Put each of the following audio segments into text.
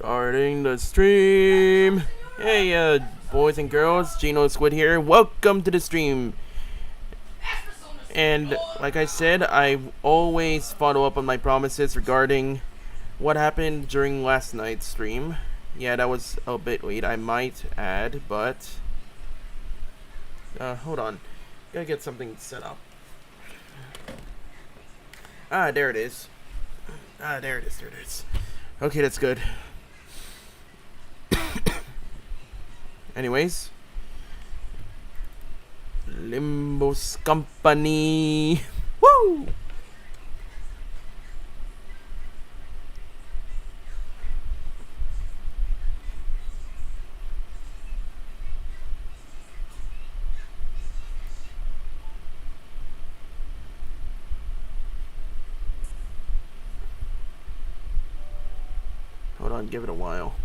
Starting the stream. Hey, boys and girls, Gino Squid here. Welcome to the stream. And like I said, I always follow up on my promises regarding what happened during last night's stream. Yeah, that was a bit late, I might add, but hold on. Gotta get something set up. Ah, there it is. There it is. Okay, that's good. Anyways, Limbus Company. Woo! Hold on, give it a while.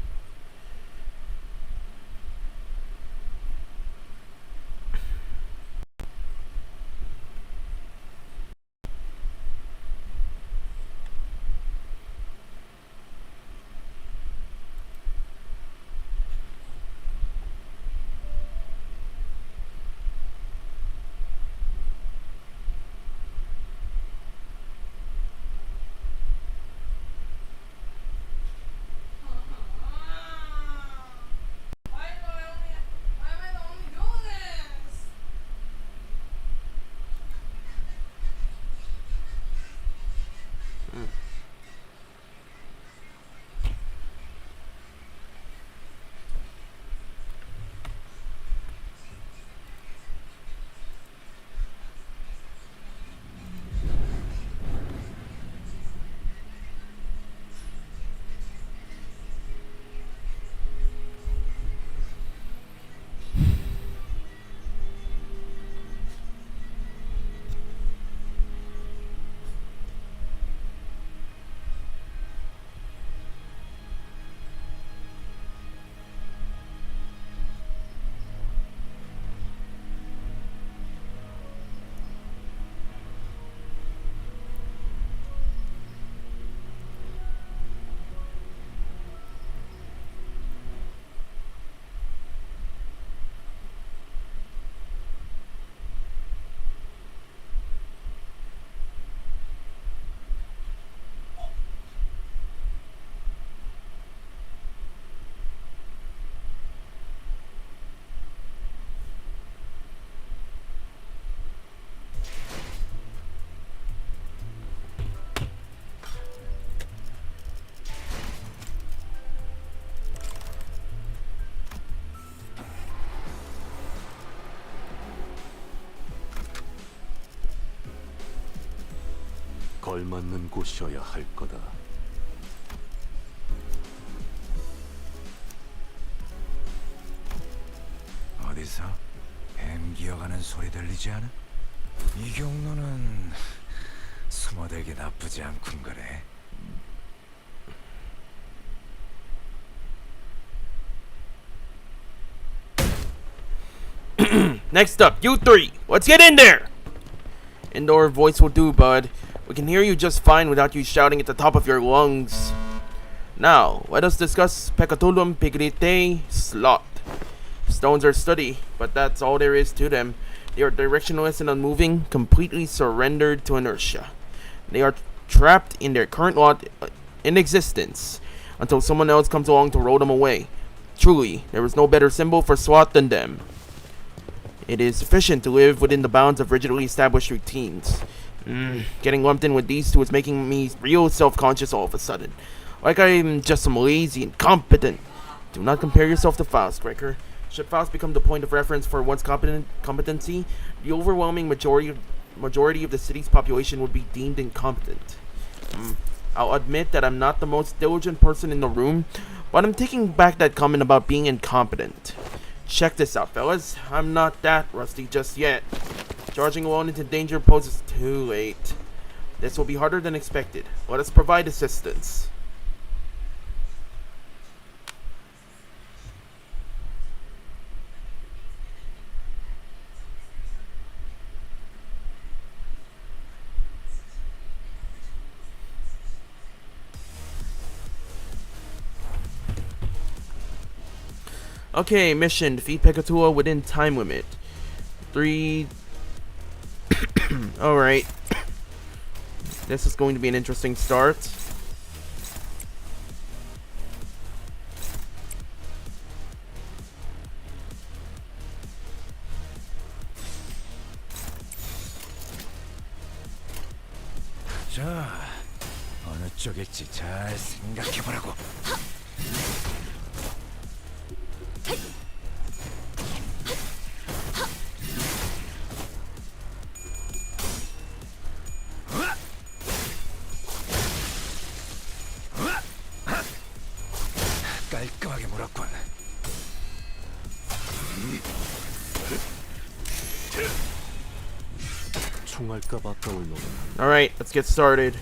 걸맞는 곳이어야 할 거다. 어디서 뱀 기어가는 소리 들리지 않아? 이 경로는 숨어들기 나쁘지 않군 그래. Next up, you three. Let's get in there. Indoor voice will do, bud. We can hear you just fine without you shouting at the top of your lungs. Now, let us discuss Pecatulum Pigrite Slot. Stones are sturdy, but that's all there is to them. They are directionless and unmoving, completely surrendered to inertia. They are trapped in their current lot in existence until someone else comes along to roll them away. Truly, there is no better symbol for slot than them. It is sufficient to live within the bounds of rigidly established routines. Getting lumped in with these two is making me real self-conscious all of a sudden. Like I'm just some lazy incompetent. Do not compare yourself to Faust, Riker. Should Faust become the point of reference for one's competency, the overwhelming majority of the city's population would be deemed incompetent. I'll admit that I'm not the most diligent person in the room, but I'm taking back that comment about being incompetent. Check this out, fellas. I'm not that rusty just yet. Charging alone into danger poses too late. This will be harder than expected. Let us provide assistance. Okay, mission. Defeat Pekatua within time limit. 3... Alright. This is going to be an interesting start. 자, 어느 쪽일지 잘 생각해보라고. 깔끔하게 몰았군. 총알값 아까울 놈은 Alright, let's get started.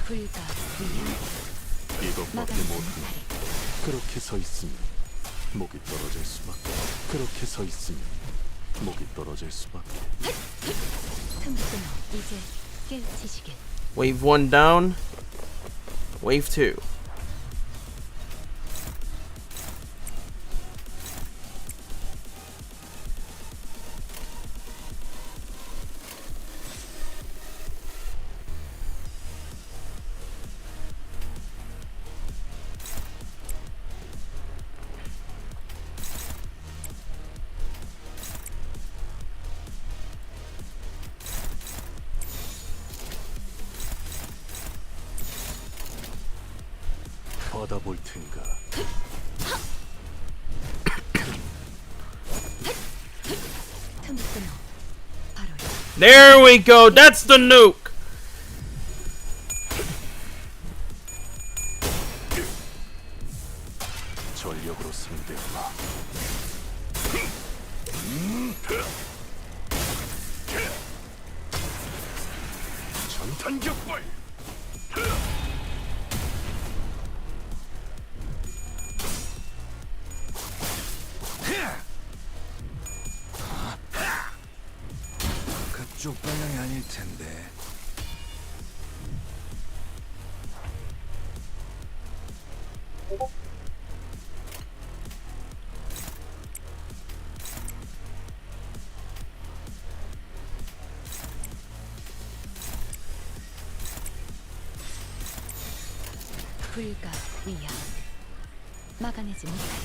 불가 위험 이것밖에 못하나. 그렇게 서 있으면 목이 떨어질 수밖에. 그렇게 서 있으면 목이 떨어질 수밖에. 틈을 끊어 이제 깨우치시길. Wave 1 down. Wave 2. 받아볼 텐가. 틈을 끊어 바로 There we go. That's the nuke. 전력으로 상대하라. 전탄격발. 그쪽 방향이 아닐 텐데. 불가 위험 막아내지 못하리.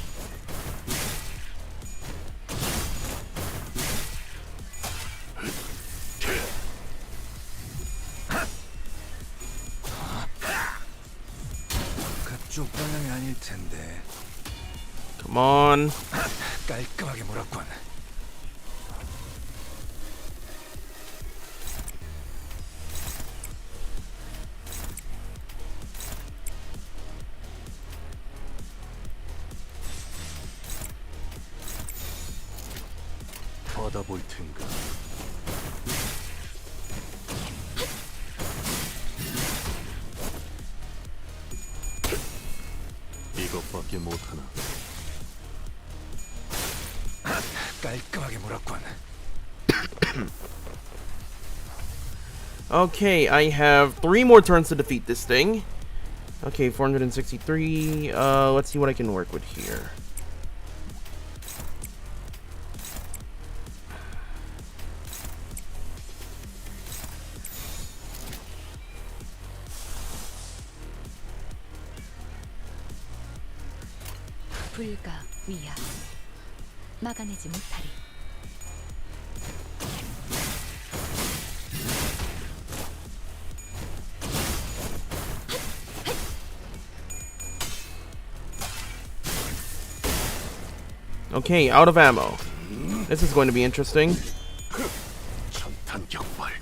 그쪽 방향이 아닐 텐데. Come on. 깔끔하게 몰았군. 받아볼 텐가. 이것밖에 못하나. 깔끔하게 몰았군. Okay, I have 3 more turns to defeat this thing. Okay, 463. Let's see what I can work with here. 불가 위험 막아내지 못하리. Okay, out of ammo. This is going to be interesting. 전탄격발.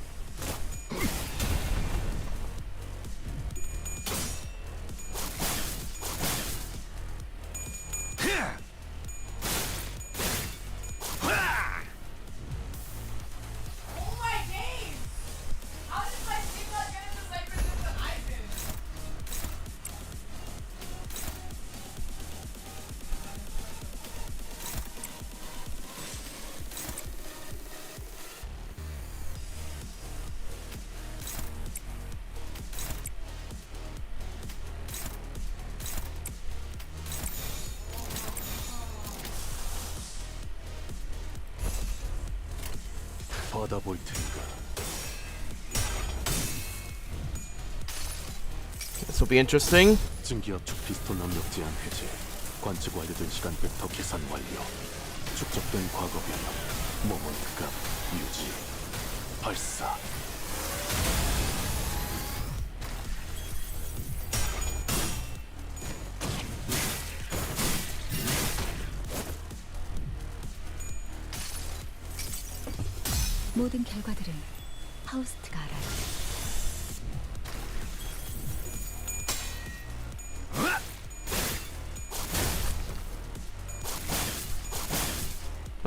받아볼 텐가. This will be interesting. 증기압축 피스톤 압력 제한 해제. 관측 완료된 시간 벡터 계산 완료. 축적된 과거 변형. 모먼트 값 유지. 발사. 모든 결과들은 파우스트가 알아요.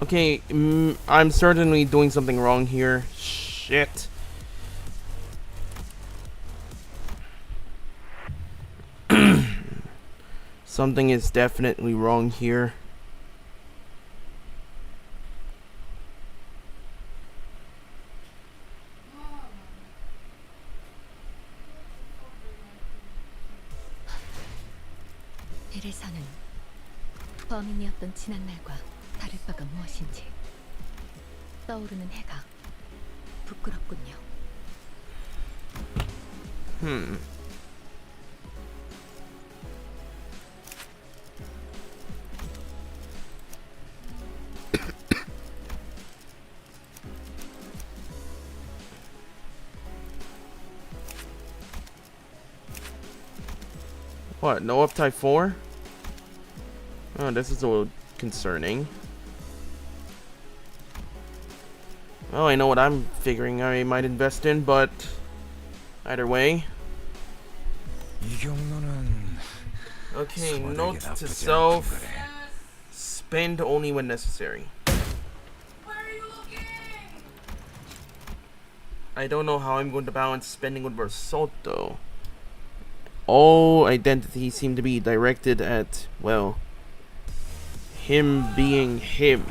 Okay, I'm certainly doing something wrong here. Shit. Something is definitely wrong here. 이래서는 범인이었던 지난날과 다를 바가 무엇인지 떠오르는 해가 부끄럽군요. What? No uptype 4? Oh, this is a little concerning. Well, I know what I'm figuring I might invest in, but either way. 이 경로는 Okay, 소득이 note to 나쁘지 self: 않군 거래. spend only when necessary. I don't know how I'm going to balance spending with result though. All identities seem to be directed at, well, him being him.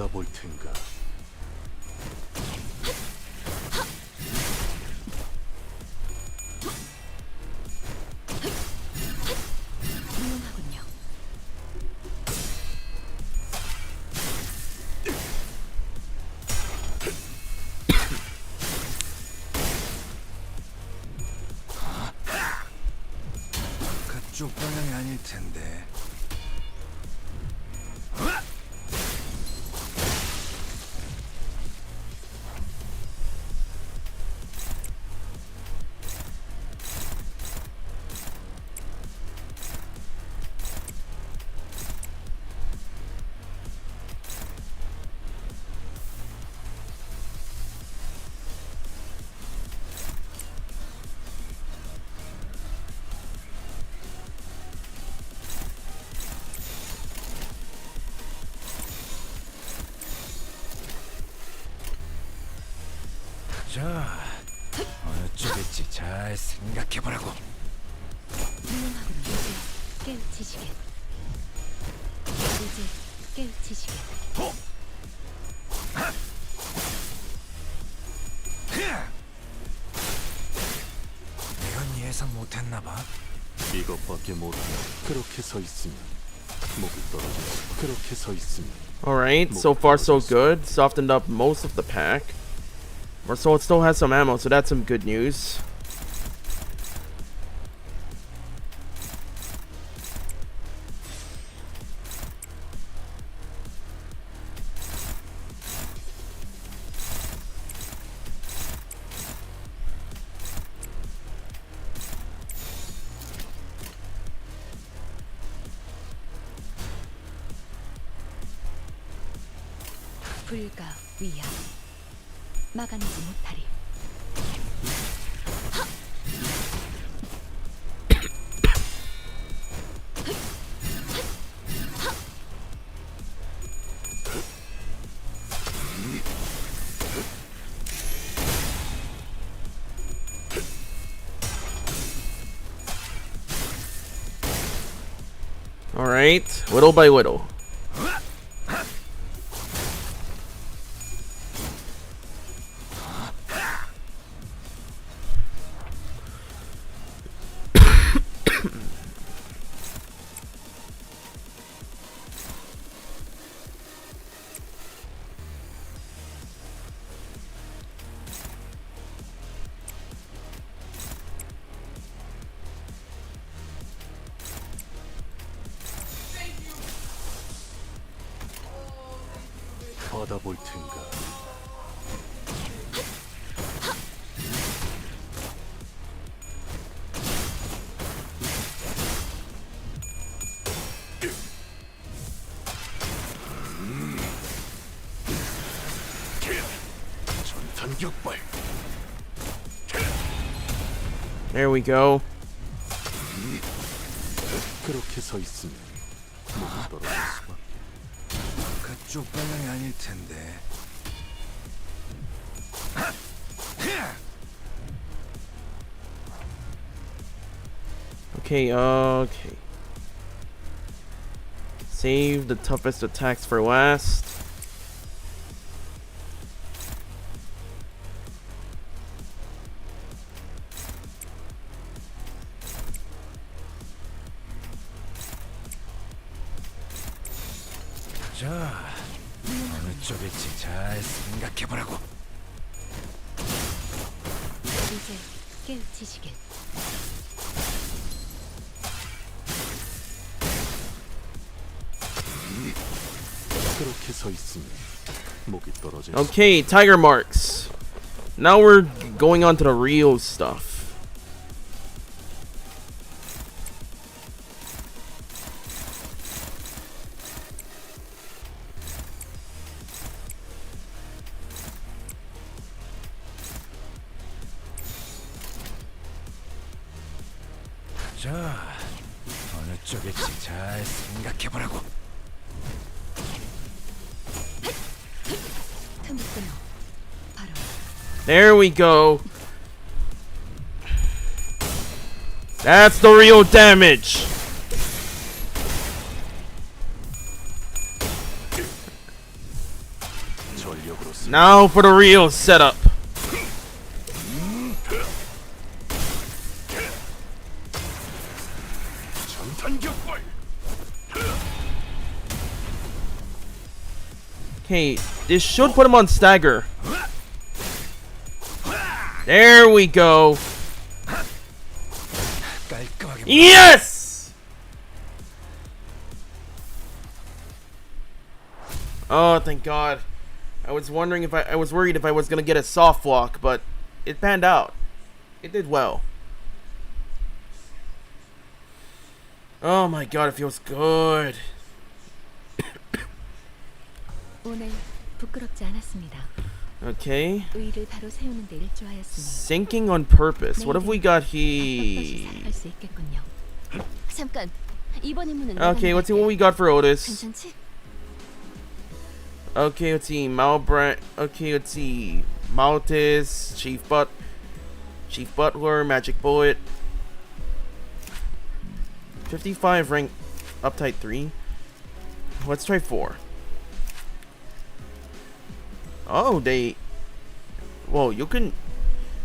받아볼 텐가. 훌륭하군요. 그쪽 방향이 아닐 텐데. 자, 어느 쪽일지 잘 생각해보라고. 훌륭하군요. 이제 깨우치시게. 이제 깨우치시게. 이건 예상 못했나봐. 이것밖에 못하나. 그렇게 서 있으면 목이 떨어졌어. 그렇게 서 있으면. Alright, so far so good. Softened up most of the pack. Or so it still has some ammo, so that's some good news. 불가 위야 막아내지 못하리. Alright, little by little. 받아볼 텐가. 전탄격발. There we go. 그렇게 서 있으면 몸이 떨어질 수밖에. 그쪽 방향이 아닐 텐데. Okay, okay. Save the toughest attacks for last. 자, 어느 쪽일지 잘 생각해보라고. 이제 깨우치시길. 그렇게 서 있으면 목이 떨어질 Okay, tiger marks. Now we're going on to the real stuff. 자, 어느 쪽일지 잘 생각해보라고. 틈을 끊어. 바로 There we go. That's the real damage. 전력으로 쓰. Now for the real setup. 전탄격발. Okay, this should put him on stagger. There we go. 깔끔하게. Yes! Oh, thank God. I was wondering if I was worried if I was gonna get a soft walk, but it panned out. It did well. Oh my God, it feels good. 오늘 부끄럽지 않았습니다. Okay. 의를 바로 세우는 데 일조하였으니 Sinking on purpose. What have we got 압박없이 here? 살아갈 수 있겠군요. 잠깐, 이번 임무는 Okay, let's see what we got for Otis. 괜찮지? Okay, let's see. Okay, let's see. Maltis, Chief Butler, Magic Bullet. 55 rank uptight 3. Let's try 4. Oh, they... Whoa, you can...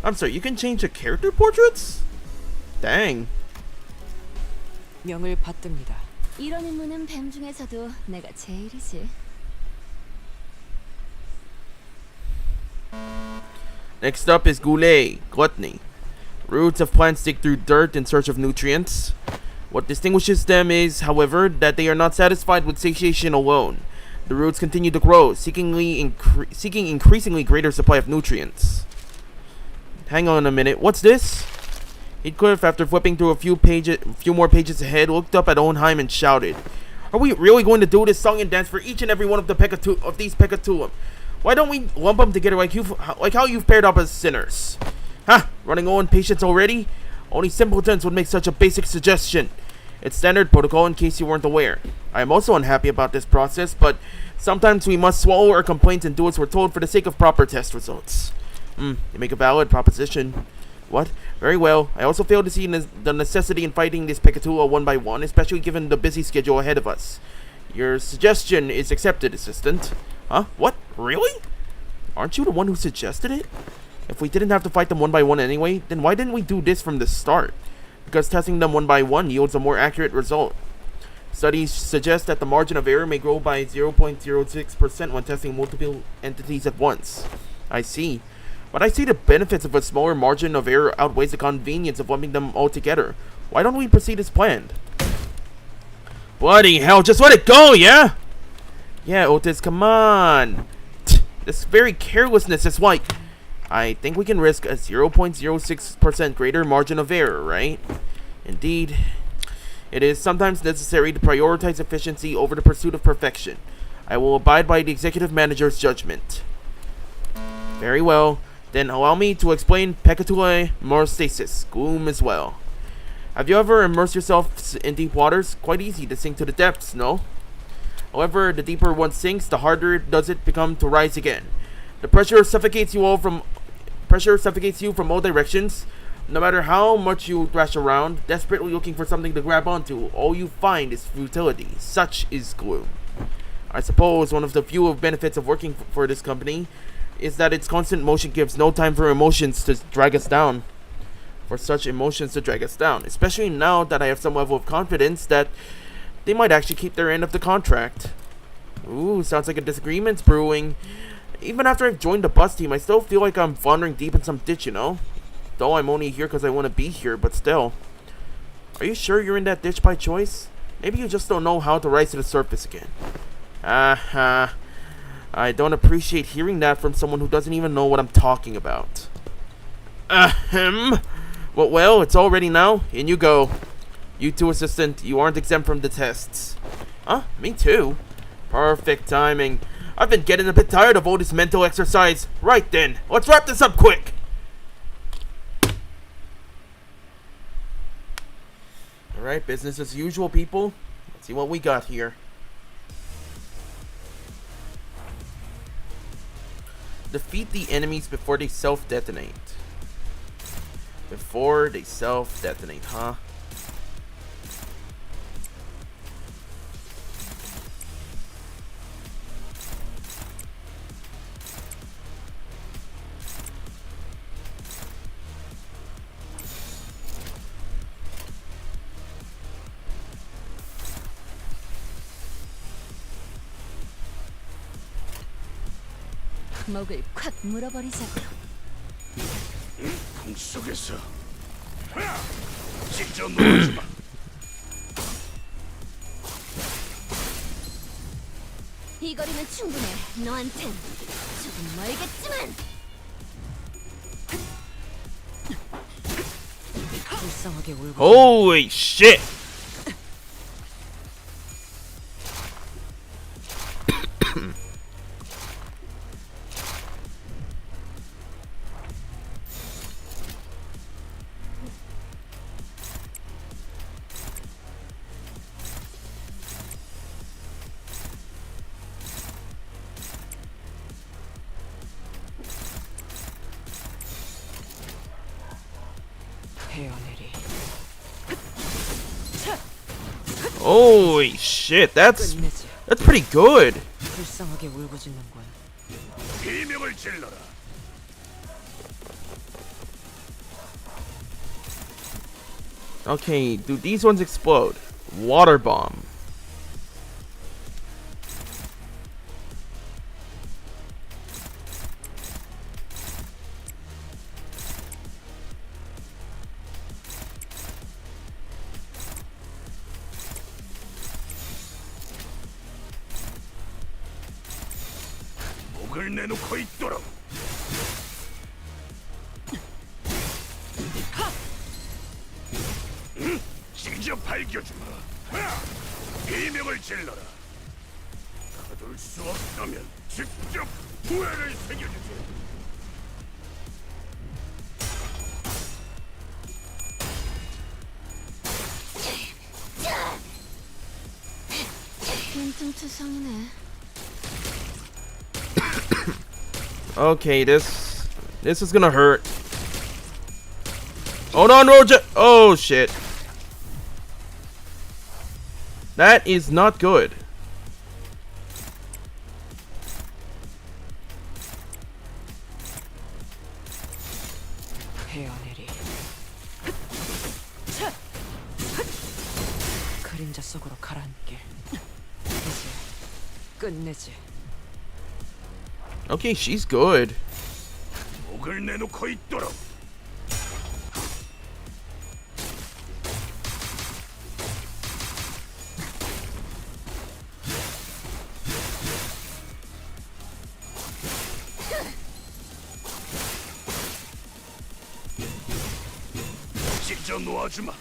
I'm sorry, you can change the character portraits? Dang. 명을 받듭니다. 이런 임무는 뱀 중에서도 내가 제일이지. Next up is Goulet, Gluttony. Roots of plants dig through dirt in search of nutrients. What distinguishes them is, however, that they are not satisfied with satiation alone. The roots continue to grow, seeking increasingly greater supply of nutrients. Hang on a minute, what's this? Heathcliff, after flipping through a few more pages ahead, looked up at Owenheim and shouted, "Are we really going to do this song and dance for each and every one of these Pekatulum? Why don't we lump them together like how you've paired up as sinners? Huh? Running low on patience already? Only simpletons would make such a basic suggestion. It's standard protocol in case you weren't aware. I am also unhappy about this process, but sometimes we must swallow our complaints and do as we're told for the sake of proper test results." You make a valid proposition. What? Very well. I also fail to see the necessity in fighting this Pekatula one by one, especially given the busy schedule ahead of us. Your suggestion is accepted, Assistant. Huh? What? Really? Aren't you the one who suggested it? If we didn't have to fight them one by one anyway, then why didn't we do this from the start? Because testing them one by one yields a more accurate result. Studies suggest that the margin of error may grow by 0.06% when testing multiple entities at once. I see. But I see the benefits of a smaller margin of error outweighs the convenience of lumping them all together. Why don't we proceed as planned? Bloody hell, just let it go, yeah? Yeah, Otis, come on. This very carelessness is why... I think we can risk a 0.06% greater margin of error, right? Indeed. It is sometimes necessary to prioritize efficiency over the pursuit of perfection. I will abide by the executive manager's judgment. Very well. Then allow me to explain Pekatula Morostasis, gloom as well. Have you ever immersed yourself in deep waters? Quite easy to sink to the depths, no? However, the deeper one sinks, the harder does it become to rise again. The pressure suffocates you from all directions. No matter how much you thrash around, desperately looking for something to grab onto, all you find is futility. Such is gloom. I suppose one of the few benefits of working for this company is that its constant motion gives no time for emotions to drag us down. Especially now that I have some level of confidence that they might actually keep their end of the contract. Ooh, sounds like a disagreement's brewing. Even after I've joined the bus team, I still feel like I'm floundering deep in some ditch, you know? Though I'm only here because I want to be here, but still. Are you sure you're in that ditch by choice? Maybe you just don't know how to rise to the surface again. I don't appreciate hearing that from someone who doesn't even know what I'm talking about. Well, it's all ready now. In you go. You too, Assistant. You aren't exempt from the tests. Huh? Me too? Perfect timing. I've been getting a bit tired of all this mental exercise. Right then, let's wrap this up quick. Alright, business as usual, people. Let's see what we got here. Defeat the enemies before they self-detonate. Before they self-detonate, huh? 목을 콱 물어버리자고. 꿈속에서 직접 놀아주마. 이 거리는 충분해. 너한텐 조금 멀겠지만. 불쌍하게 울고. Holy shit! Holy shit, that's pretty good. 불쌍하게 울고 짖는 거야. 비명을 질러라. Okay, do these ones explode? Water bomb. 목을 내놓고 있도록. 직접 밝혀주마. 비명을 질러라. 가둘 수 없다면 직접 후회를 새겨주세요. 빈틈투성이네. Okay, this is gonna hurt. Hold on, Roger. Oh shit. That is not good. 헤어내리. 그림자 속으로 가라앉게. 이제 끝내지. Okay, she's good. 목을 내놓고 있도록. 찢어 놓아주마.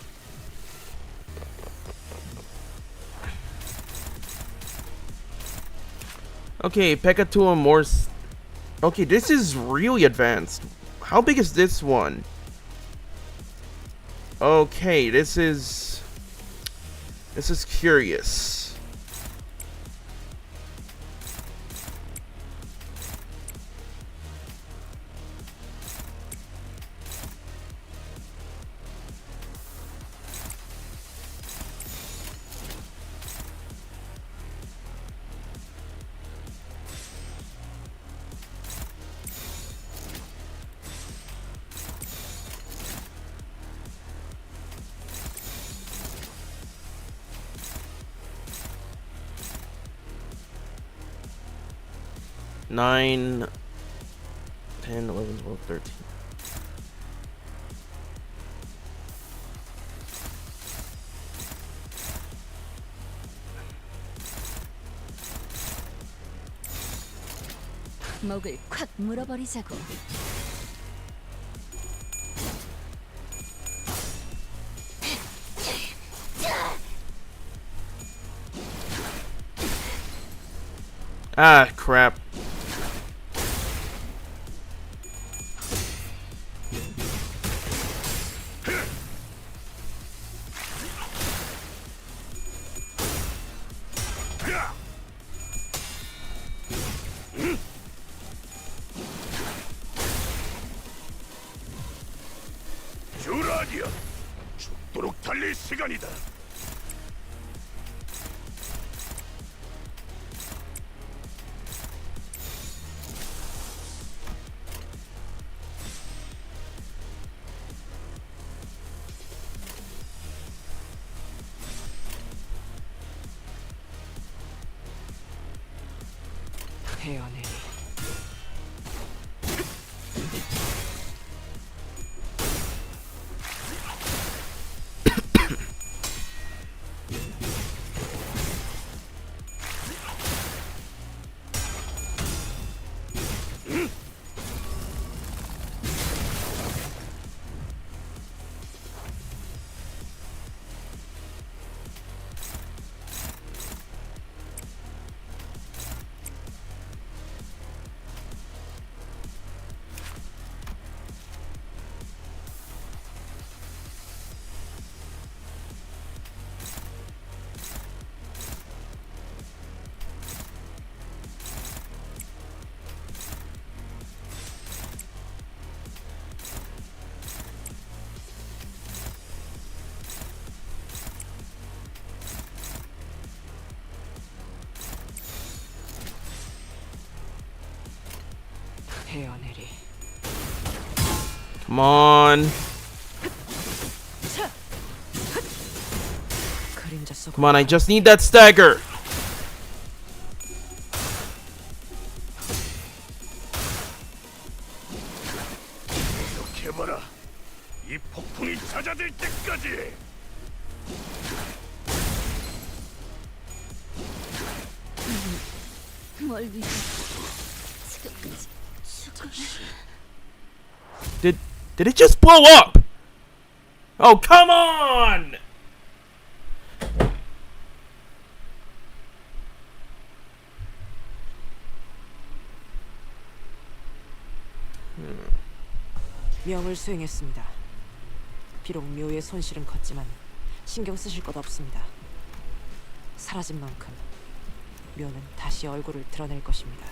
Okay, Pekka 2 and more. Okay, this is really advanced. How big is this one? Okay, this is curious. Nine, 10, 11, 12, 13. 목을 콱 물어버리자고. Ah, crap. 주라디야, 죽도록 달릴 시간이다. 헤어내리. 헤어내리. Come on. 그림자 속으로. Come on, I just need that stagger. 이렇게 해봐라. 이 폭풍이 잦아들 때까지. 뭘 위해? 지금까지 죽어라. Did it just blow up? Oh, come on! 명을 수행했습니다. 비록 묘의 손실은 컸지만 신경 쓰실 것 없습니다. 사라진 만큼 묘는 다시 얼굴을 드러낼 것입니다.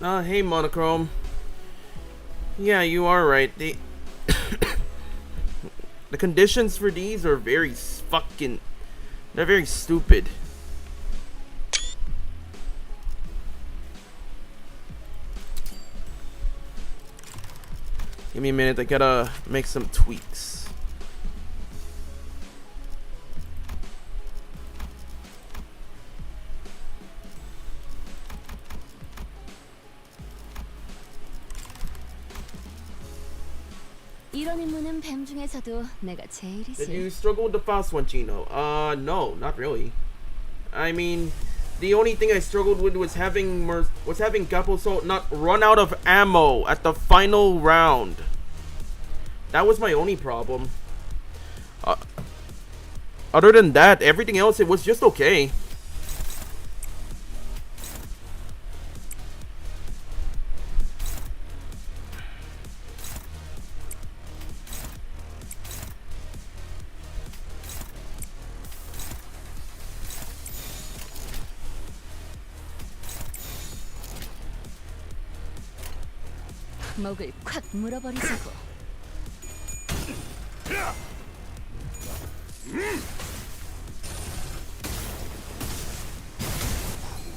Hey, Monochrome. Yeah, you are right. The conditions for these are very fucking... They're very stupid. Give me a minute, I gotta make some tweaks. 이런 임무는 뱀 중에서도 내가 Did 제일이지. you struggle with the fast one, Chino? No, not really. I mean, the only thing I struggled with was having Gaposo not run out of ammo at the final round. That was my only problem. Other than that, everything else, it was just okay. 목을 콱 물어버리자고.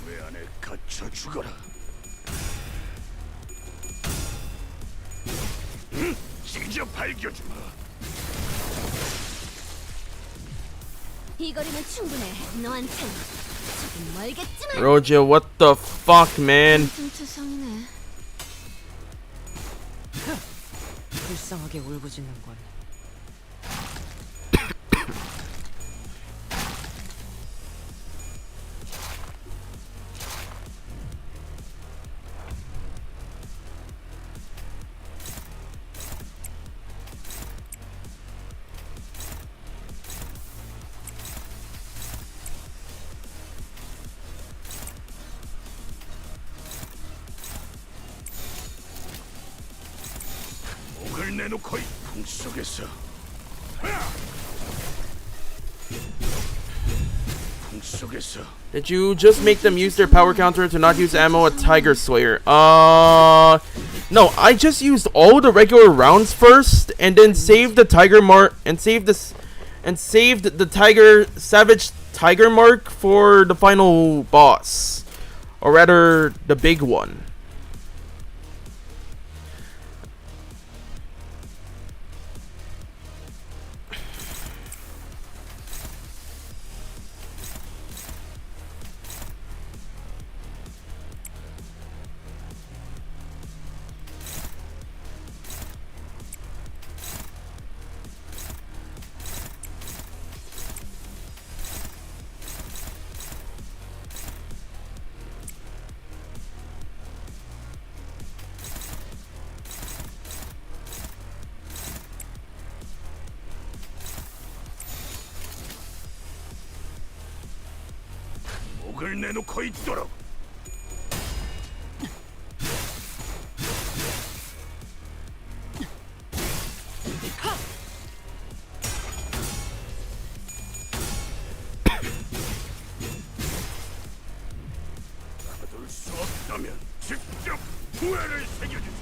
왜 안에 갇혀 죽어라. 직접 밝혀주마. 이 거리면 충분해. 너한텐 조금 멀겠지만. Roger, what the fuck, man? 투성이네. 불쌍하게 울부짖는군. 목을 내놓고 이 풍속에서. 풍속에서. Did you just make them use their power counter to not use ammo at Tiger Slayer? No, I just used all the regular rounds first, and then saved the Tiger Mark and saved the Tiger Savage Tiger Mark for the final boss, or rather, the big one. 목을 내놓고 있도록. 가둘 수 없다면 직접 후회를 새겨주지.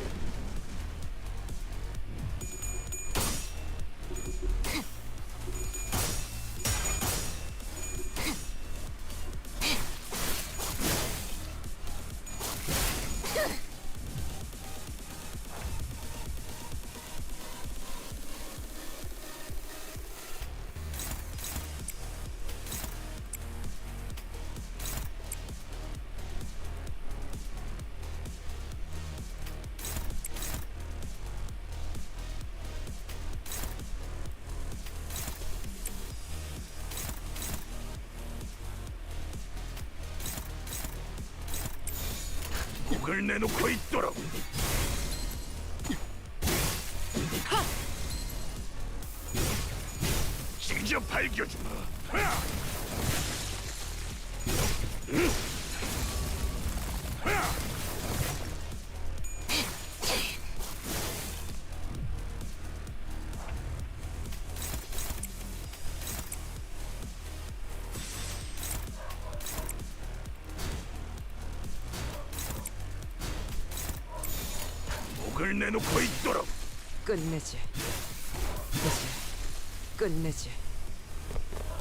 목을 내놓고 있도록. 직접 밝혀주마. 목을 내놓고 있도록. 끝내지. 그치. 끝내지.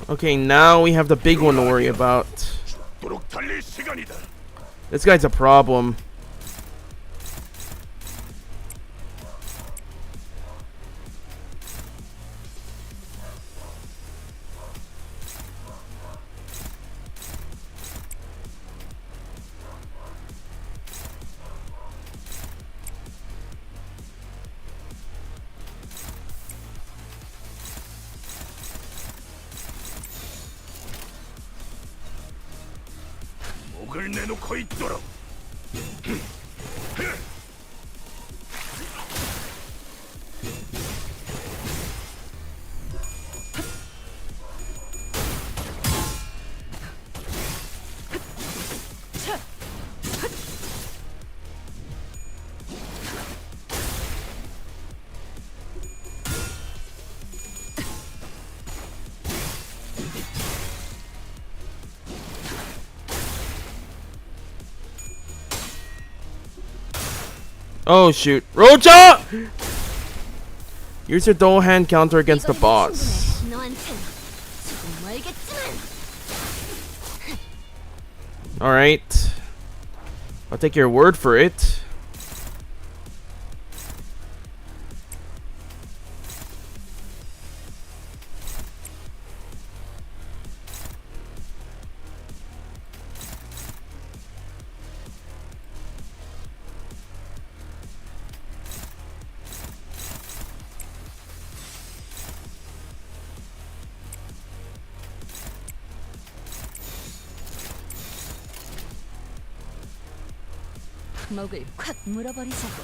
Okay, now we have the big one to worry about. 도록 달릴 시간이다. This guy's a problem. 목을 내놓고 있도록. Oh shoot. Roja! Use your double hand counter against the boss. 너한텐 조금 멀겠지만. Alright. I'll take your word for it. 목을 콱 물어버리자고.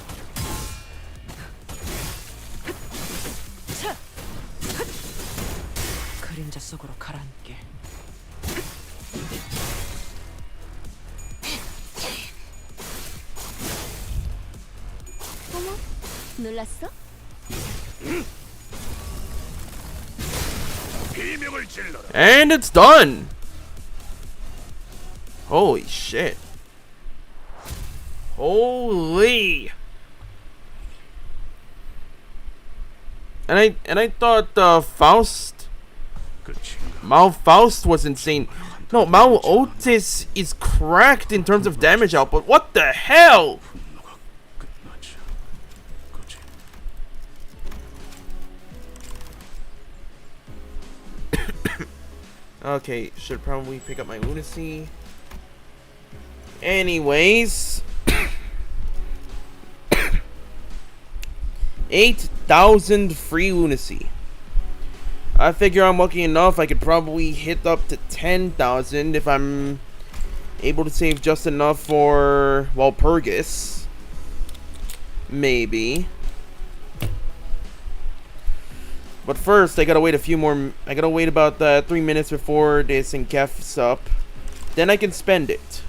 그림자 속으로 가라앉게. 어머, 놀랐어? 비명을 질러라. And it's done! Holy shit. Holy! And I thought Faust 끝인가? Faust was insane. No, Mao Otis is cracked in terms of damage output. What the hell? 분노가 끝나지. 그지? Okay, should probably pick up my lunacy. Anyways, 8,000 free lunacy. I figure I'm lucky enough I could probably hit up to 10,000 if I'm able to save just enough for Walpurgis. Maybe. But first, I gotta wait a few more. I gotta wait about 3 minutes before this encap's up. Then I can spend it.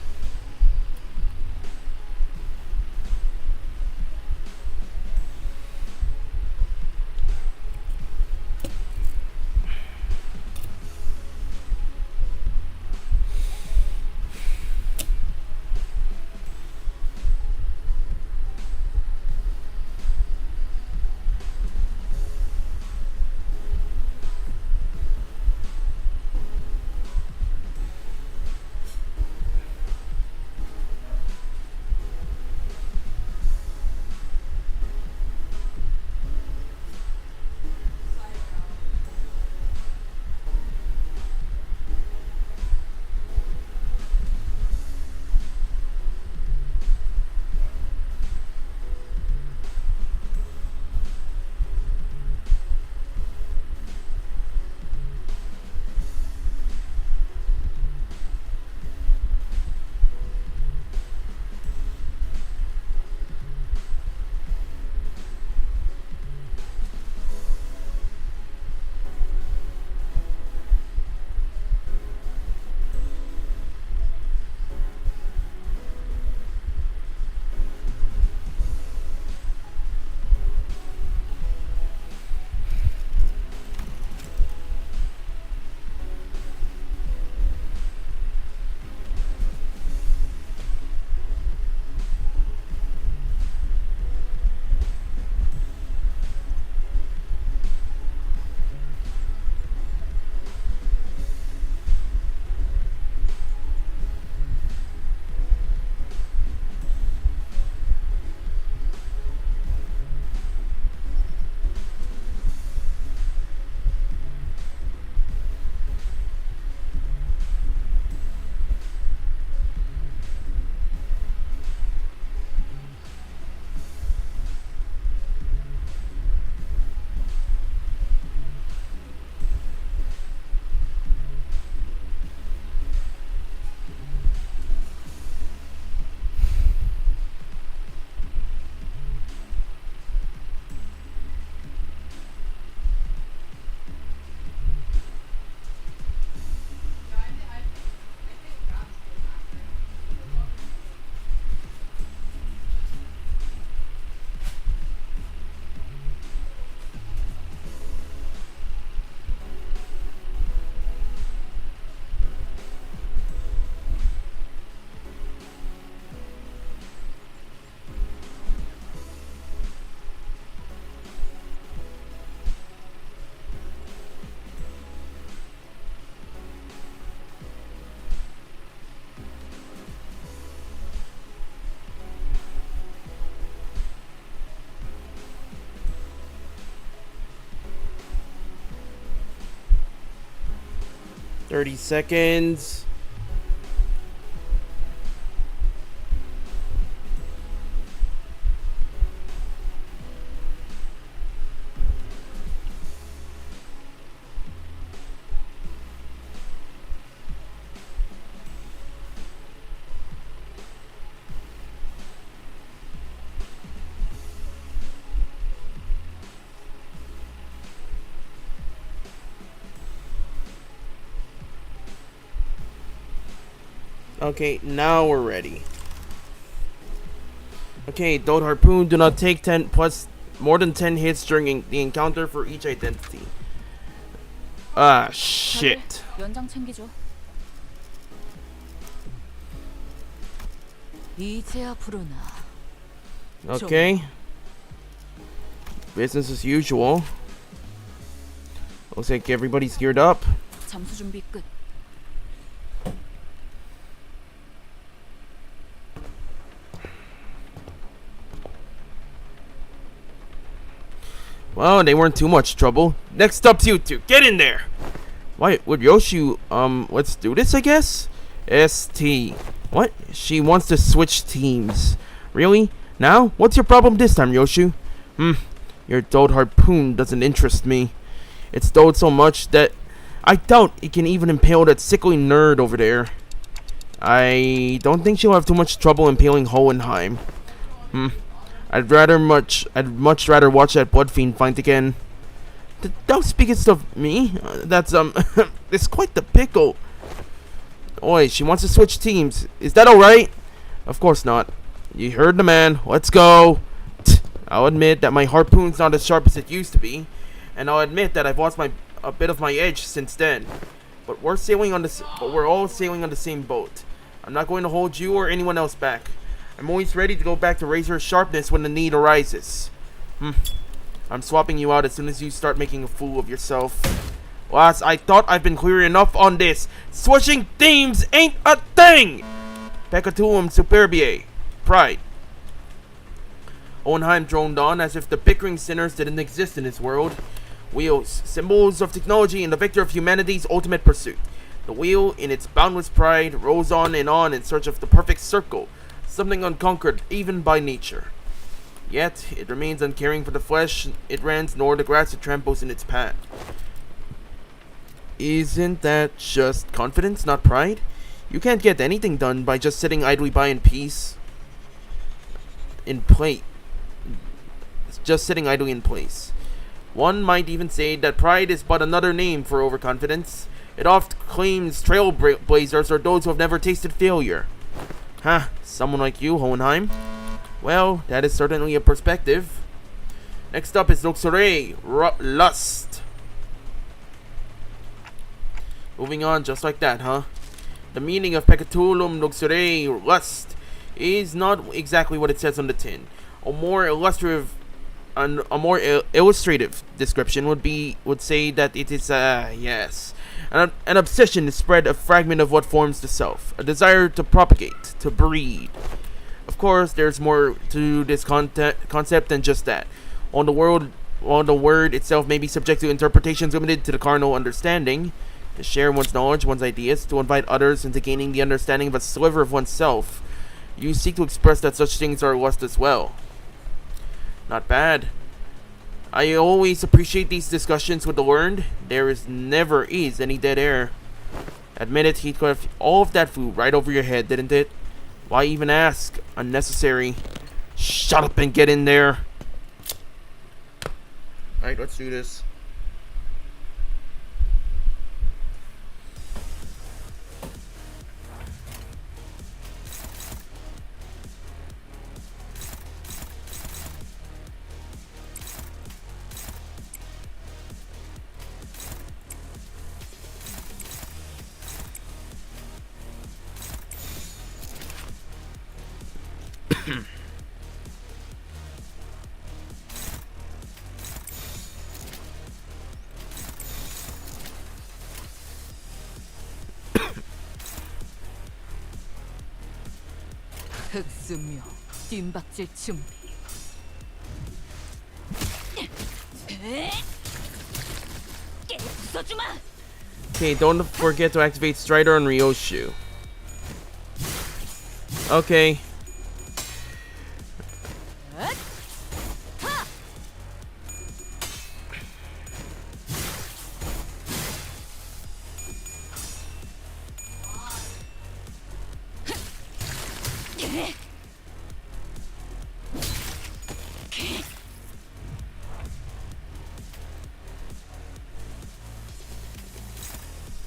30 seconds. Okay, now we're ready. Okay, Dode Harpoon, do not take 10 plus more than 10 hits during the encounter for each identity. Ah, shit. 연장 챙겨줘. 이제야 부르나. Okay. Business as usual. Looks like everybody's geared up. 잠수 준비 끝. Well, they weren't too much trouble. Next up's you two. Get in there. Why would Yoshi, let's do this, I guess? ST. What? She wants to switch teams. Really? Now? What's your problem this time, Yoshi? Your Dode Harpoon doesn't interest me. It's Dode so much that I doubt it can even impale that sickly nerd over there. I don't think she'll have too much trouble impaling Hohenheim. I'd much rather watch that blood fiend fight again. Don't speak it of me. That's it's quite the pickle. Oi, she wants to switch teams. Is that alright? Of course not. You heard the man. Let's go. I'll admit that my harpoon's not as sharp as it used to be, and I'll admit that I've lost a bit of my edge since then. But we're all sailing on the same boat. I'm not going to hold you or anyone else back. I'm always ready to go back to razor sharpness when the need arises. I'm swapping you out as soon as you start making a fool of yourself. Lass, I thought I've been clear enough on this. Switching themes ain't a thing! Peccatulum superbiae. Pride. Hohenheim droned on as if the bickering sinners didn't exist in his world. Wheels, symbols of technology and the victor of humanity's ultimate pursuit. The wheel, in its boundless pride, rolls on in search of the perfect circle, something unconquered even by nature. Yet, it remains uncaring for the flesh it rends nor the grass it tramples in its path. Isn't that just confidence, not pride? You can't get anything done by just sitting idly by in peace. Just sitting idly in place. One might even say that pride is but another name for overconfidence. It oft claims trailblazers are those who have never tasted failure. Someone like you, Hohenheim? Well, that is certainly a perspective. Next up is Luxure, Lust. Moving on just like that, huh? The meaning of Peccatulum Luxure, Lust, is not exactly what it says on the tin. A more illustrative description would say that it is an obsession to spread a fragment of what forms the self, a desire to propagate, to breed. Of course, there's more to this concept than just that. While the word itself may be subject to interpretations limited to the carnal understanding, to share one's knowledge, one's ideas, to invite others into gaining the understanding of a sliver of oneself, you seek to express that such things are lust as well. Not bad. I always appreciate these discussions with the learned. There never is any dead air. Admit it, Heathcliff, all of that flew right over your head, didn't it? Why even ask? Unnecessary. Shut up and get in there. Alright, let's do this. 흑수묘, 뒷박질 준비. 깨 부숴주마. Okay, don't forget to activate Strider on Ryoshu. Okay.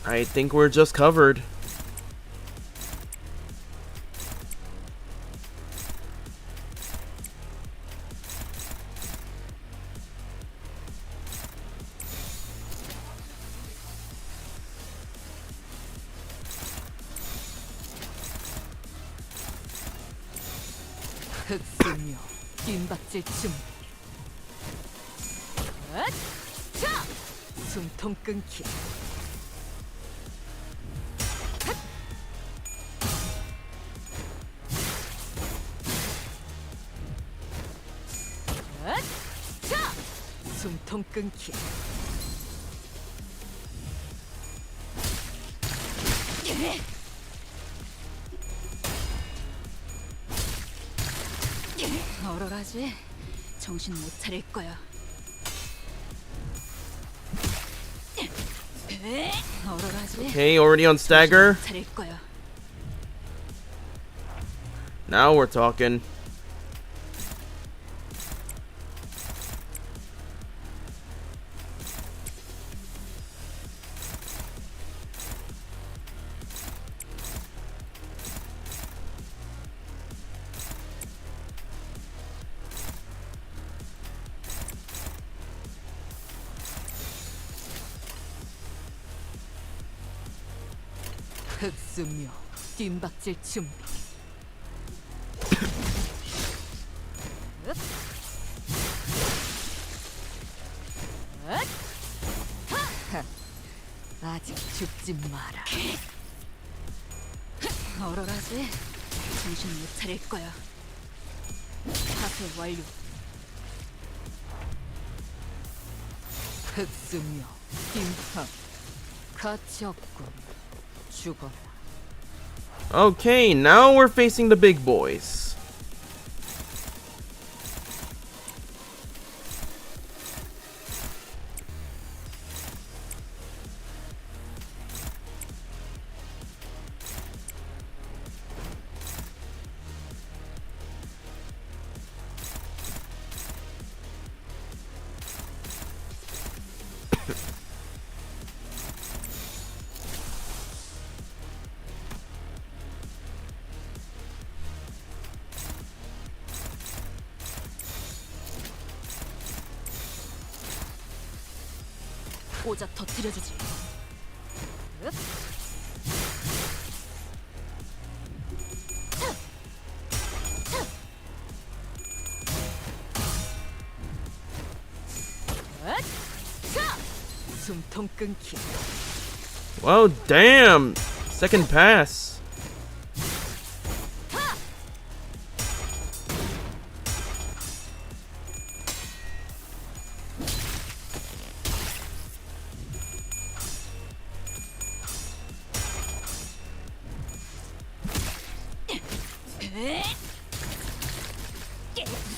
I think we're just covered. 흑수묘 뒷박질 준비. 숨통 끊기. 숨통 끊기. 얼얼하지? 정신 못 차릴 거야. 얼얼하지? Okay, already on stagger. 못 차릴 거야. Now we're talking. 흑수묘 뒷박질 준비. 아직 죽지 마라. 얼얼하지? 정신 못 차릴 거야. 파괴 완료. 흑수묘 뒷박. 가치 없군. 죽어라. Okay, now we're facing the big boys. 꽂아 터뜨려주지. 숨통 끊기. Well, damn. Second pass.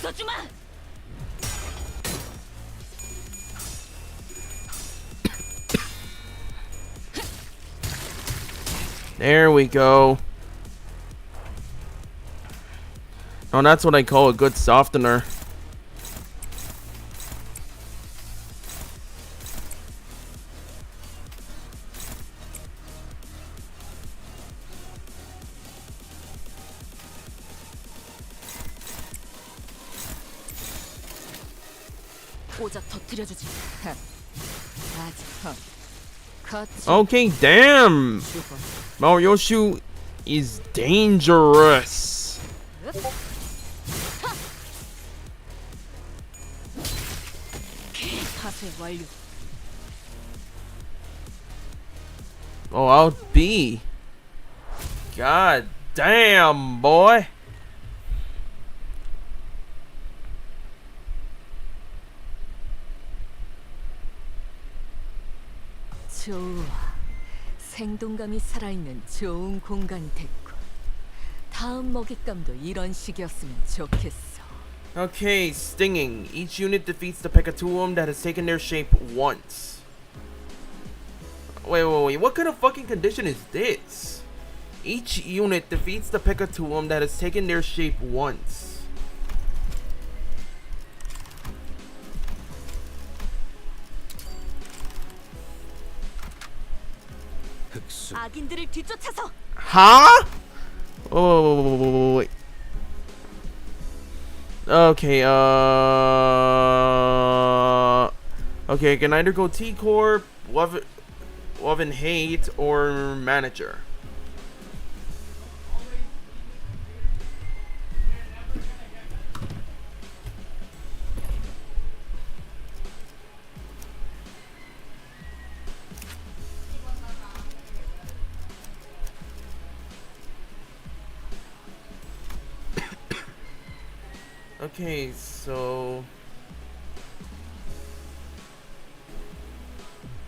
웃어주마. There we go. Oh, that's what I call a good softener. 꽂아 터뜨려주지. 아직 가치 Okay, damn. 죽어. Maoyoshu is dangerous. 파괴 완료. Oh, I'll be. God damn, boy. 좋아. 생동감이 살아있는 좋은 공간이 됐고 다음 먹잇감도 이런 식이었으면 좋겠어. Okay, stinging. Each unit defeats the Pekatuum that has taken their shape once. Wait. What kind of fucking condition is this? Each unit defeats the Pekatuum that has taken their shape once. 흑수 악인들을 뒤쫓아서 Huh? Oh, wait. Okay, okay, can either go T Corp, Love and Hate, or Manager. Okay, so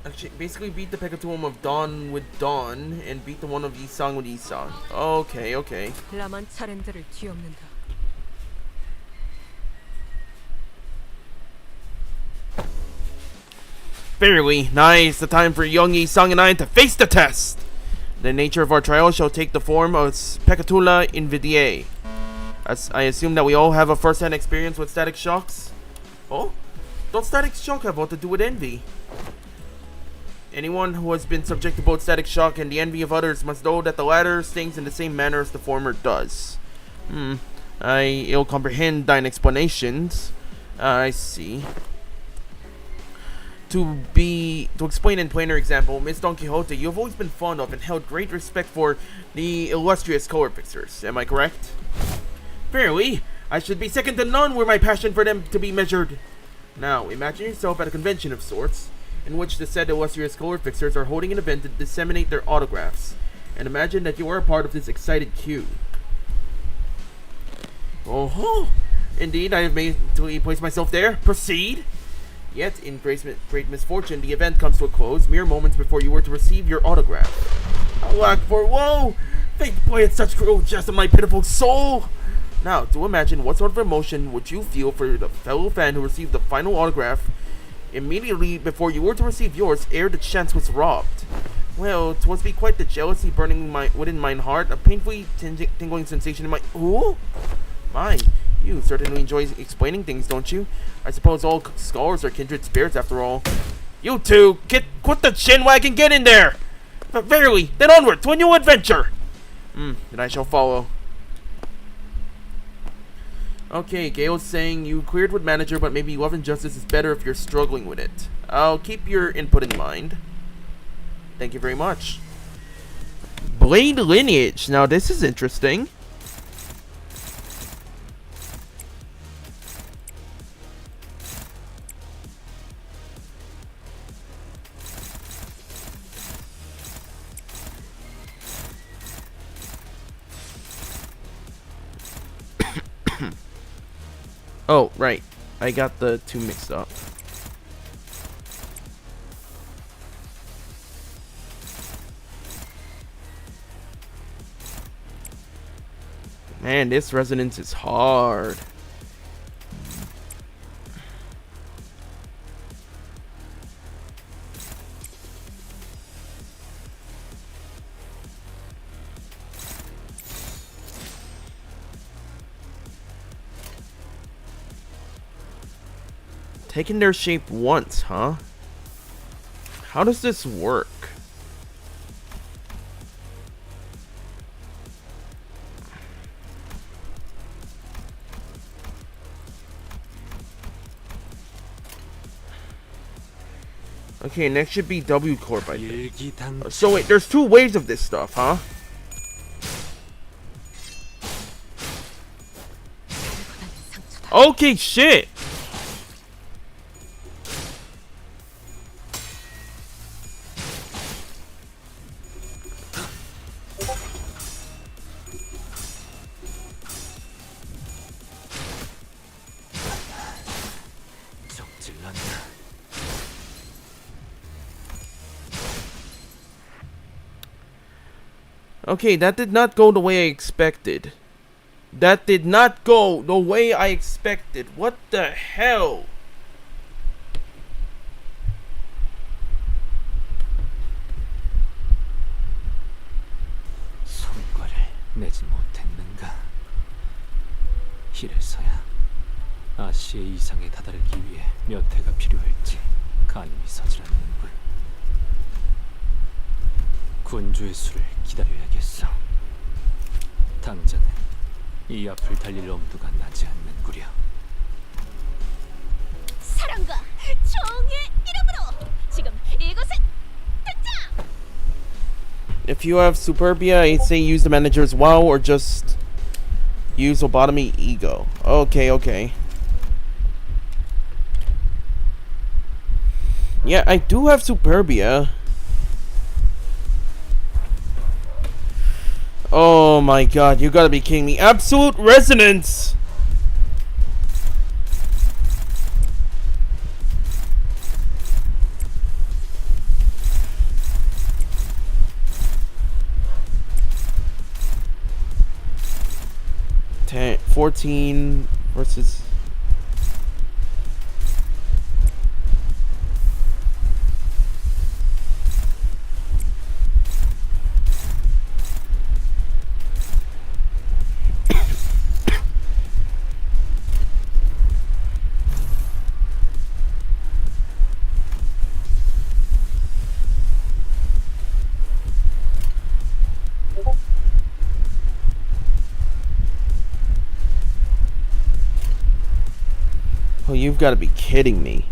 actually, basically beat the Pekatuum of Dawn with Dawn and beat the one of Isang with Isang. Okay. 라만 차렌들을 뒤엎는다. Fairly nice. The time for young Isang and I to face the test. The nature of our trial shall take the form of Pekatula Invidiae. As I assume that we all have a first-hand experience with static shocks. Oh? Don't static shock have what to do with envy? Anyone who has been subject to both static shock and the envy of others must know that the latter stings in the same manner as the former does. I ill comprehend thine explanations. I see. To explain in plainer example, Miss Don Quixote, you have always been fond of and held great respect for the illustrious color fixers. Am I correct? Fairly. I should be second to none were my passion for them to be measured. Now, imagine yourself at a convention of sorts, in which the said illustrious color fixers are holding an event to disseminate their autographs, and imagine that you are a part of this excited queue. Oh, indeed, I have mentally placed myself there. Proceed. Yet, in great misfortune, the event comes to a close mere moments before you were to receive your autograph. Alack for woe! Fate playeth such cruel jest on my pitiful soul! Now, do imagine what sort of emotion would you feel for the fellow fan who received the final autograph immediately before you were to receive yours ere the chance was robbed. Well, 'twas be quite the jealousy burning within mine heart, a painfully tingling sensation in my— Ooh? My, you certainly enjoy explaining things, don't you? I suppose all scholars are kindred spirits after all. You two, quit the chin wag and get in there! But verily, then onward to a new adventure! Then I shall follow. Okay, Gale's saying you cleared with manager, but maybe love and justice is better if you're struggling with it. I'll keep your input in mind. Thank you very much. Blade lineage. Now this is interesting. Oh, right. I got the two mixed up. Man, this resonance is hard. Taking their shape once, huh? How does this work? Okay, next should be W Corp, I think. So wait, there's two waves of this stuff, huh? Okay, shit! Okay, that did not go the way I expected. That did not go the way I expected. What the hell? 성과를 내지 못했는가? 이래서야 아시의 이상에 다다르기 위해 몇 해가 필요할지 가늠이 서질 않는군. 군주의 수를 기다려야겠어. 당장은 이 앞을 달릴 엄두가 나지 않는구려. 사랑과 정의 이름으로 지금 이곳에 등장! If you have Superbia, I'd say use the manager's WoW or just use Lobotomy Ego. Okay, okay. Yeah, I do have Superbia. Oh my god, you gotta be kidding me. Absolute Resonance! 14 versus... Oh, you've got to be kidding me.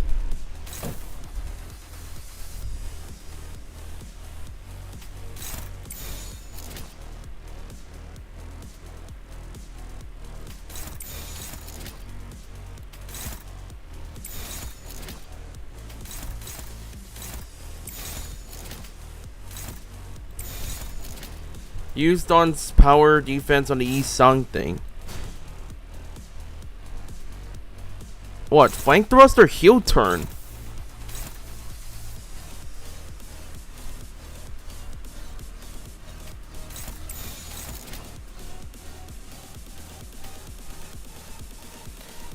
Used on power defense on the East Song thing. What? Flank thrust or heel turn?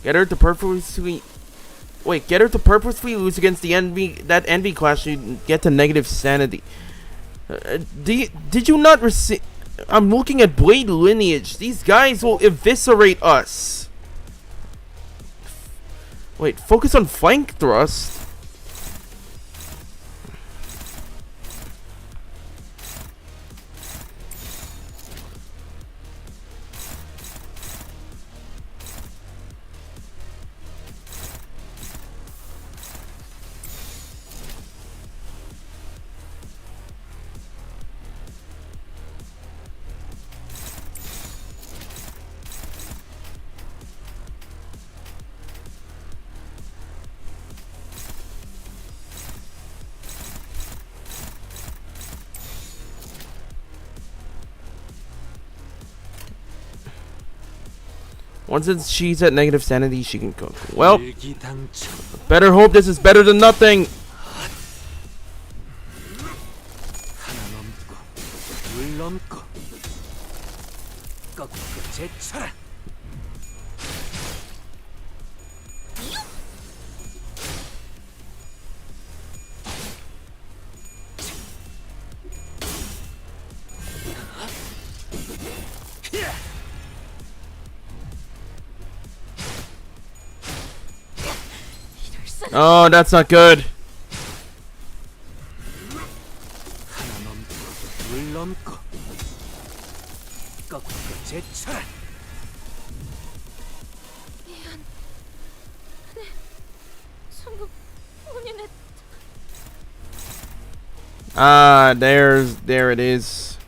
Get her to purposefully... Wait, get her to purposefully lose against the envy... That envy class, you get to negative sanity. Did you not receive... I'm looking at Blade Lineage. These guys will eviscerate us. Wait, focus on flank thrust. Once she's at negative sanity, she can cook. Well, better hope this is better than nothing. Oh, that's not good. Ah, there it is.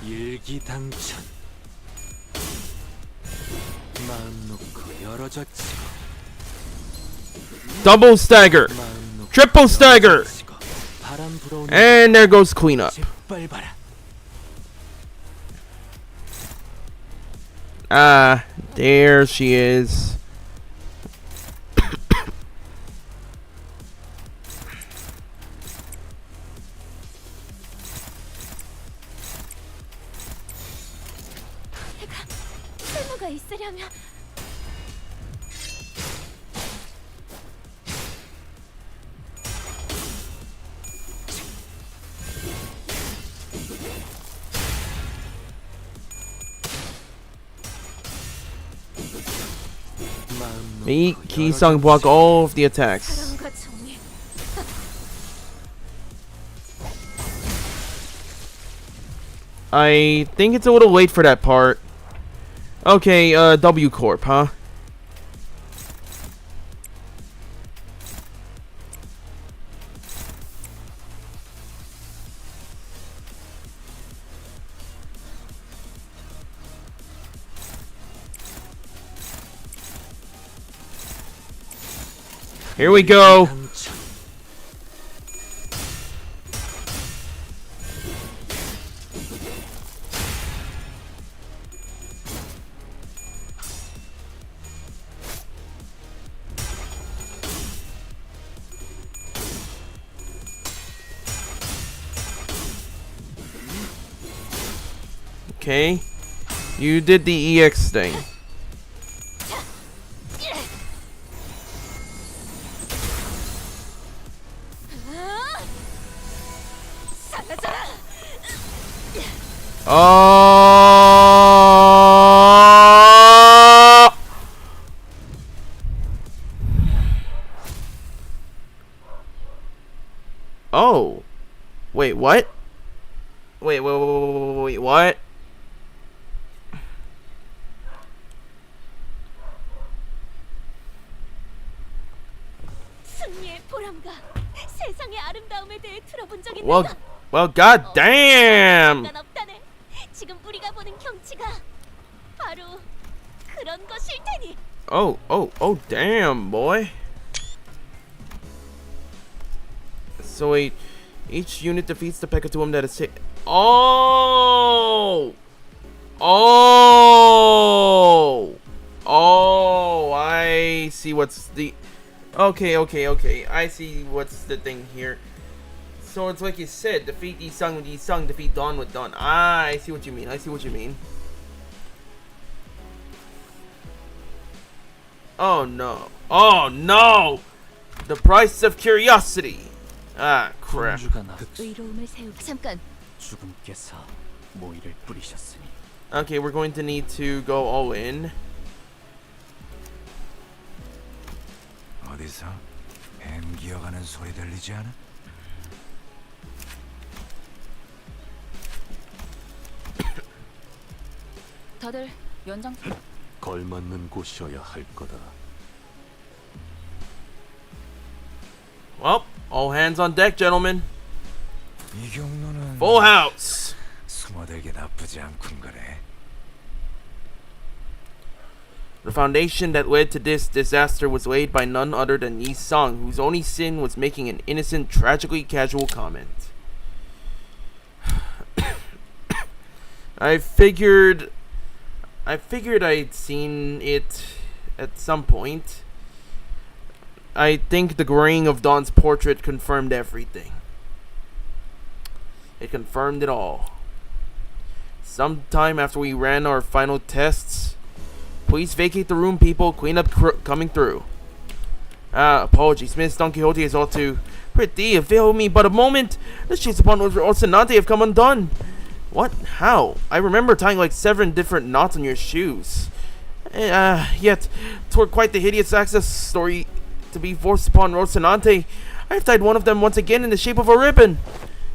일기당천 마음 놓고 열어졌지. Double stagger, triple stagger, and there goes cleanup. Ah, there she is. 수가 있으려면 Make Ki-sung block all of the attacks. 사랑과 정의. I think it's a little late for that part. Okay, W Corp, huh? Here we go. Okay. You did the EX thing. 사라져라. Oh. Wait, what? Wait, what? 승리의 보람과 세상의 아름다움에 대해 들어본 적 있는가? Well, goddamn. 상관없다네. 지금 우리가 보는 경치가 바로 그런 것일 테니. Oh, damn, boy. So wait, each unit defeats the Pekatuum that is hit. Oh, I see what's the. Okay. I see what's the thing here. So it's like you said, defeat Yi-sung with Yi-sung, defeat Dawn with Dawn. Ah, I see what you mean. Oh no! The price of curiosity. Ah, crap. 의로움을 세우고 잠깐. 죽음께서 모이를 뿌리셨으니 Okay, we're going to need to go all in. 어디서 뱀 기어가는 소리 들리지 않아? 다들 연장. 걸맞는 곳이어야 할 거다. Well, all hands on deck, gentlemen. 이 경로는 Full house. 숨어들기 나쁘지 않군 그래. The foundation that led to this disaster was laid by none other than Yi-sung, whose only sin was making an innocent, tragically casual comment. I figured I'd seen it at some point. I think the graying of Dawn's portrait confirmed everything. It confirmed it all. Sometime after we ran our final tests, please vacate the room, people. Cleanup coming through. Apologies, Miss Don Quixote is all too pretty. Avail me but a moment. The shades upon Rocinante have come undone. What? How? I remember tying like 7 different knots on your shoes. Yet, toward quite the hideous access story to be forced upon Rocinante, I have tied one of them once again in the shape of a ribbon.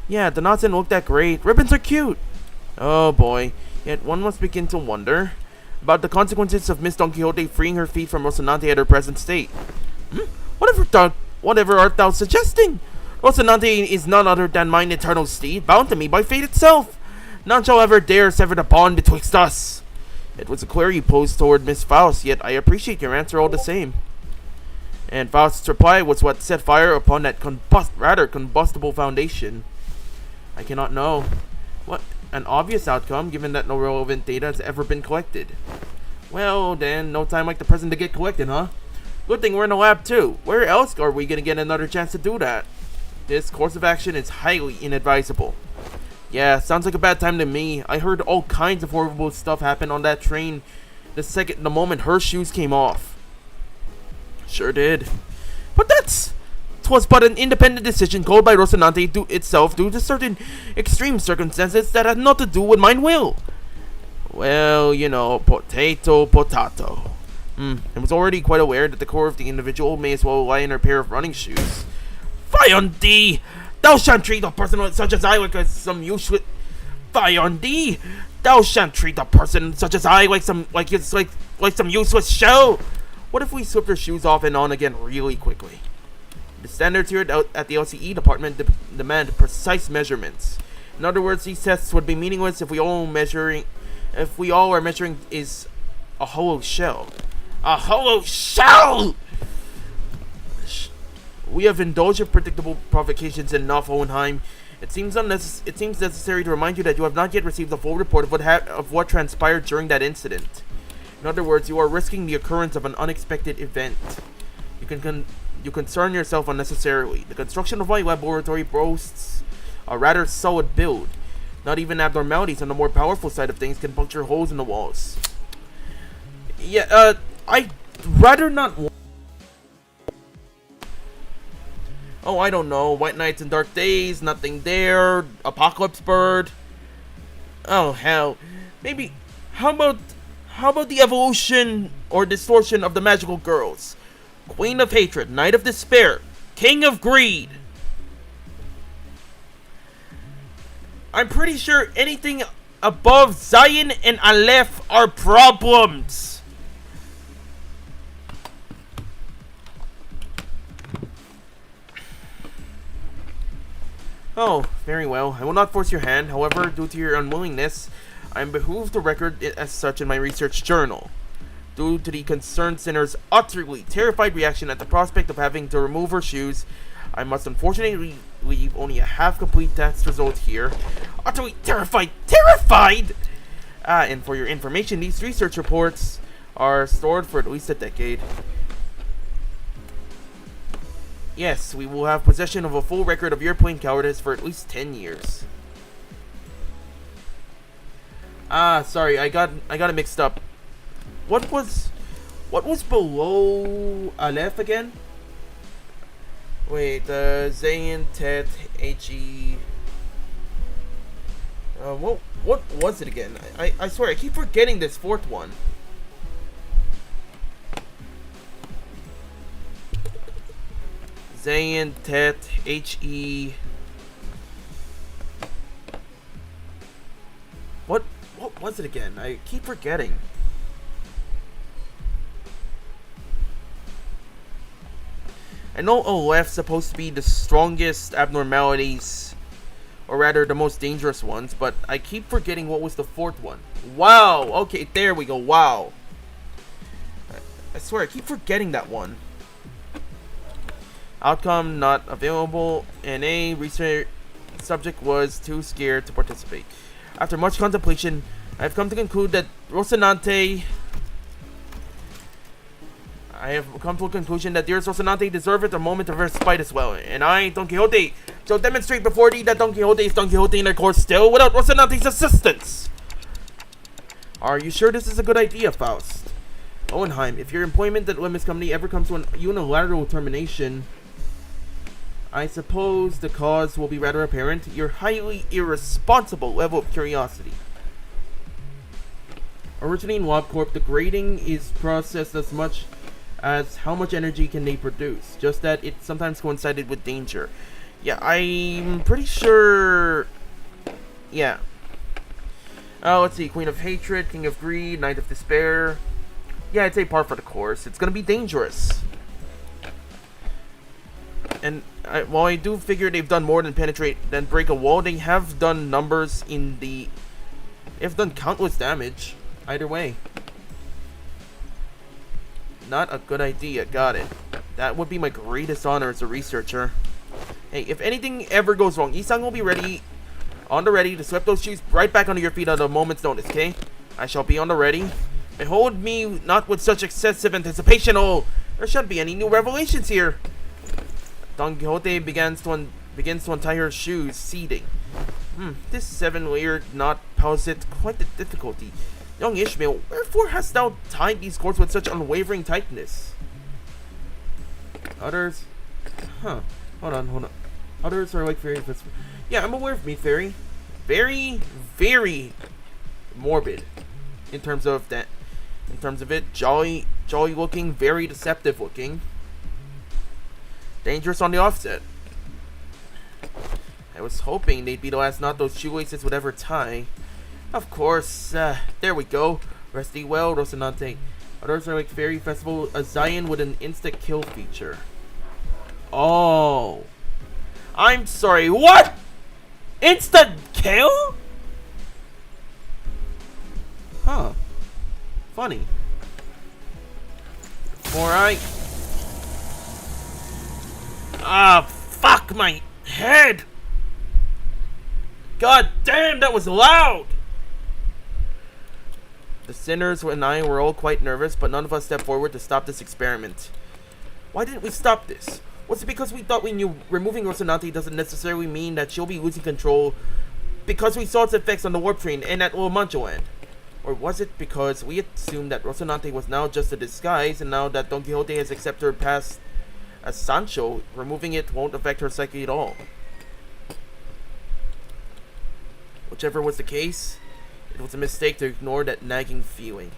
Yeah, the knots didn't look that great. Ribbons are cute. Oh boy. Yet one must begin to wonder about the consequences of Miss Don Quixote freeing her feet from Rocinante at her present state. Whatever art thou suggesting? Rocinante is none other than mine eternal steed, bound to me by fate itself. None shall ever dare sever the bond betwixt us. It was a query you posed toward Miss Faust, yet I appreciate your answer all the same. And Faust's reply was what set fire upon that rather combustible foundation. I cannot know. What an obvious outcome, given that no relevant data has ever been collected. Well, then, no time like the present to get collected, huh? Good thing we're in the lab, too. Where else are we gonna get another chance to do that? This course of action is highly inadvisable. Yeah, sounds like a bad time to me. I heard all kinds of horrible stuff happen on that train the moment her shoes came off. Sure did. But twas but an independent decision called by Rocinante itself due to certain extreme circumstances that had not to do with mine will. Well, you know, potato. I was already quite aware that the core of the individual may as well lie in her pair of running shoes. Fie on thee! Thou shan't treat a person such as I like some useless. Fie on thee! Thou shan't treat a person such as I like some useless shell. What if we swept her shoes off and on again really quickly? The standards here at the LCE department demand precise measurements. In other words, these tests would be meaningless if we all are measuring is a hollow shell. A hollow shell! We have indulged in predictable provocations enough, Hohenheim. It seems necessary to remind you that you have not yet received a full report of what transpired during that incident. In other words, you are risking the occurrence of an unexpected event. You concern yourself unnecessarily. The construction of my laboratory boasts a rather solid build. Not even abnormalities on the more powerful side of things can puncture holes in the walls. Yeah, I'd rather not. Oh, I don't know. White nights and dark days, nothing there. Apocalypse bird. Oh hell. Maybe. How about the evolution or distortion of the magical girls? Queen of hatred, knight of despair, king of greed. I'm pretty sure anything above Zion and Aleph are problems. Oh, very well. I will not force your hand. However, due to your unwillingness, I am behooved to record it as such in my research journal. Due to the concerned sinner's utterly terrified reaction at the prospect of having to remove her shoes, I must unfortunately leave only a half-complete test result here. Utterly terrified! Terrified! And for your information, these research reports are stored for at least a decade. Yes, we will have possession of a full record of your plain cowardice for at least 10 years. Sorry, I got it mixed up. What was below Aleph again? Wait, Zayn, Tet, He. What was it again? I swear I keep forgetting this fourth one. Zayn, Tet, He. What was it again? I keep forgetting. I know Aleph's supposed to be the strongest abnormalities, or rather the most dangerous ones, but I keep forgetting what was the fourth one. Wow! Okay, there we go. Wow. I swear, I keep forgetting that one. Outcome not available. NA research subject was too scared to participate. After much contemplation, I have come to conclude that Rocinante. I have come to a conclusion that dearest Rocinante deserveth a moment of respite as well, and I, Don Quixote, shall demonstrate before thee that Don Quixote is Don Quixote in their course still, without Rocinante's assistance. Are you sure this is a good idea, Faust? Hohenheim, if your employment at Limbus Company ever comes to an unilateral termination, I suppose the cause will be rather apparent. Your highly irresponsible level of curiosity. Originally in WobCorp, the grading is processed as much as how much energy can they produce, just that it sometimes coincided with danger. Yeah, I'm pretty sure. Yeah. Let's see. Queen of Hatred, King of Greed, Knight of Despair. Yeah, I'd say par for the course. It's gonna be dangerous. And while I do figure they've done more than break a wall, they have done numbers in the. They've done countless damage. Either way. Not a good idea. Got it. That would be my greatest honor as a researcher. Hey, if anything ever goes wrong, Isang will be ready, on the ready to sweep those shoes right back onto your feet at a moment's notice, okay? I shall be on the ready. Behold me not with such excessive anticipation, oh! There shan't be any new revelations here. Don Quixote begins to untie her shoes, seething. This 7-layered knot poses quite the difficulty. Young Ishmael, wherefore hast thou tied these cords with such unwavering tightness? Others... Huh. Hold on. Others are like very... Yeah, I'm aware of me, Fairy. Very, very morbid in terms of that. In terms of it, jolly looking, very deceptive looking. Dangerous on the offset. I was hoping they'd be the last knot those shoelaces would ever tie. Of course, there we go. Rest thee well, Rocinante. Others are like Fairy Festival, a Zion with an instant kill feature. Oh. I'm sorry, what? Instant kill? Huh. Funny. Alright. Ah, fuck my head! God damn, that was loud! The sinners and I were all quite nervous, but none of us stepped forward to stop this experiment. Why didn't we stop this? Was it because we thought we knew removing Rocinante doesn't necessarily mean that she'll be losing control because we saw its effects on the warp train and at Little Mancho Land? Or was it because we assumed that Rocinante was now just a disguise, and now that Don Quixote has accepted her past as Sancho, removing it won't affect her psyche at all? Whichever was the case, it was a mistake to ignore that nagging feeling.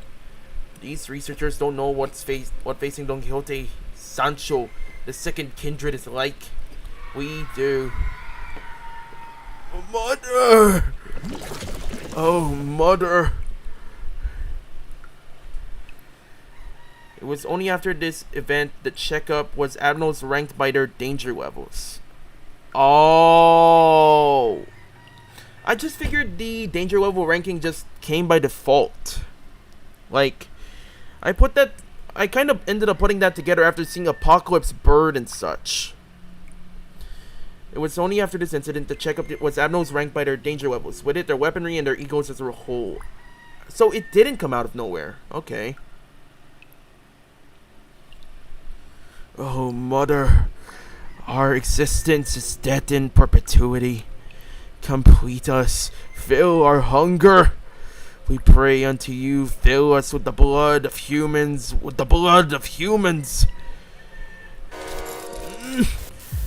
These researchers don't know what facing Don Quixote, Sancho, the second kindred is like. We do. Mother! Oh, Mother! It was only after this event that CHECKUP was admirals ranked by their danger levels. Oh! I just figured the danger level ranking just came by default. Like, I kind of ended up putting that together after seeing Apocalypse Bird and such. It was only after this incident that CHECKUP was admirals ranked by their danger levels, with it, their weaponry, and their egos as a whole. So it didn't come out of nowhere. Okay. Oh, Mother, our existence is dead in perpetuity. Complete us, fill our hunger. We pray unto you, fill us with the blood of humans,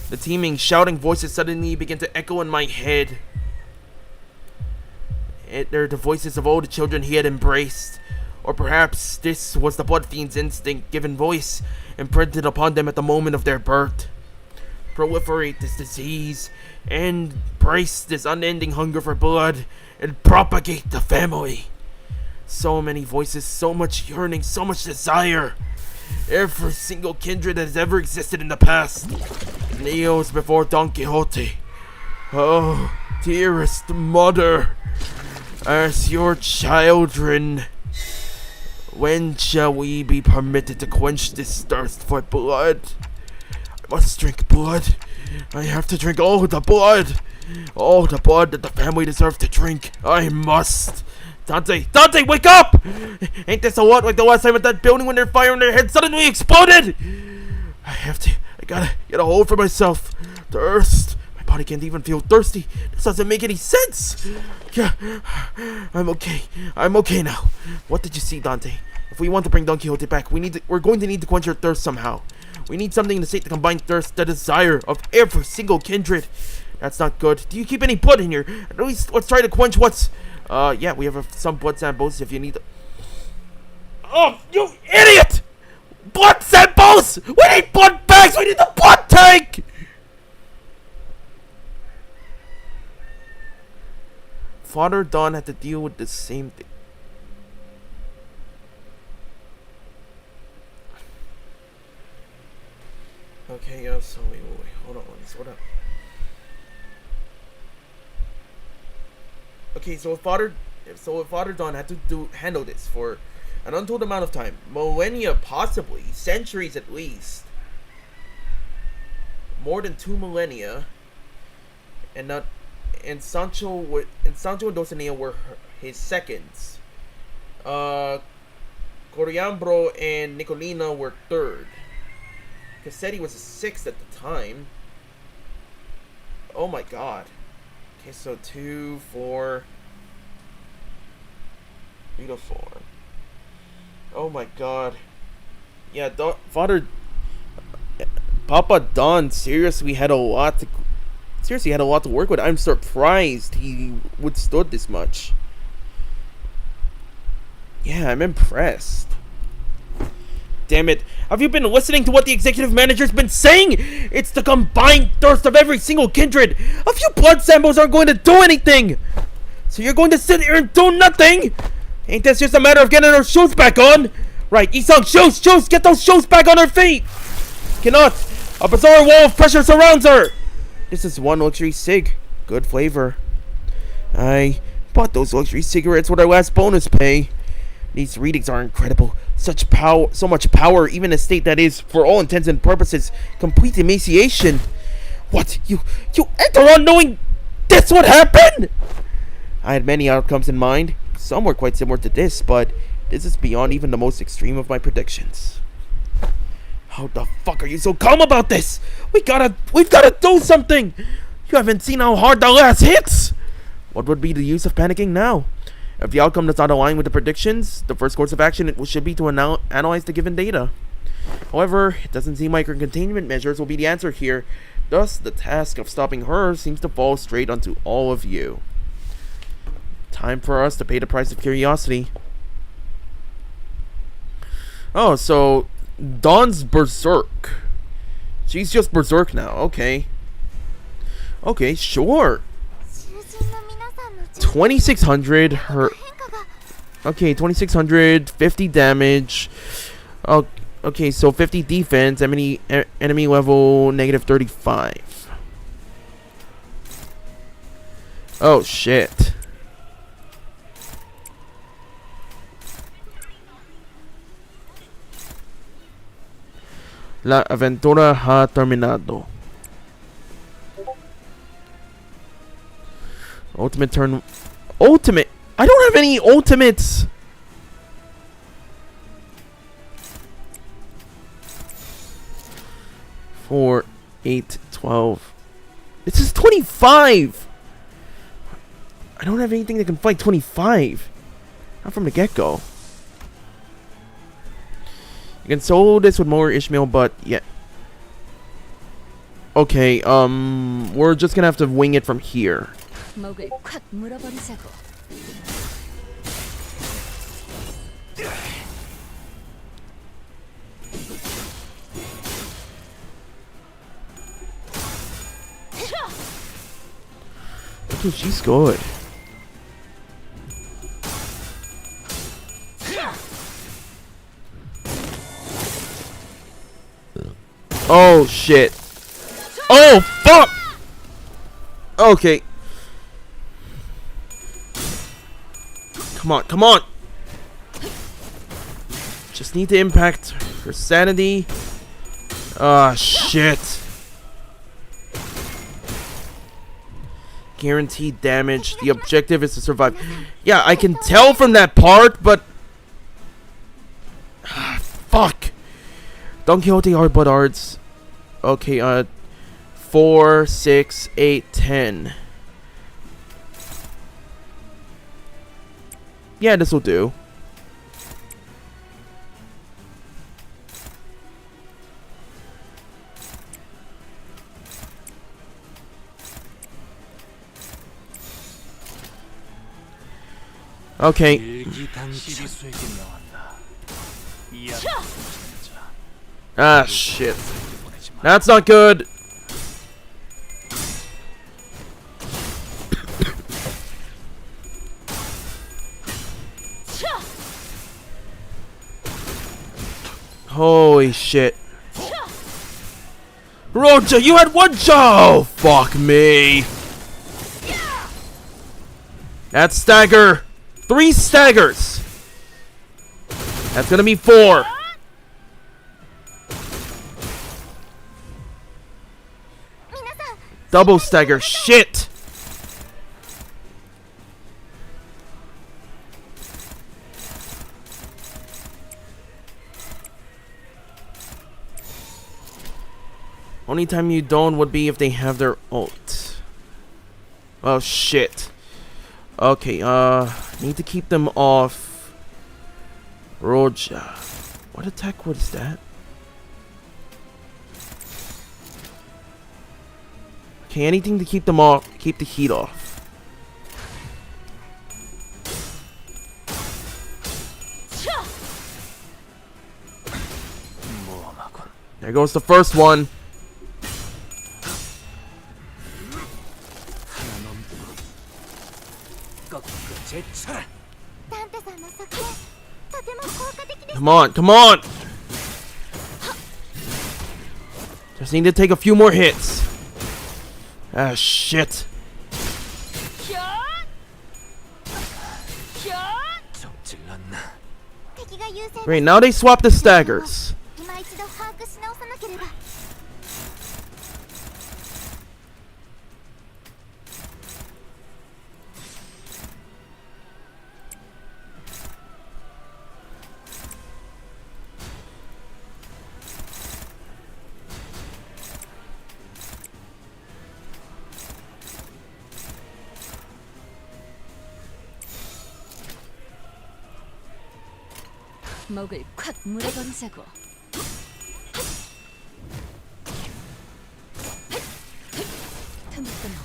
The teeming, shouting voices suddenly began to echo in my head. They're the voices of all the children he had embraced. Or perhaps this was the blood fiend's instinct given voice, imprinted upon them at the moment of their birth. Proliferate this disease, embrace this unending hunger for blood, and propagate the family. So many voices, so much yearning, so much desire. Every single kindred that has ever existed in the past kneels before Don Quixote. Oh, dearest Mother, as your children, when shall we be permitted to quench this thirst for blood? I must drink blood. I have to drink all the blood. All the blood that the family deserves to drink. I must. Dante, wake up! Ain't this a lot like the last time at that building when their fire in their head suddenly exploded? I gotta get a hold for myself. Thirst. My body can't even feel thirsty. This doesn't make any sense. Yeah, I'm okay now. What did you see, Dante? If we want to bring Don Quixote back, we're going to need to quench her thirst somehow. We need something to sate the combined thirst, the desire of every single kindred. That's not good. Do you keep any blood in here? At least let's try to quench what's... yeah, we have some blood samples if you need... Oh, you idiot! Blood samples! We need blood bags! We need the blood tank! Father Don had to deal with the same thing. Okay, yeah, so wait, hold on, hold up. Okay, so if Father Don had to handle this for an untold amount of time, millennia possibly, centuries at least, more than 2 millennia, and Sancho and Dulcinea were his seconds. Coriambro and Nicolina were third. Cassetti was a 6th at the time. Oh my god. Okay, so 2, 4. We 4. Oh my god. Yeah, Papa Don seriously had a lot to work with. I'm surprised he withstood this much. Yeah, I'm impressed. Damn it. Have you been listening to what the executive manager's been saying? It's the combined thirst of every single kindred. A few blood samples aren't going to do anything. So you're going to sit here and do nothing? Ain't this just a matter of getting our shoes back on? Right, Isang, shoes! Get those shoes back on her feet! Cannot! A bizarre wall of pressure surrounds her! This is one luxury cig. Good flavor. I bought those luxury cigarettes with our last bonus pay. These readings are incredible. So much power, even a state that is, for all intents and purposes, complete emaciation. What? You enter on knowing this would happen? I had many outcomes in mind. Some were quite similar to this, but this is beyond even the most extreme of my predictions. How the fuck are you so calm about this? We've gotta do something! You haven't seen how hard the last hits! What would be the use of panicking now? If the outcome does not align with the predictions, the first course of action should be to analyze the given data. However, it doesn't seem like her containment measures will be the answer here. Thus, the task of stopping her seems to fall straight onto all of you. Time for us to pay the price of curiosity. Oh, so Dawn's berserk. She's just berserk now. Okay. Okay, sure. 2600 her. Okay, 2600, 50 damage. Oh, okay, so 50 defense, enemy level -35. Oh shit. La aventura ha terminado. Ultimate turn. Ultimate. I don't have any ultimates. Four, 8, 12. This is 25. I don't have anything that can fight 25. Not from the get-go. You can solo this with more Ishmael, but yeah. Okay, we're just gonna have to wing it from here. 목을 콱 물어버리자고. Okay, she's good. Oh shit. Oh fuck. Okay. Come on. Just need to impact her sanity. Ah, shit. Guaranteed damage. The objective is to survive. Yeah, I can tell from that part, but... fuck. Don Quixote are but arts. Okay, 4, 6, 8, 10. Yeah, this'll do. Okay. Ah, shit. That's not good. Holy shit. Roger, you had one shot! Oh, fuck me. That's stagger. 3 staggers. That's gonna be 4. Double stagger. Shit. Only time you don't would be if they have their ult. Oh shit. Okay, need to keep them off. Roja. What attack was that? Okay, anything to keep them off, keep the heat off. There goes the first one. Come on, come on! Just need to take a few more hits. Ah, shit. Great, now they swap the staggers. 목을 콱 물어버리자고. 틈을 끊어.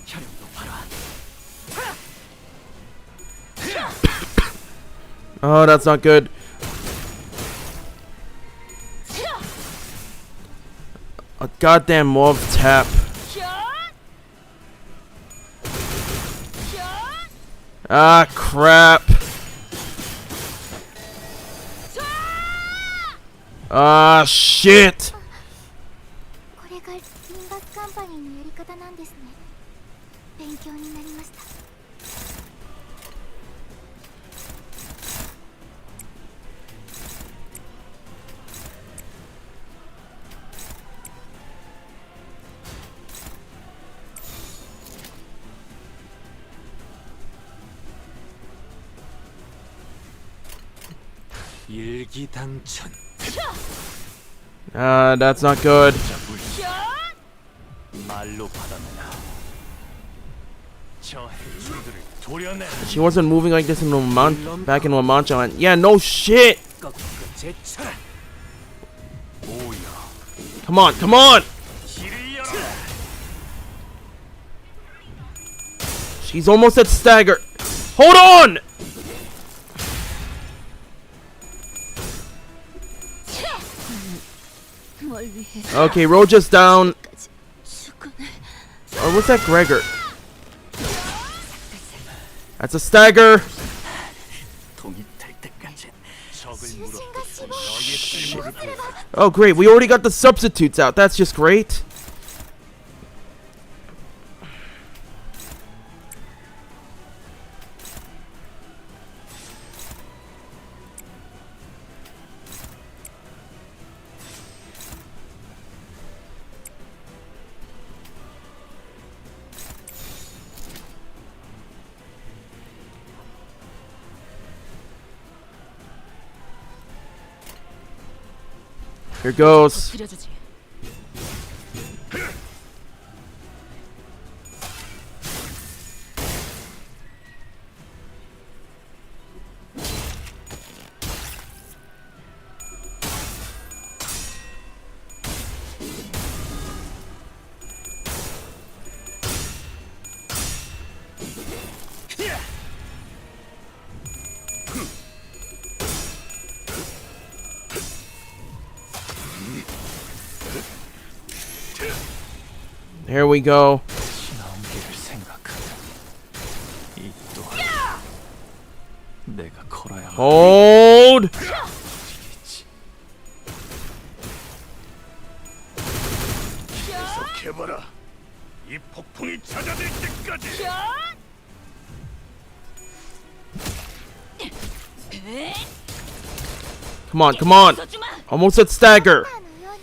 혈육도 봐라. Oh, that's not good. A goddamn mob tap. Ah, crap. Ah, shit. これがリンバスカンパニーのやり方なんですね。勉強になりました。 일기당천. Ah, that's not good. 말로 받아내라. 저 해충들을 도려내. She wasn't moving like this in back in Wamancha. Yeah, no shit. 제쳐라. 오야. Come on, come on. 길을 열어. She's almost at stagger. Hold on. 뭘 위해? Okay, Roja's down. Or what's that, Gregor? That's a stagger. 통일될 때까지 적을 물어뜯고 너의 쓸모를 보여라. Oh, great. We already got the substitutes out. That's just great. Here goes. 들여주지. Here we go. 남기를 생각하면 이 또한 내가 걸어야 할 Hold. 일이겠지. 계속해봐라. 이 폭풍이 찾아낼 때까지. Come on, come on. Almost at stagger. パーのように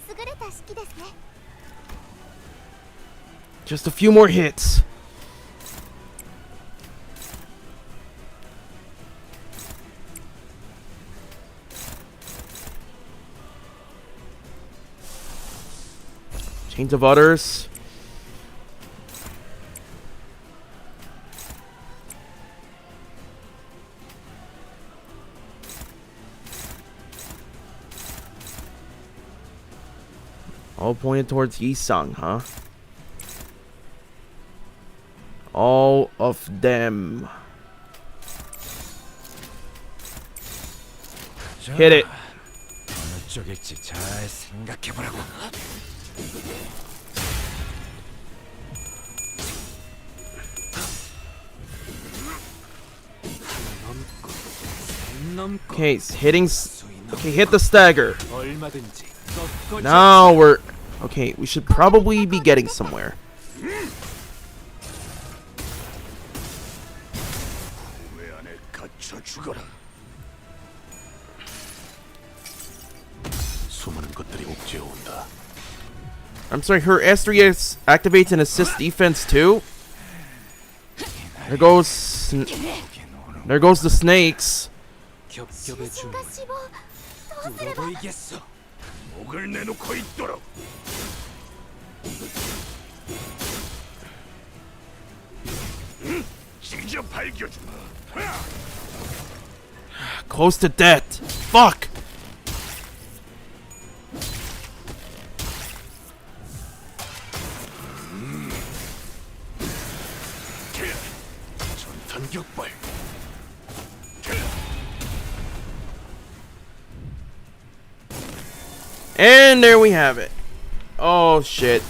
優れた式ですね。 Just a few more hits. Chains of Utters. All pointed towards Yisang, huh? All of them. Hit it. 어느 쪽일지 잘 생각해보라고. Okay, hitting. Okay, hit the stagger. 얼마든지 꺾어줘. Now we're. Okay, we should probably be getting somewhere. 왜 안에 갇혀 죽어라. 수많은 것들이 옥죄어 온다. I'm sorry, her S3 activates and assists defense too? There goes. There goes the snakes. 겹겹의 중 が死亡どうすれば 보이겠어. 목을 내놓고 있도록. 찢어 발겨주마. Close to death. Fuck! 전탄 격발. And there we have it. Oh shit.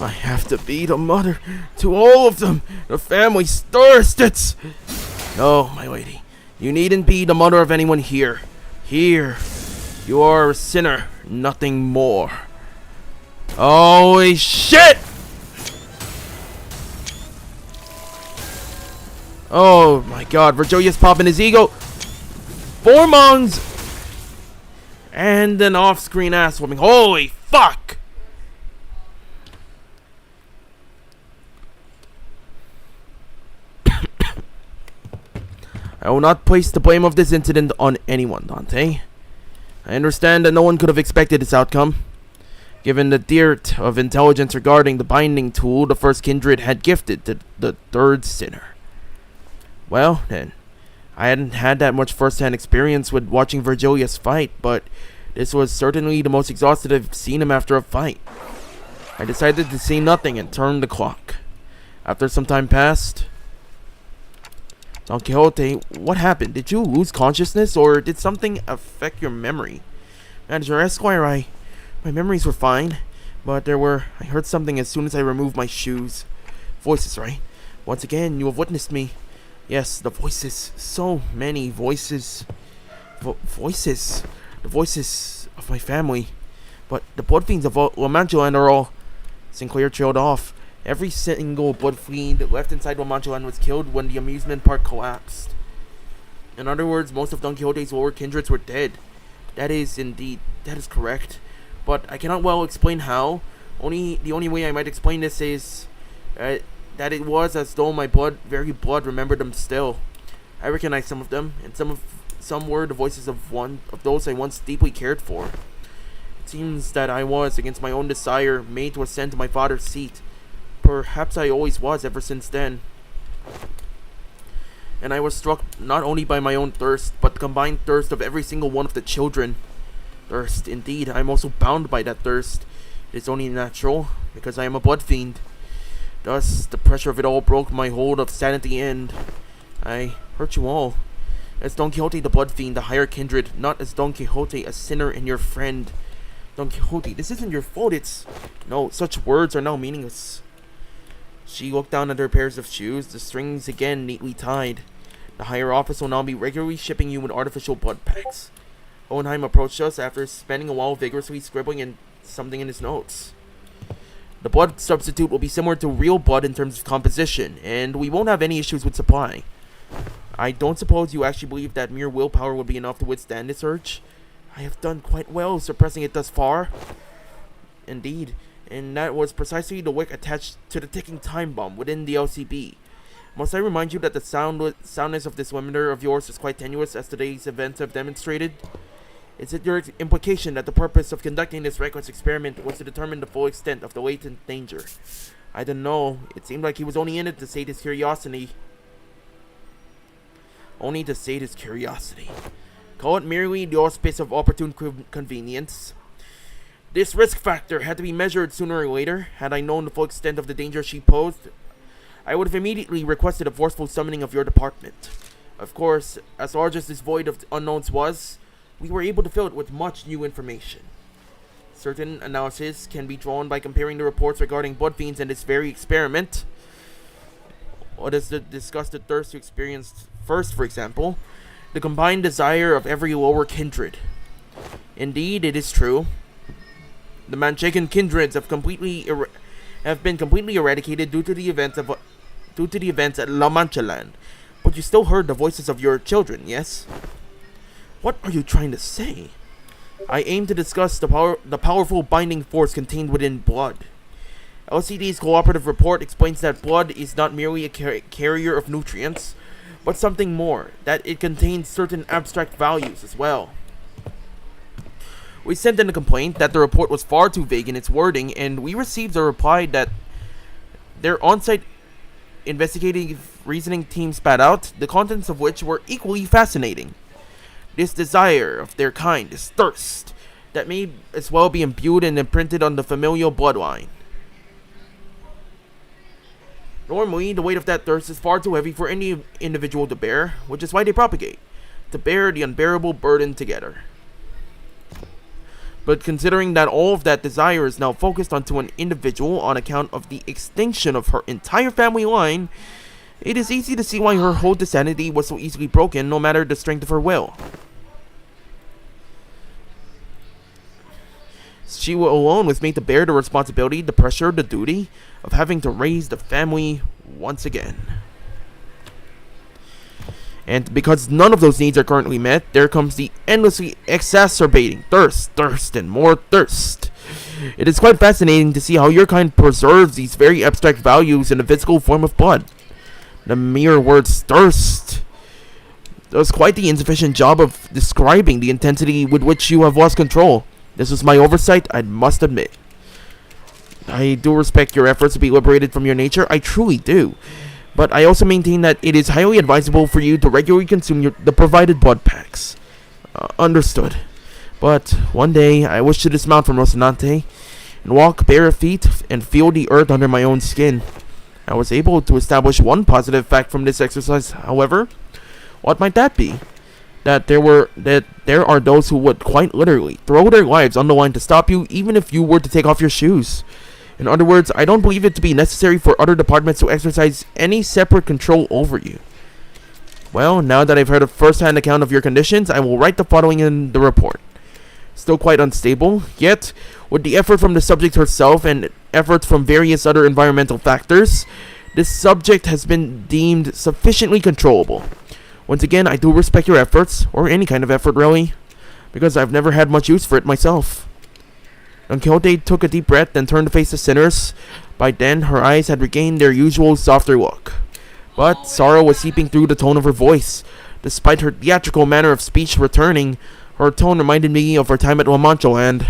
I have to be the mother to all of them. The family's thirsts. No, my lady. You needn't be the mother of anyone here. Here, you are a sinner, nothing more. Holy shit! Oh my god, Virgilia's popping his ego. 4 months! And an off-screen ass whooping. Holy fuck! I will not place the blame of this incident on anyone, Dante. I understand that no one could have expected this outcome, given the dearth of intelligence regarding the binding tool the first kindred had gifted to the third sinner. Well, then, I hadn't had that much first-hand experience with watching Virgilius fight, but this was certainly the most exhausted I've seen him after a fight. I decided to say nothing and turned the clock. After some time passed, Don Quixote, what happened? Did you lose consciousness, or did something affect your memory? Manager Esquire, my memories were fine, but I heard something as soon as I removed my shoes. Voices, right? Once again, you have witnessed me. Yes, the voices. So many voices. Voices. The voices of my family. But the blood fiends of Lamantulan are all... Sinclair trailed off. Every single blood fiend left inside Lamantulan was killed when the amusement park collapsed. In other words, most of Don Quixote's lower kindreds were dead. That is correct. But I cannot well explain how. The only way I might explain this is that it was as though my very blood remembered them still. I recognize some of them, and some were the voices of those I once deeply cared for. It seems that I was, against my own desire, made to ascend to my father's seat. Perhaps I always was ever since then. And I was struck not only by my own thirst, but the combined thirst of every single one of the children. Thirst, indeed. I am also bound by that thirst. It is only natural, because I am a blood fiend. Thus, the pressure of it all broke my hold of sanity, and I hurt you all. As Don Quixote the blood fiend, the higher kindred, not as Don Quixote, a sinner and your friend. Don Quixote, this isn't your fault, No, such words are now meaningless. She looked down at her pairs of shoes, the strings again neatly tied. The higher office will now be regularly shipping you with artificial blood packs. Hohenheim approached us after spending a while vigorously scribbling something in his notes. The blood substitute will be similar to real blood in terms of composition, and we won't have any issues with supply. I don't suppose you actually believe that mere willpower would be enough to withstand this urge? I have done quite well suppressing it thus far. Indeed, and that was precisely the wick attached to the ticking time bomb within the LCB. Must I remind you that the soundness of this limiter of yours is quite tenuous, as today's events have demonstrated? Is it your implication that the purpose of conducting this reckless experiment was to determine the full extent of the latent danger? I don't know. It seemed like he was only in it to sate his curiosity. Only to sate his curiosity. Call it merely the auspice of opportune convenience. This risk factor had to be measured sooner or later. Had I known the full extent of the danger she posed, I would have immediately requested a forceful summoning of your department. Of course, as large as this void of unknowns was, we were able to fill it with much new information. Certain analysis can be drawn by comparing the reports regarding blood fiends and this very experiment. What is the disgusted thirst you experienced first, for example? The combined desire of every lower kindred. Indeed, it is true. The Manchegan kindreds have been completely eradicated due to the events at La Mancha Land. But you still heard the voices of your children, yes? What are you trying to say? I aim to discuss the powerful binding force contained within blood. LCD's cooperative report explains that blood is not merely a carrier of nutrients, but something more, that it contains certain abstract values as well. We sent in a complaint that the report was far too vague in its wording, and we received a reply that their on-site investigative reasoning team spat out, the contents of which were equally fascinating. This desire of their kind is thirst, that may as well be imbued and imprinted on the familial bloodline. Normally, the weight of that thirst is far too heavy for any individual to bear, which is why they propagate, to bear the unbearable burden together. But considering that all of that desire is now focused onto an individual on account of the extinction of her entire family line, it is easy to see why her whole sanity was so easily broken, no matter the strength of her will. She alone was made to bear the responsibility, the pressure, the duty of having to raise the family once again. And because none of those needs are currently met, there comes the endlessly exacerbating thirst, and more thirst. It is quite fascinating to see how your kind preserves these very abstract values in a physical form of blood. The mere words thirst does quite the insufficient job of describing the intensity with which you have lost control. This was my oversight, I must admit. I do respect your efforts to be liberated from your nature, I truly do. But I also maintain that it is highly advisable for you to regularly consume the provided blood packs. Understood. But one day, I wish to dismount from Rocinante and walk bare feet and feel the earth under my own skin. I was able to establish one positive fact from this exercise, however. What might that be? That there are those who would quite literally throw their lives on the line to stop you, even if you were to take off your shoes. In other words, I don't believe it to be necessary for other departments to exercise any separate control over you. Well, now that I've heard a first-hand account of your conditions, I will write the following in the report. Still quite unstable, yet, with the effort from the subject herself and efforts from various other environmental factors, this subject has been deemed sufficiently controllable. Once again, I do respect your efforts, or any kind of effort really, because I've never had much use for it myself. Don Quixote took a deep breath and turned to face the sinners. By then, her eyes had regained their usual softer look. But sorrow was seeping through the tone of her voice. Despite her theatrical manner of speech returning, her tone reminded me of her time at La Mancha Land.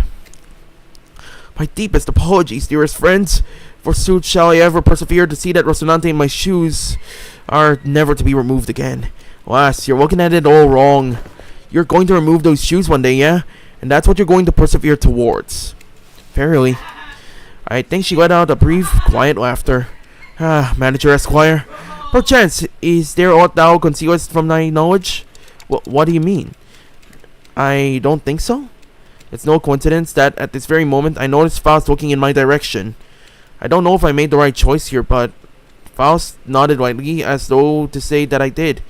My deepest apologies, dearest friends. Forsooth shall I ever persevere to see that Rocinante and my shoes are never to be removed again. Alas, you're looking at it all wrong. You're going to remove those shoes one day, yeah? And that's what you're going to persevere towards. Verily. I think she let out a brief, quiet laughter. Manager Esquire. Perchance, is there aught thou concealest from thy knowledge? What do you mean? I don't think so. It's no coincidence that at this very moment I noticed Faust looking in my direction. I don't know if I made the right choice here, but Faust nodded lightly as though to say that I did.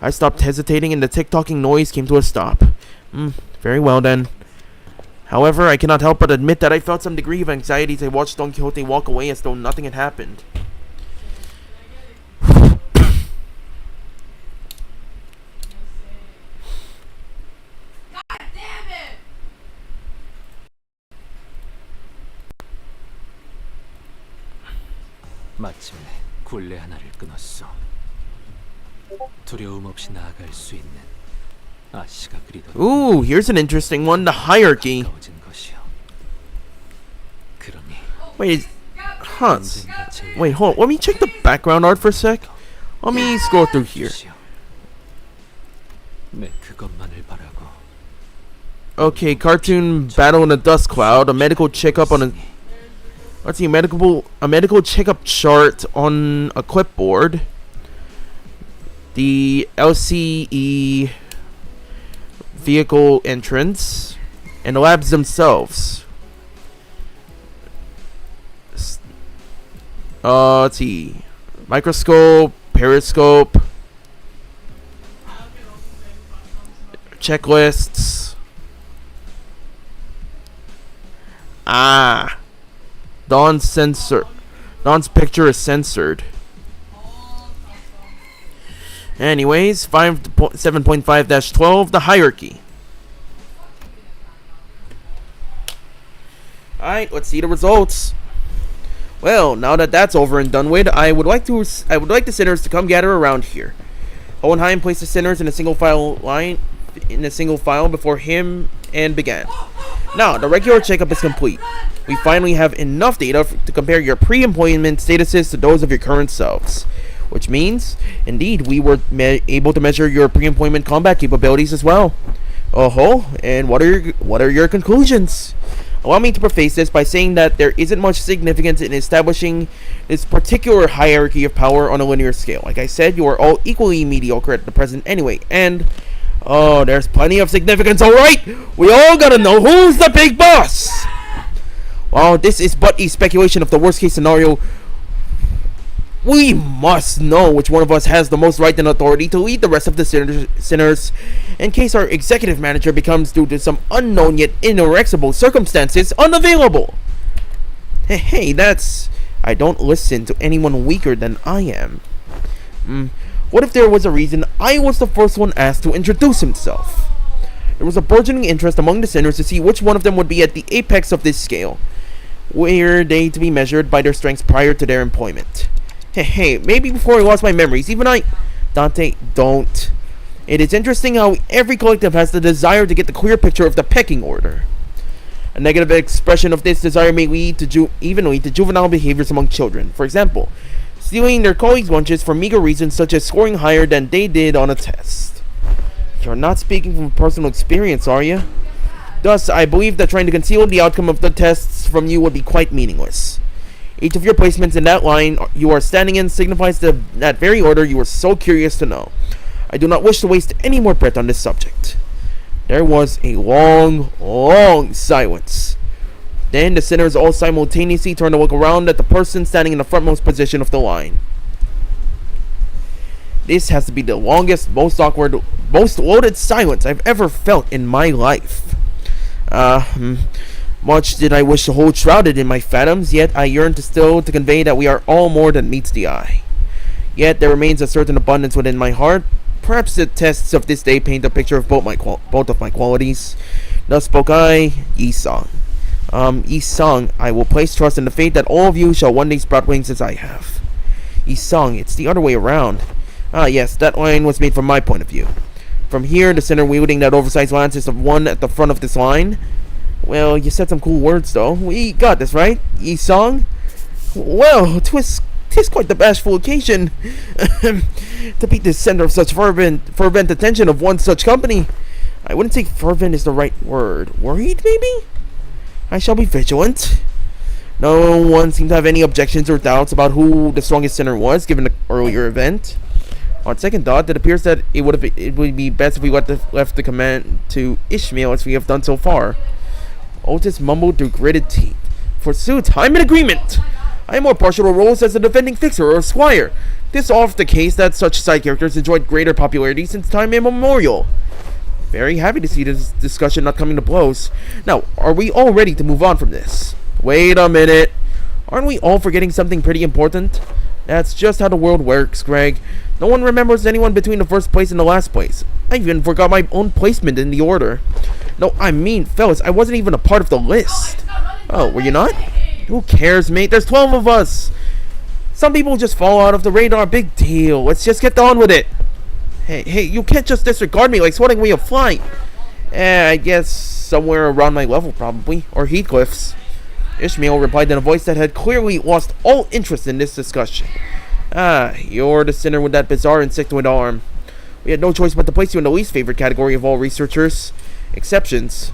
I stopped hesitating and the tick-tocking noise came to a stop. Very well then. However, I cannot help but admit that I felt some degree of anxiety as I watched Don Quixote walk away as though nothing had happened. 마침내 굴레 하나를 끊었어. 두려움 없이 나아갈 수 있는 아씨가 그리던 Ooh, here's an interesting one. The hierarchy. 가까워진 것이요. 그러니 Wait, Hans. 언젠가 제일 Wait, hold on. Let me check the background art for a sec. Let me scroll through here. 것이요. 내 그것만을 바라고 Okay, cartoon battle in a dust cloud. A medical checkup on a. Let's see, a medical checkup chart on a clipboard. The LCE vehicle entrance and the labs themselves. Let's see, microscope, periscope, checklists. Ah, Dawn's picture is censored. Anyways, 7.5-12, the hierarchy. Alright, let's see the results. Well, now that that's over and done with, I would like the sinners to come gather around here. Hohenheim placed the sinners in a single file before him and began. Now, the regular checkup is complete. We finally have enough data to compare your pre-employment statuses to those of your current selves. Which means, indeed, we were able to measure your pre-employment combat capabilities as well. And what are your conclusions? Allow me to preface this by saying that there isn't much significance in establishing this particular hierarchy of power on a linear scale. Like I said, you are all equally mediocre at the present anyway, and there's plenty of significance, alright? We all gotta know who's the big boss! While this is but a speculation of the worst case scenario, we must know which one of us has the most right and authority to lead the rest of the sinners in case our executive manager becomes, due to some unknown yet inexorable circumstances, unavailable. Hey, I don't listen to anyone weaker than I am. What if there was a reason I was the first one asked to introduce himself? There was a burgeoning interest among the sinners to see which one of them would be at the apex of this scale. Were they to be measured by their strengths prior to their employment? Hey, maybe before I lost my memories, even Dante, don't. It is interesting how every collective has the desire to get the clear picture of the pecking order. A negative expression of this desire may lead to juvenile behaviors among children. For example, stealing their colleagues' lunches for meager reasons such as scoring higher than they did on a test. You're not speaking from personal experience, are you? Thus, I believe that trying to conceal the outcome of the tests from you would be quite meaningless. Each of your placements in that line you are standing in signifies that very order you were so curious to know. I do not wish to waste any more breath on this subject. There was a long, long silence. Then the sinners all simultaneously turned to look around at the person standing in the frontmost position of the line. This has to be the longest, most awkward, most loaded silence I've ever felt in my life. Much did I wish to hold shrouded in my phantoms, yet I yearn to convey that we are all more than meets the eye. Yet there remains a certain abundance within my heart. Perhaps the tests of this day paint a picture of both of my qualities. Thus spoke I, Yi-Song. Yi-Song, I will place trust in the fate that all of you shall one day sprout wings as I have. Yi-Song, it's the other way around. Ah yes, that line was made from my point of view. From here, the sinner wielding that oversized lance is the one at the front of this line. Well, you said some cool words, though. We got this, right? Yi-Song? Well, 'tis quite the bashful occasion to be the center of such fervent attention of one such company. I wouldn't say fervent is the right word. Worried, maybe? I shall be vigilant. No one seemed to have any objections or doubts about who the strongest sinner was, given the earlier event. On second thought, it appears that it would be best if we left the command to Ishmael as we have done so far. Otis mumbled through gritted teeth. Forsooth, I'm in agreement! I am more partial to roles as a defending fixer or a squire. This oft the case that such side characters enjoyed greater popularity since time immemorial. Very happy to see this discussion not coming to blows. Now, are we all ready to move on from this? Wait a minute. Aren't we all forgetting something pretty important? That's just how the world works, Greg. No one remembers anyone between the first place and the last place. I even forgot my own placement in the order. No, I mean, fellas, I wasn't even a part of the list. Oh, were you not? Who cares, mate? There's 12 of us. Some people just fall out of the radar. Big deal. Let's just get on with it. Hey, you can't just disregard me like swatting me a fly. I guess somewhere around my level, probably. Or Heathcliff's. Ishmael replied in a voice that had clearly lost all interest in this discussion. You're the sinner with that bizarre insectoid arm. We had no choice but to place you in the least favorite category of all researchers. Exceptions.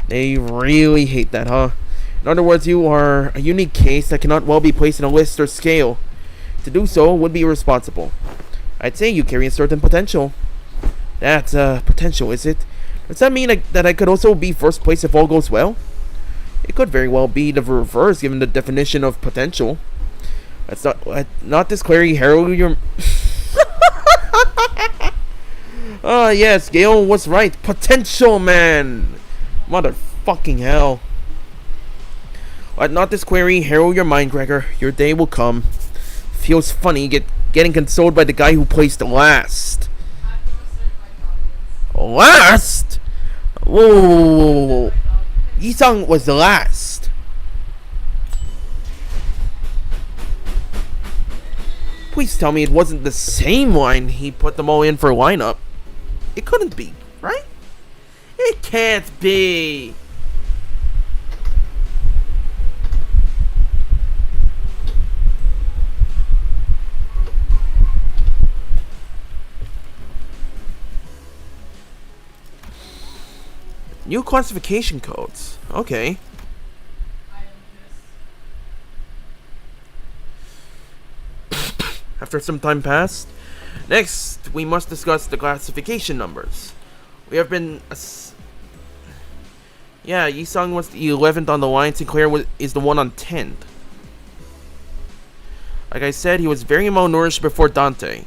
They really hate that, huh? In other words, you are a unique case that cannot well be placed in a list or scale. To do so would be irresponsible. I'd say you carry a certain potential. That's potential, is it? Does that mean that I could also be first place if all goes well? It could very well be the reverse, given the definition of potential. Let's not declare you herald your... Yes, Gale was right. Potential, man! Motherfucking hell. Let not this query harrow your mind, Gregor. Your day will come. Feels funny getting consoled by the guy who placed last. Last? Whoa. Yisung was the last. Please tell me it wasn't the same line he put them all in for lineup. It couldn't be, right? It can't be. New classification codes. Okay. After some time passed, next we must discuss the classification numbers. We have been... Yisung was the 11th on the line. Sinclair is the one on 10th. Like I said, he was very malnourished before Dante.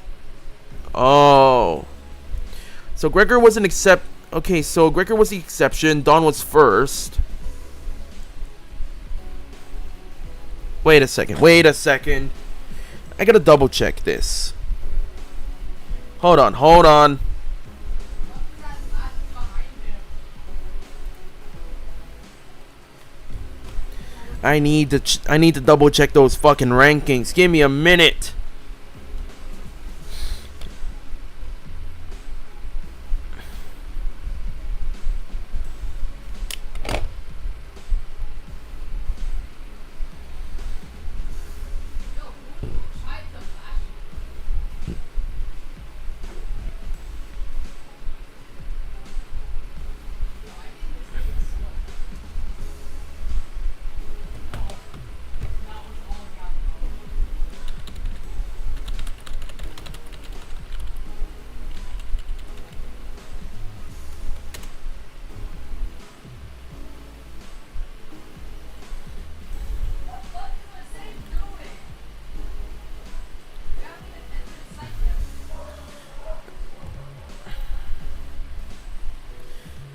Oh. So Gregor was an Okay, so Gregor was the exception. Dawn was first. Wait a second. I gotta double check this. Hold on. I need to double check those fucking rankings. Give me a minute.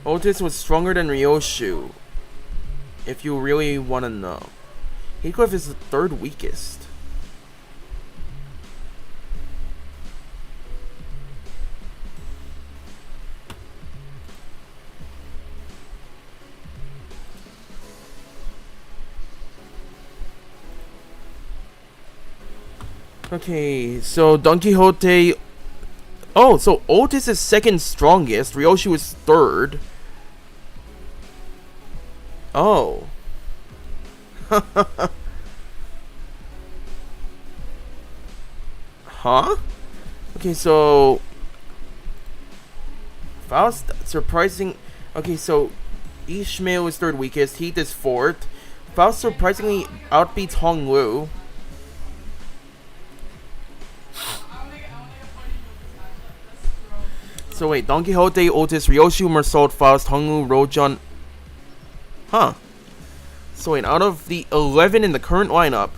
Otis was stronger than Ryoshu, if you really want to know. Heathcliff is the third weakest. Okay, so Don Quixote... Oh, so Otis is second strongest, Ryoshu is third. Oh. Huh? Okay, so... Faust, surprising... Okay, so... Ishmael is third weakest, Heath is fourth. Faust surprisingly outbeats Hong Lu. So wait, Don Quixote, Otis, Ryoshu, Mersault, Faust, Hong Lu, Rojon... Huh. So wait, out of the 11 in the current lineup...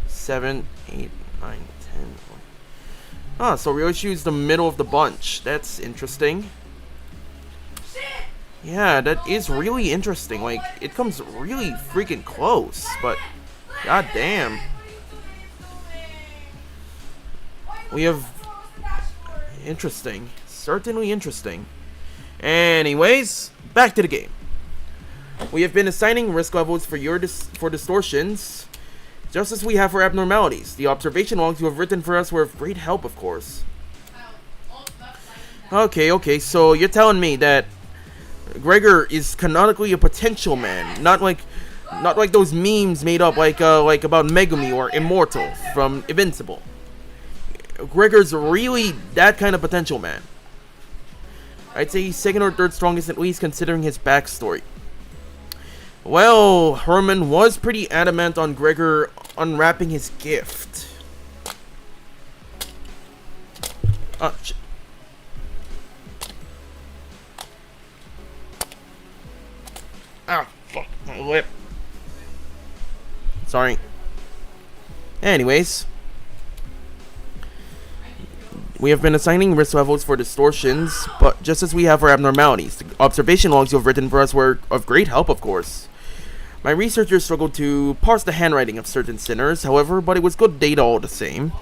7, 8, 9, 10... Ah, so Ryoshu is the middle of the bunch. That's interesting. Yeah, that is really interesting. Like, it comes really freaking close, but... God damn. We have... Interesting. Certainly interesting. Anyways, back to the game. We have been assigning risk levels for for distortions, just as we have for abnormalities. The observation logs you have written for us were of great help, of course. Okay, so you're telling me that Gregor is canonically a potential man, not like those memes made up like about Megumi or Immortal from Invincible. Gregor's really that kind of potential man. I'd say he's second or third strongest, at least considering his backstory. Well, Herman was pretty adamant on Gregor unwrapping his gift. Ah, shit. Ah, fuck, my lip. Sorry. Anyways. We have been assigning risk levels for distortions, but just as we have for abnormalities. The observation logs you have written for us were of great help, of course. My researchers struggled to parse the handwriting of certain sinners, however, but it was good data all the same.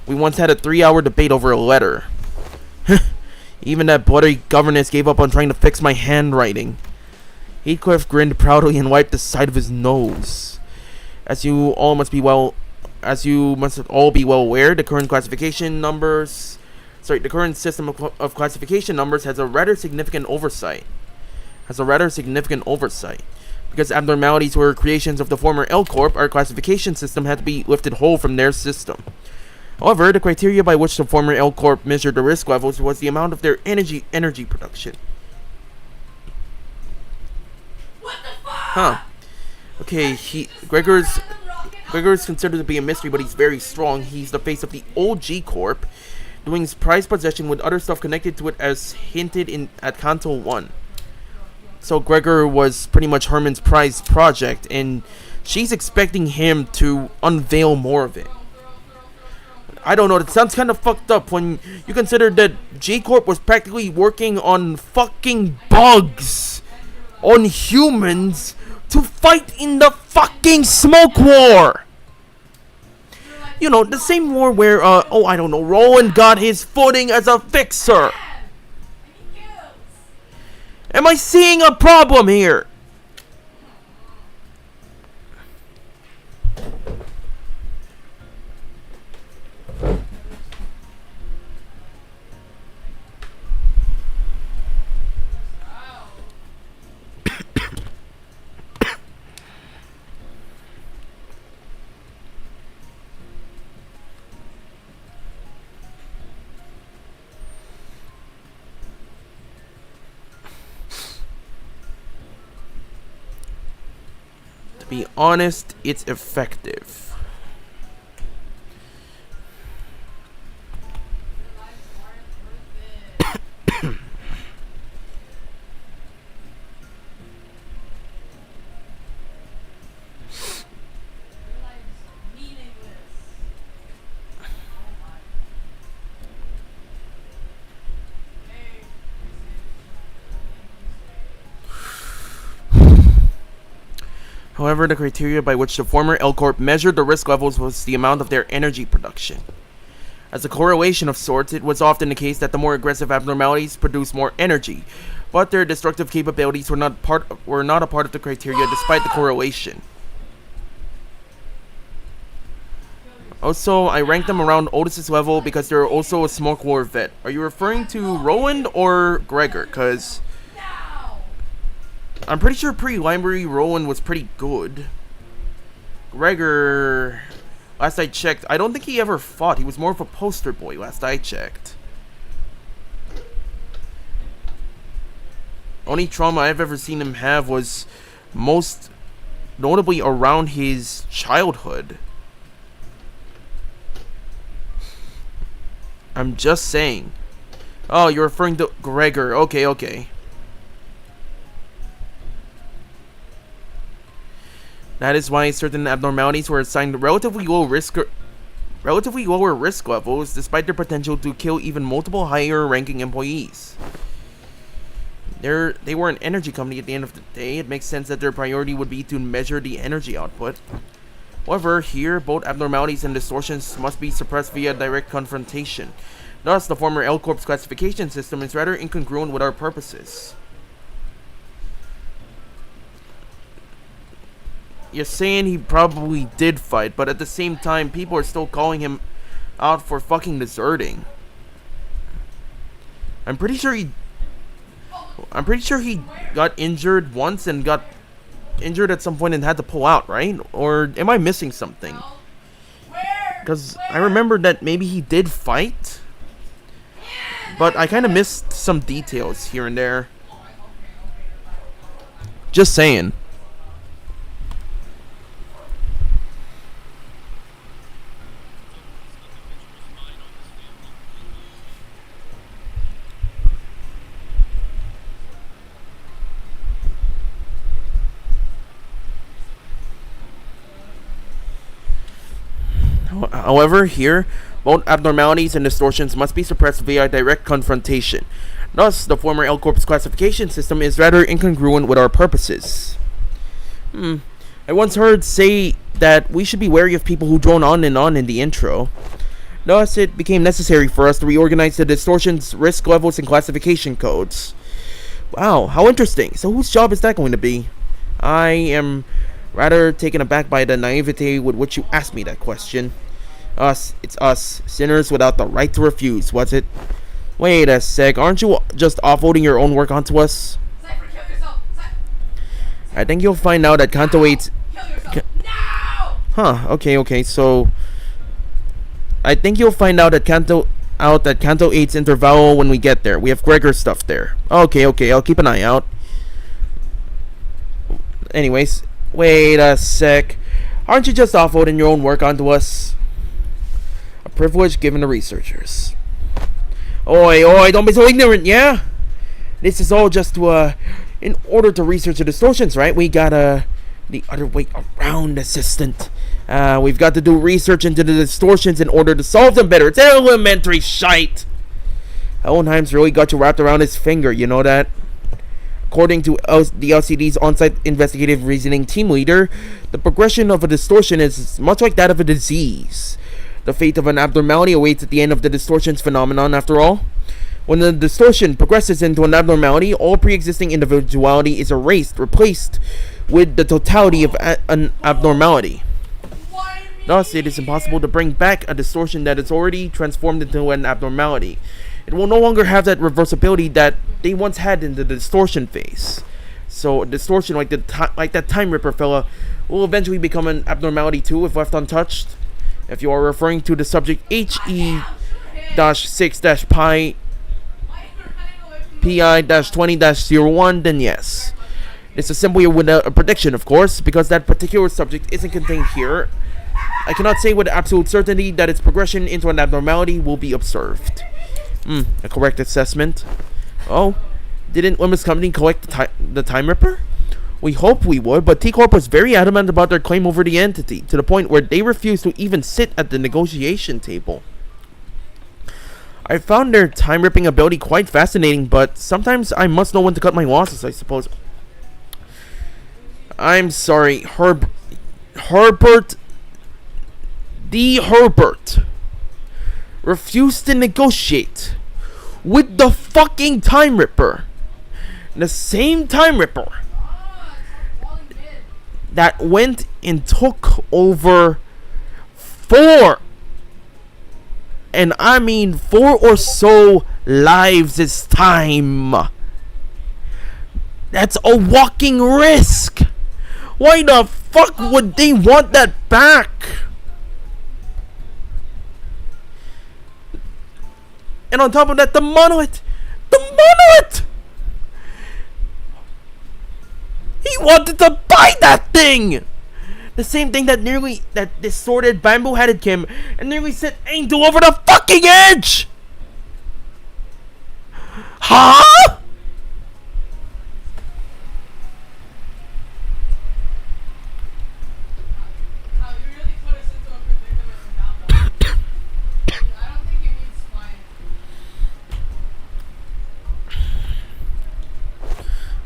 We once had a 3-hour debate over a letter. Even that bloody governess gave up on trying to fix my handwriting. Heathcliff grinned proudly and wiped the side of his nose. As you must all be well aware, the current the current system of classification numbers has a rather significant oversight. Because abnormalities were creations of the former L Corp, our classification system had to be lifted whole from their system. However, the criteria by which the former L Corp measured the risk levels was the amount of their energy production. What the fuck? Huh. Okay, Gregor's considered to be a mystery, but he's very strong. He's the face of the old G Corp, doing his prized possession with other stuff connected to it as hinted at Canto 1. So Gregor was pretty much Herman's prized project, and she's expecting him to unveil more of it. I don't know, that sounds kind of fucked up when you consider that G Corp was practically working on fucking bugs, on humans, to fight in the fucking smoke war. You know, the same war where, Roland got his footing as a fixer. Am I seeing a problem here? Be honest, it's effective. However, the criteria by which the former L Corp measured the risk levels was the amount of their energy production. As a correlation of sorts, it was often the case that the more aggressive abnormalities produced more energy, but their destructive capabilities were not a part of the criteria despite the correlation. Also, I ranked them around Otis's level because they're also a smoke war vet. Are you referring to Roland or Gregor? Cause I'm pretty sure pre-library Rowan was pretty good. Gregor, last I checked, I don't think he ever fought. He was more of a poster boy last I checked. Only trauma I've ever seen him have was most notably around his childhood. I'm just saying. Oh, you're referring to Gregor. Okay. That is why certain abnormalities were assigned relatively lower risk levels, despite their potential to kill even multiple higher-ranking employees. They were an energy company at the end of the day. It makes sense that their priority would be to measure the energy output. However, here, both abnormalities and distortions must be suppressed via direct confrontation. Thus, the former L Corp's classification system is rather incongruent with our purposes. you're saying he probably did fight, but at the same time, people are still calling him out for fucking deserting. I'm pretty sure he got injured once and got injured at some point and had to pull out, right? Or am I missing something? Because I remember that maybe he did fight, but I kind of missed some details here and there. Just saying. However, here, both abnormalities and distortions must be suppressed via direct confrontation. Thus, the former L Corp's classification system is rather incongruent with our purposes. I once heard say that we should be wary of people who drone on and on in the intro. Thus, it became necessary for us to reorganize the distortions, risk levels, and classification codes. Wow, how interesting. So whose job is that going to be? I am rather taken aback by the naivete with which you asked me that question. It's us, sinners without the right to refuse, was it? Wait a sec, aren't you just offloading your own work onto us? Cypher, kill yourself! I think you'll find out that Kanto 8's... Kill yourself! Now! Okay, so... I think you'll find out that Kanto 8's Intervallo when we get there. We have Gregor's stuff there. Okay, I'll keep an eye out. Anyways, wait a sec. Aren't you just offloading your own work onto us? A privilege given to researchers. Oi, don't be so ignorant, yeah? This is all just to, in order to research the distortions, right? We got, the other way around, assistant. We've got to do research into the distortions in order to solve them better. It's elementary shite! Hohenheim's really got you wrapped around his finger, you know that? According to the LCD's on-site investigative reasoning team leader, the progression of a distortion is much like that of a disease. The fate of an abnormality awaits at the end of the distortion's phenomenon, after all. When the distortion progresses into an abnormality, all pre-existing individuality is erased, replaced with the totality of an abnormality. Thus, it is impossible to bring back a distortion that is already transformed into an abnormality. It will no longer have that reversibility that they once had in the distortion phase. So, a distortion like that Time Ripper fella will eventually become an abnormality too if left untouched. If you are referring to the subject HE-6-Pi PI-20-01, then yes. This is simply a prediction, of course, because that particular subject isn't contained here. I cannot say with absolute certainty that its progression into an abnormality will be observed. A correct assessment. Oh, didn't Limbus Company collect the Time Ripper? We hoped we would, but T-Corp was very adamant about their claim over the entity, to the point where they refused to even sit at the negotiation table. I found their time-ripping ability quite fascinating, but sometimes I must know when to cut my losses, I suppose. I'm sorry, Herbert refused to negotiate with the fucking Time Ripper. The same Time Ripper that went and took over 4 or so lives this time. That's a walking risk. Why the fuck would they want that back? And on top of that, the monolith! He wanted to buy that thing! The same thing that distorted bamboo-headed Kim and nearly sent Angel over the fucking edge! Huh?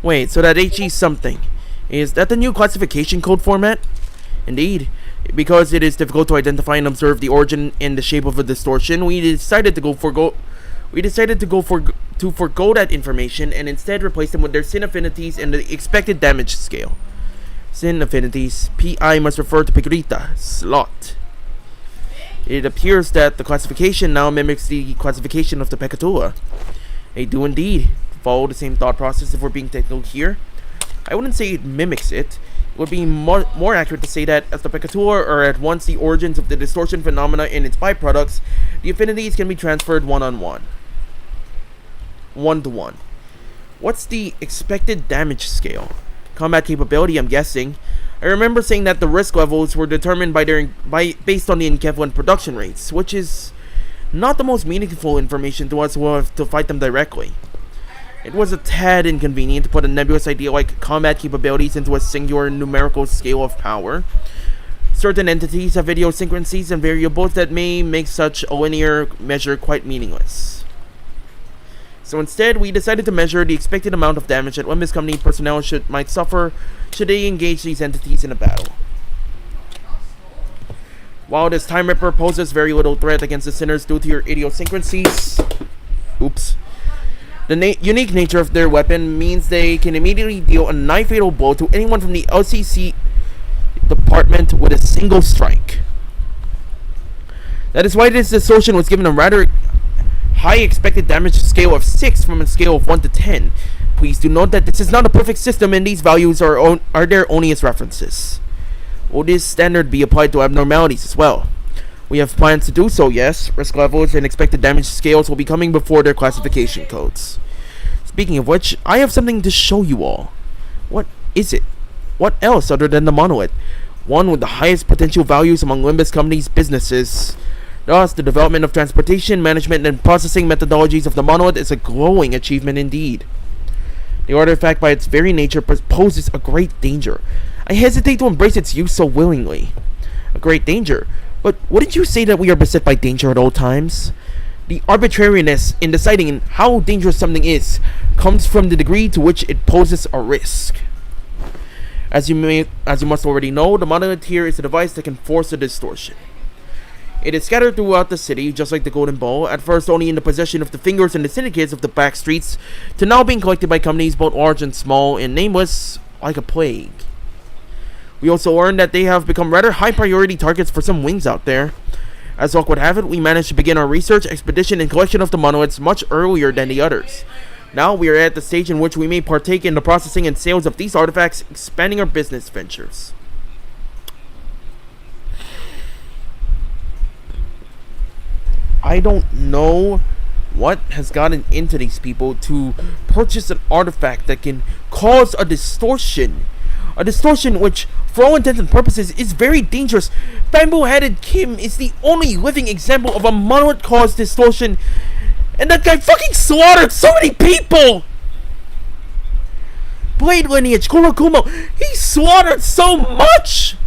Wait, so that HE something, is that the new classification code format? Indeed. Because it is difficult to identify and observe the origin and the shape of a distortion, we decided to forgo that information and instead replace them with their sin affinities and the expected damage scale. Sin affinities. PI must refer to Pigrita, slot. It appears that the classification now mimics the classification of the Pecatula. They do indeed follow the same thought process if we're being technical here. I wouldn't say it mimics it. It would be more accurate to say that as the Pecatula are at once the origins of the distortion phenomena and its byproducts, the affinities can be transferred one-to-one. What's the expected damage scale? Combat capability, I'm guessing. I remember saying that the risk levels were determined based on the equivalent production rates, which is not the most meaningful information to us who have to fight them directly. It was a tad inconvenient to put a nebulous idea like combat capabilities into a singular numerical scale of power. Certain entities have idiosyncrasies and variables that may make such a linear measure quite meaningless. So instead, we decided to measure the expected amount of damage that Limbus Company personnel might suffer should they engage these entities in a battle. While this Time Ripper poses very little threat against the sinners due to your idiosyncrasies, the unique nature of their weapon means they can immediately deal a nigh-fatal blow to anyone from the LCC department with a single strike. That is why this distortion was given a rather high expected damage scale of 6 from a scale of 1 to 10. Please do note that this is not a perfect system and these values are there only as references. Will this standard be applied to abnormalities as well? We have plans to do so, yes. Risk levels and expected damage scales will be coming before their classification codes. Speaking of which, I have something to show you all. What is it? What else other than the monolith? One with the highest potential values among Limbus Company's businesses. Thus, the development of transportation, management, and processing methodologies of the monolith is a glowing achievement indeed. The artifact by its very nature poses a great danger. I hesitate to embrace its use so willingly. A great danger? But wouldn't you say that we are beset by danger at all times? The arbitrariness in deciding how dangerous something is comes from the degree to which it poses a risk. As you must already know, the monolith here is a device that can force a distortion. It is scattered throughout the city, just like the Golden Ball, at first only in the possession of the fingers and the syndicates of the back streets, to now being collected by companies both large and small, and nameless, like a plague. We also learned that they have become rather high priority targets for some wings out there. As luck would have it, we managed to begin our research, expedition, and collection of the monoliths much earlier than the others. Now we are at the stage in which we may partake in the processing and sales of these artifacts, expanding our business ventures. I don't know what has gotten into these people to purchase an artifact that can cause a distortion. A distortion which, for all intents and purposes, is very dangerous. Bamboo-headed Kim is the only living example of a monolith-caused distortion. And that guy fucking slaughtered so many people! Blade Lineage, Kurokumo, he slaughtered so much!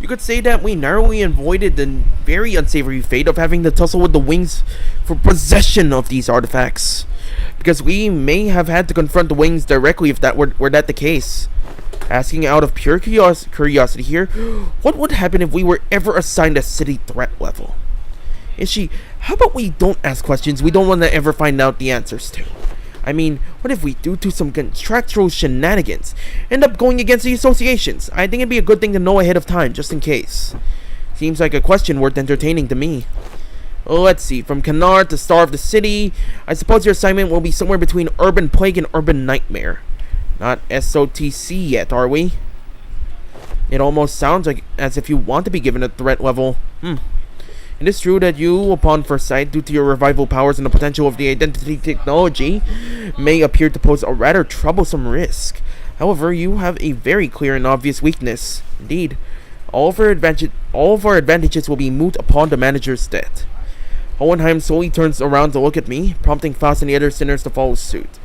You could say that we narrowly avoided the very unsavory fate of having to tussle with the wings for possession of these artifacts. Because we may have had to confront the wings directly if that were that the case. Asking out of pure curiosity here, what would happen if we were ever assigned a city threat level? How about we don't ask questions we don't want to ever find out the answers to? I mean, what if we, due to some contractual shenanigans, end up going against the associations? I think it'd be a good thing to know ahead of time, just in case. Seems like a question worth entertaining to me. Let's see, from Canard to Star of the City, I suppose your assignment will be somewhere between Urban Plague and Urban Nightmare. Not SOTC yet, are we? It almost sounds like as if you want to be given a threat level. It is true that you, upon first sight, due to your revival powers and the potential of the identity technology, may appear to pose a rather troublesome risk. However, you have a very clear and obvious weakness. Indeed, all of our advantages will be moot upon the manager's death. Hohenheim slowly turns around to look at me, prompting Faust and the other sinners to follow suit.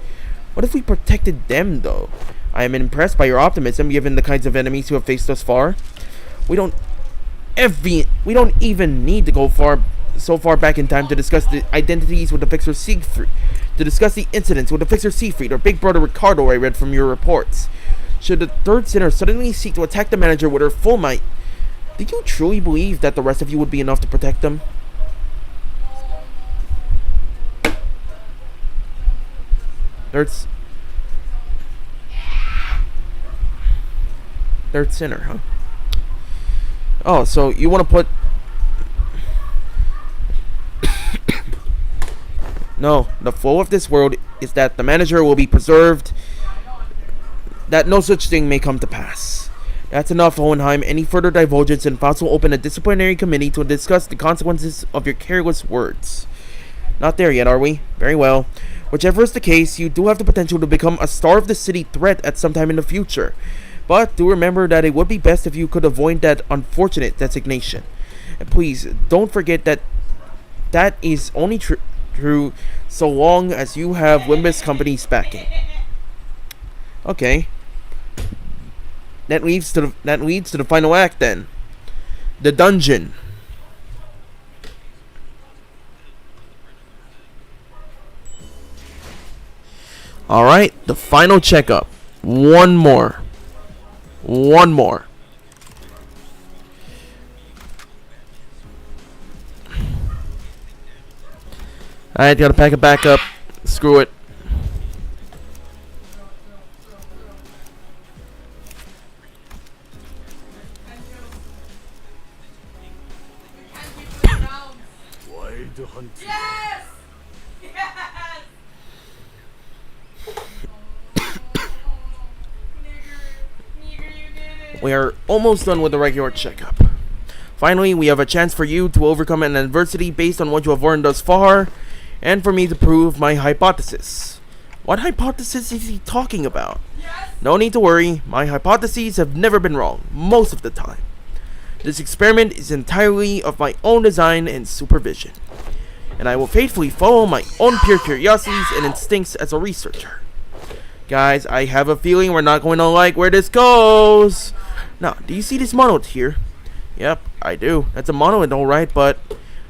What if we protected them, though? I am impressed by your optimism, given the kinds of enemies you have faced thus far. We don't even need to go so far back in time to discuss the identities with the Fixer Siegfried, to discuss the incidents with the Fixer Siegfried or Big Brother Ricardo I read from your reports. Should the third sinner suddenly seek to attack the manager with her full might, do you truly believe that the rest of you would be enough to protect them? Third sinner, huh? Oh, so you want to put... No, the flow of this world is that the manager will be preserved, that no such thing may come to pass. That's enough, Hohenheim. Any further divulgence and Faust will open a disciplinary committee to discuss the consequences of your careless words. Not there yet, are we? Very well. Whichever is the case, you do have the potential to become a star of the city threat at some time in the future. But do remember that it would be best if you could avoid that unfortunate designation. And please, don't forget that that is only true so long as you have Limbus Company's backing. Okay. That leads to the final act then. The dungeon. Alright, the final checkup. One more. Alright, gotta pack it back up. Screw it. 와일드 헌트. Yes! Yes! Nigger, you did it! We are almost done with the regular checkup. Finally, we have a chance for you to overcome an adversity based on what you have learned thus far, and for me to prove my hypothesis. What hypothesis is he talking about? Yes! No need to worry, my hypotheses have never been wrong, most of the time. This experiment is entirely of my own design and supervision, and I will faithfully follow my own pure curiosities and instincts as a researcher. Guys, I have a feeling we're not going to like where this goes. Now, do you see this monolith here? Yep, I do. That's a monolith, alright, but...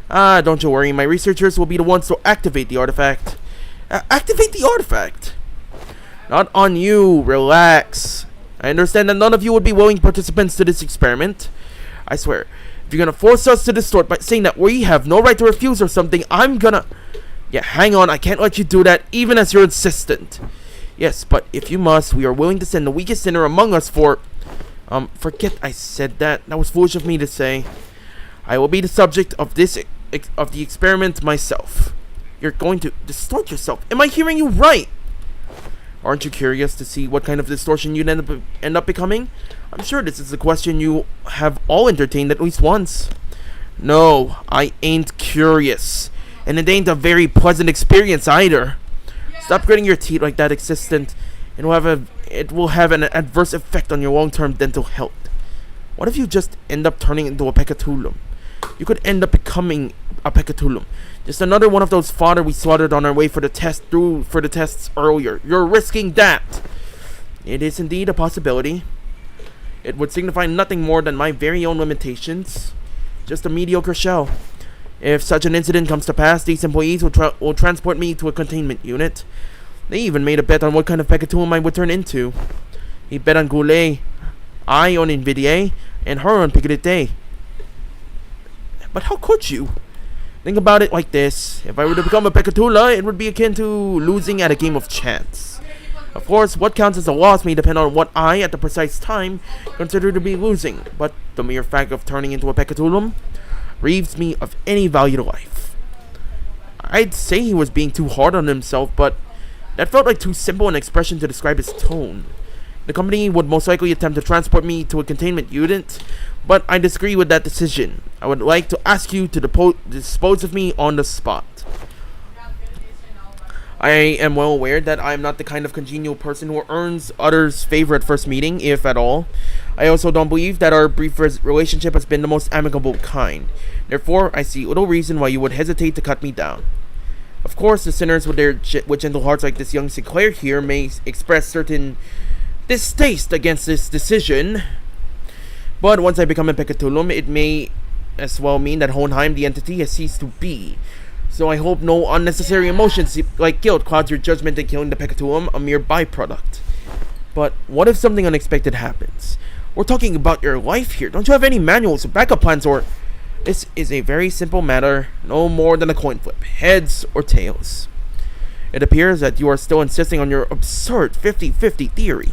don't you worry, my researchers will be the ones to activate the artifact. Activate the artifact? Not on you, relax. I understand that none of you would be willing participants to this experiment. I swear, if you're gonna force us to distort by saying that we have no right to refuse or something, I'm gonna... Yeah, hang on, I can't let you do that, even as you're insistent. Yes, but if you must, we are willing to send the weakest sinner among us for... forget I said that. That was foolish of me to say. I will be the subject of the experiment myself. You're going to distort yourself. Am I hearing you right? Aren't you curious to see what kind of distortion you'd end up becoming? I'm sure this is a question you have all entertained at least once. No, I ain't curious. And it ain't a very pleasant experience either. Stop gritting your teeth like that, existent. It will have an adverse effect on your long-term dental health. What if you just end up turning into a peccatulum? You could end up becoming a peccatulum. Just another one of those fodder we slaughtered on our way for the tests earlier. You're risking that. It is indeed a possibility. It would signify nothing more than my very own limitations. Just a mediocre shell. If such an incident comes to pass, these employees will transport me to a containment unit. They even made a bet on what kind of peccatulum I would turn into. He bet on Goulet, I on Invidier, and her on Picadite. But how could you? Think about it like this. If I were to become a peccatula, it would be akin to losing at a game of chance. Of course, what counts as a loss may depend on what I, at the precise time, consider to be losing. But the mere fact of turning into a peccatulum relieves me of any value to life. I'd say he was being too hard on himself, but that felt like too simple an expression to describe his tone. The company would most likely attempt to transport me to a containment unit, but I disagree with that decision. I would like to ask you to dispose of me on the spot. I am well aware that I am not the kind of congenial person who earns others' favor at first meeting, if at all. I also don't believe that our brief relationship has been the most amicable kind. Therefore, I see little reason why you would hesitate to cut me down. Of course, the sinners with gentle hearts like this young Sinclair here may express certain distaste against this decision. But once I become a peccatulum, it may as well mean that Hohenheim, the entity, has ceased to be. So I hope no unnecessary emotions like guilt clouds your judgment in killing the peccatulum, a mere byproduct. But what if something unexpected happens? We're talking about your life here. Don't you have any manuals or backup plans or... This is a very simple matter, no more than a coin flip, heads or tails. It appears that you are still insisting on your absurd 50-50 theory.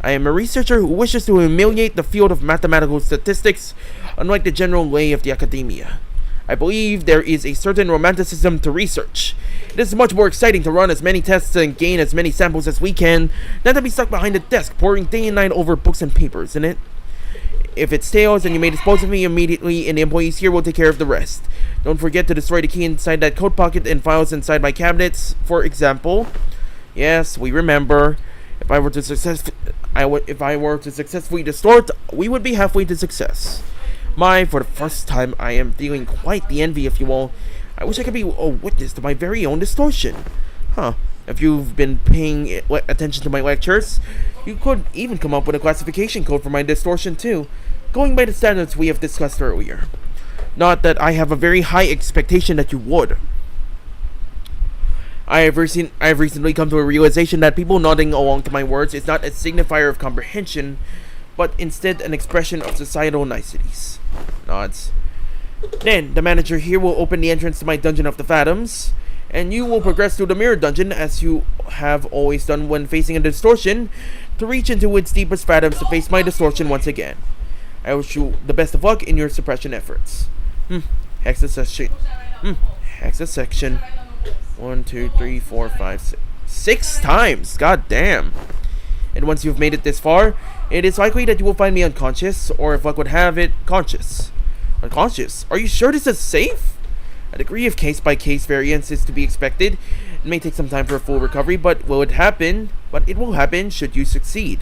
I am a researcher who wishes to humiliate the field of mathematical statistics, unlike the general lay of the academia. I believe there is a certain romanticism to research. It is much more exciting to run as many tests and gain as many samples as we can, than to be stuck behind a desk poring day and night over books and papers, isn't it? If it fails, then you may dispose of me immediately, and the employees here will take care of the rest. Don't forget to destroy the key inside that coat pocket and files inside my cabinets, for example. Yes, we remember. If I were to successfully distort, we would be halfway to success. For the first time, I am feeling quite the envy, if you will. I wish I could be a witness to my very own distortion. If you've been paying attention to my lectures, you could even come up with a classification code for my distortion too, going by the standards we have discussed earlier. Not that I have a very high expectation that you would. I have recently come to a realization that people nodding along to my words is not a signifier of comprehension, but instead an expression of societal niceties. Nods. Then, the manager here will open the entrance to my Dungeon of the Phantoms, and you will progress through the Mirror Dungeon as you have always done when facing a distortion, to reach into its deepest phantoms to face my distortion once again. I wish you the best of luck in your suppression efforts. Hexa section. 1, 2, 3, 4, 5, 6. 6 times! God damn! And once you've made it this far, it is likely that you will find me unconscious, or if luck would have it, conscious. Unconscious? Are you sure this is safe? A degree of case-by-case variance is to be expected. It may take some time for a full recovery, but will it happen? But it will happen should you succeed.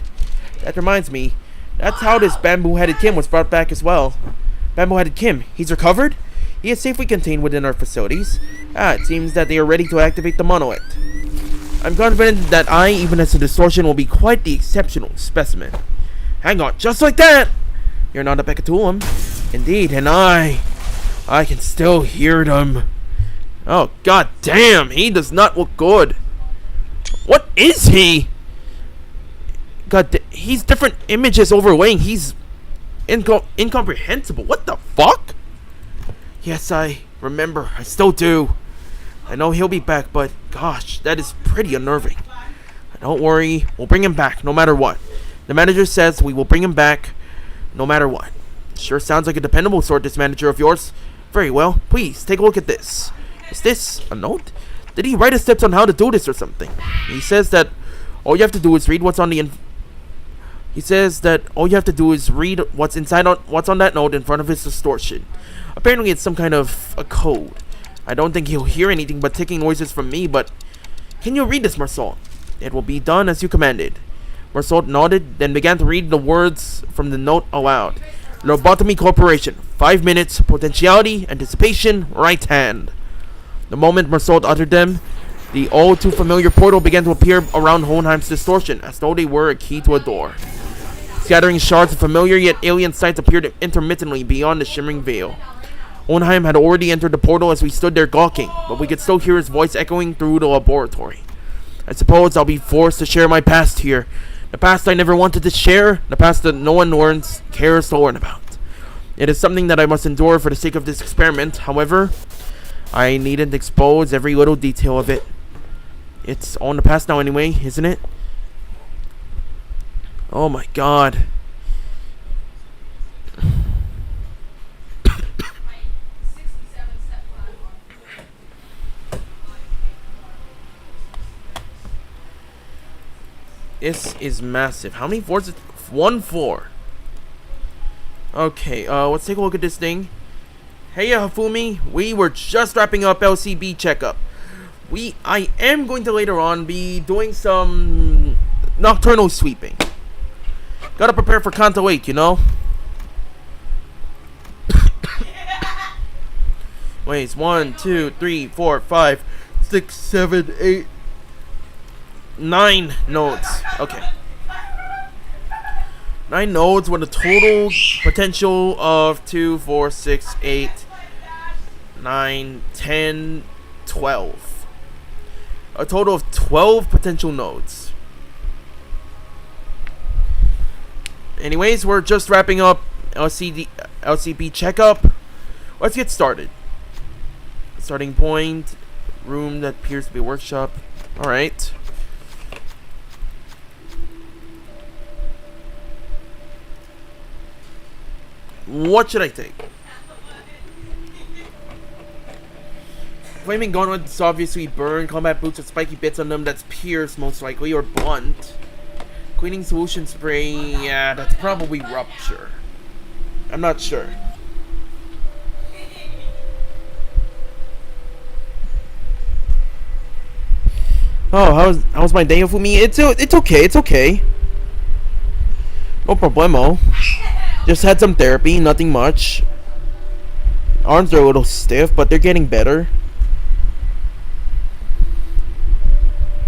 That reminds me, that's how this Bamboo-Headed Kim was brought back as well. Bamboo-Headed Kim, he's recovered? He is safely contained within our facilities. It seems that they are ready to activate the monolith. I'm confident that I, even as a distortion, will be quite the exceptional specimen. Hang on, just like that! You're not a Pekatulum. Indeed, and I can still hear them. Oh, god damn, he does not look good. What is he? He's different images overlaying. He's incomprehensible. What the fuck? Yes, I remember. I still do. I know he'll be back, but gosh, that is pretty unnerving. Don't worry, we'll bring him back no matter what. The manager says we will bring him back no matter what. Sure sounds like a dependable sort, this manager of yours. Very well, please take a look at this. Is this a note? Did he write his tips on how to do this or something? He says that all you have to do is read what's on the what's on that note in front of his distortion. Apparently it's some kind of a code. I don't think he'll hear anything but ticking noises from me, but can you read this, Marceau? It will be done as you commanded. Marceau nodded, then began to read the words from the note aloud. Lobotomy Corporation, 5 minutes, potentiality, anticipation, right hand. The moment Marceau uttered them, the all too familiar portal began to appear around Hohenheim's distortion, as though they were a key to a door. Scattering shards of familiar yet alien sights appeared intermittently beyond the shimmering veil. Hohenheim had already entered the portal as we stood there gawking, but we could still hear his voice echoing through the laboratory. I suppose I'll be forced to share my past here. The past I never wanted to share, the past that no one cares to learn about. It is something that I must endure for the sake of this experiment. However, I needn't expose every little detail of it. It's all in the past now anyway, isn't it? Oh my god. This is massive. How many floors? 1 floor. Okay, let's take a look at this thing. Hey, Hafumi, we were just wrapping up LCB checkup. I am going to later on be doing some nocturnal sweeping. Gotta prepare for Kanto 8, you know? Wait, it's 1, 2, 3, 4, 5, 6, 7, 8, 9 nodes. Okay. 9 nodes with a total potential of 2, 4, 6, 8, 9, 10, 12. A total of 12 potential nodes. Anyways, we're just wrapping up LCB checkup. Let's get started. Starting point, room that appears to be a workshop. Alright. What should I take? Flaming gauntlets obviously burn. Combat boots with spiky bits on them that's pierced most likely, or blunt. Cleaning solution spray, yeah, that's probably rupture. I'm not sure. Oh, how's my day for me? It's okay, it's okay. No problemo. Just had some therapy, nothing much. Arms are a little stiff, but they're getting better.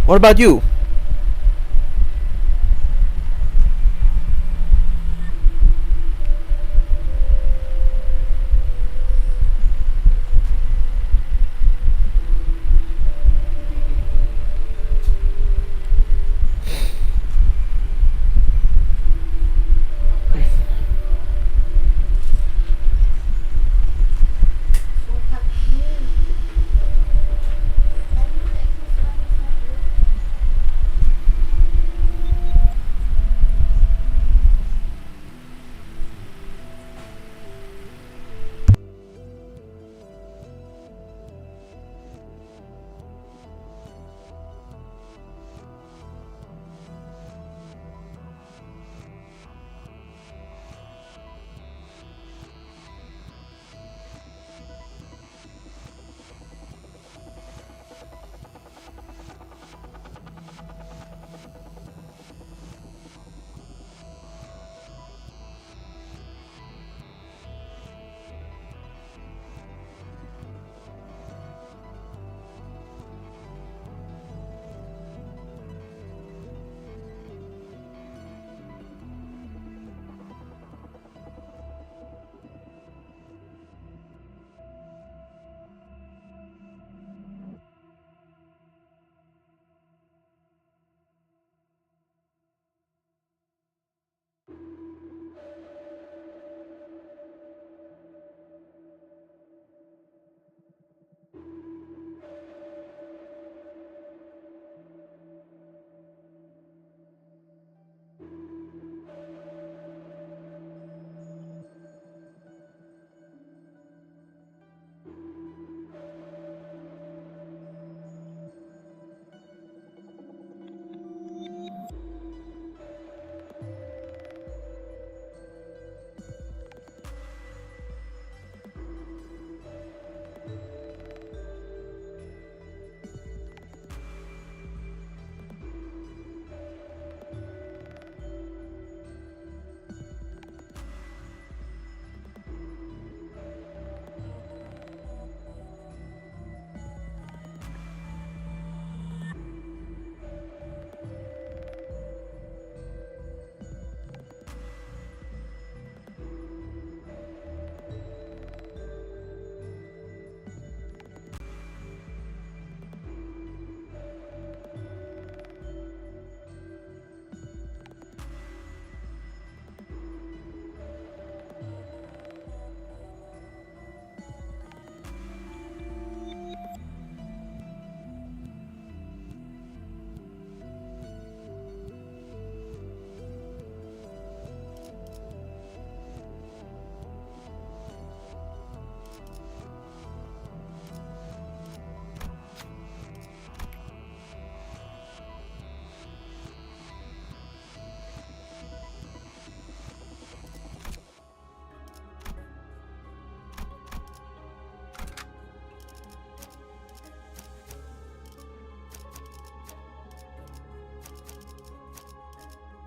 What about you?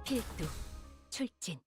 필두 출진.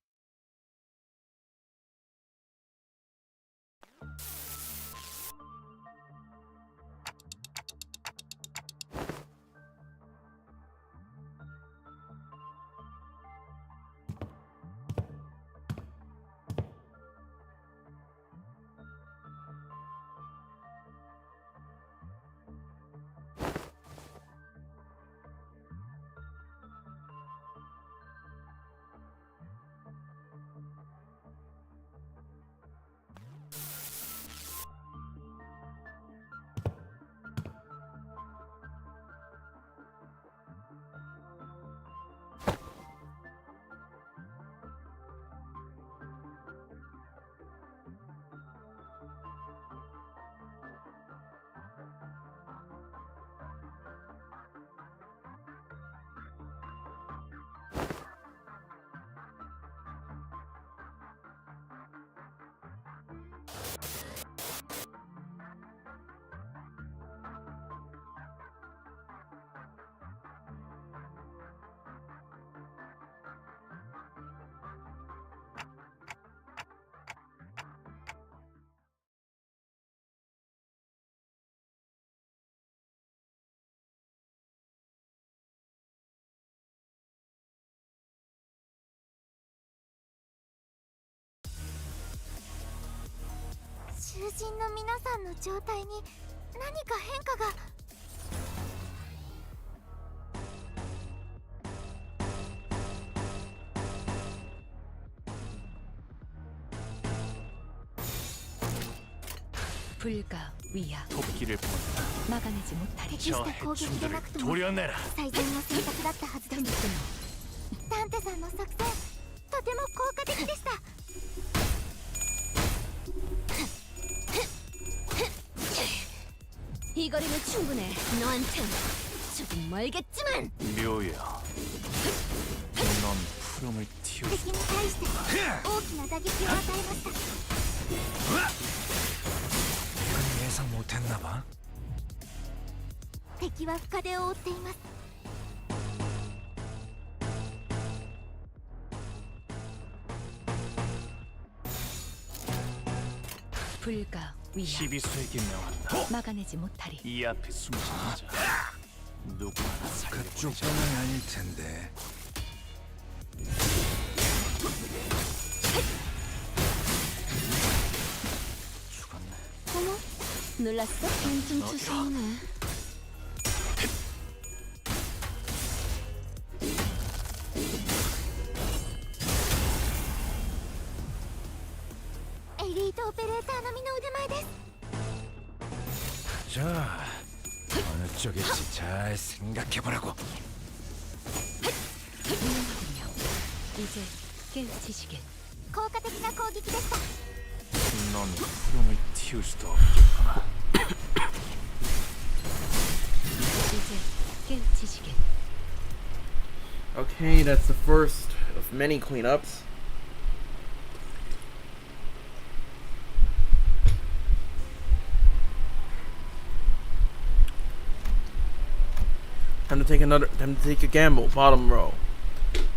人の皆さんの状態に何か変化が。불가위야. 토끼를 본다. 막아내지 못하리. 適した攻撃でなくとも 도려내라. 最善の選択だったはずです。ダンテさんの作戦、とても効果的でした。 이 거리면 충분해. 너한텐 조금 멀겠지만. 묘야. 넌 푸름을 틔우. 敵に対して大きな打撃を与えました。 이건 예상 못했나 봐. 敵は深手を負っています。 불가위야. 시비수에게 명한다. 막아내지 못하리. 이 앞에 숨진 자. 누구 하나 그쪽 살려보자. 방은 아닐 텐데. 죽었네. 어머, 놀랐어? 엄청 추스르네. 엘리트 오페레이터の身の腕前です。 자, 어느 쪽일지 잘 생각해보라고. 훌륭하군요. 이제 깨우치시길. 効果的な攻撃でした。 넌 푸름을 틔울 수도 없겠구나. 이제 깨우치시길. Okay, that's the first of many cleanups. Time to take a gamble. Bottom row.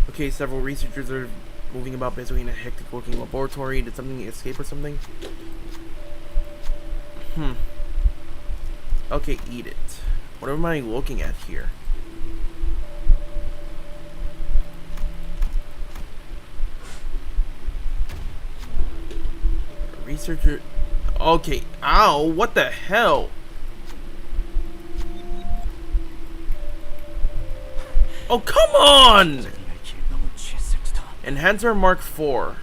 Okay, several researchers are moving about busy in a hectic working laboratory. Did something escape or something? Okay, eat it. What am I looking at here? Researcher. Okay. Ow, what the hell? Oh, come on! 너무 취했을 듯. Enhancer Mark IV.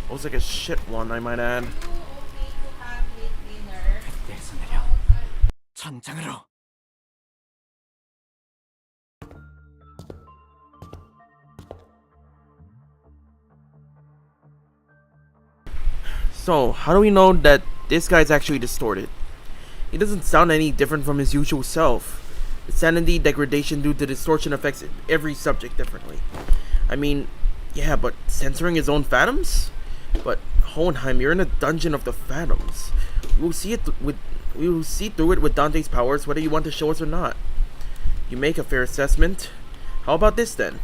Looks like a shit one, I might add. Okay to have late dinner. 내서 내려. 천장으로. So, how do we know that this guy's actually distorted? He doesn't sound any different from his usual self. The sanity degradation due to distortion affects every subject differently. I mean, yeah, but censoring his own phantoms? But Hohenheim, you're in a dungeon of the phantoms. We will see through it with Dante's powers, whether you want to show us or not. You make a fair assessment. How about this then?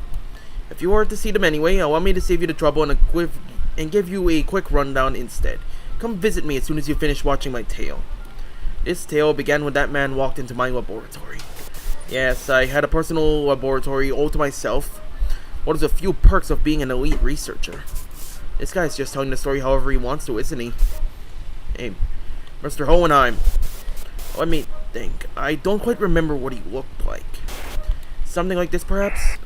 If you are to see them anyway, allow me to save you the trouble and give you a quick rundown instead. Come visit me as soon as you finish watching my tale. This tale began when that man walked into my laboratory. Yes, I had a personal laboratory all to myself. One of the few perks of being an elite researcher. This guy's just telling the story however he wants to, isn't he? Hey, Mr. Hohenheim. Let me think. I don't quite remember what he looked like. Something like this, perhaps?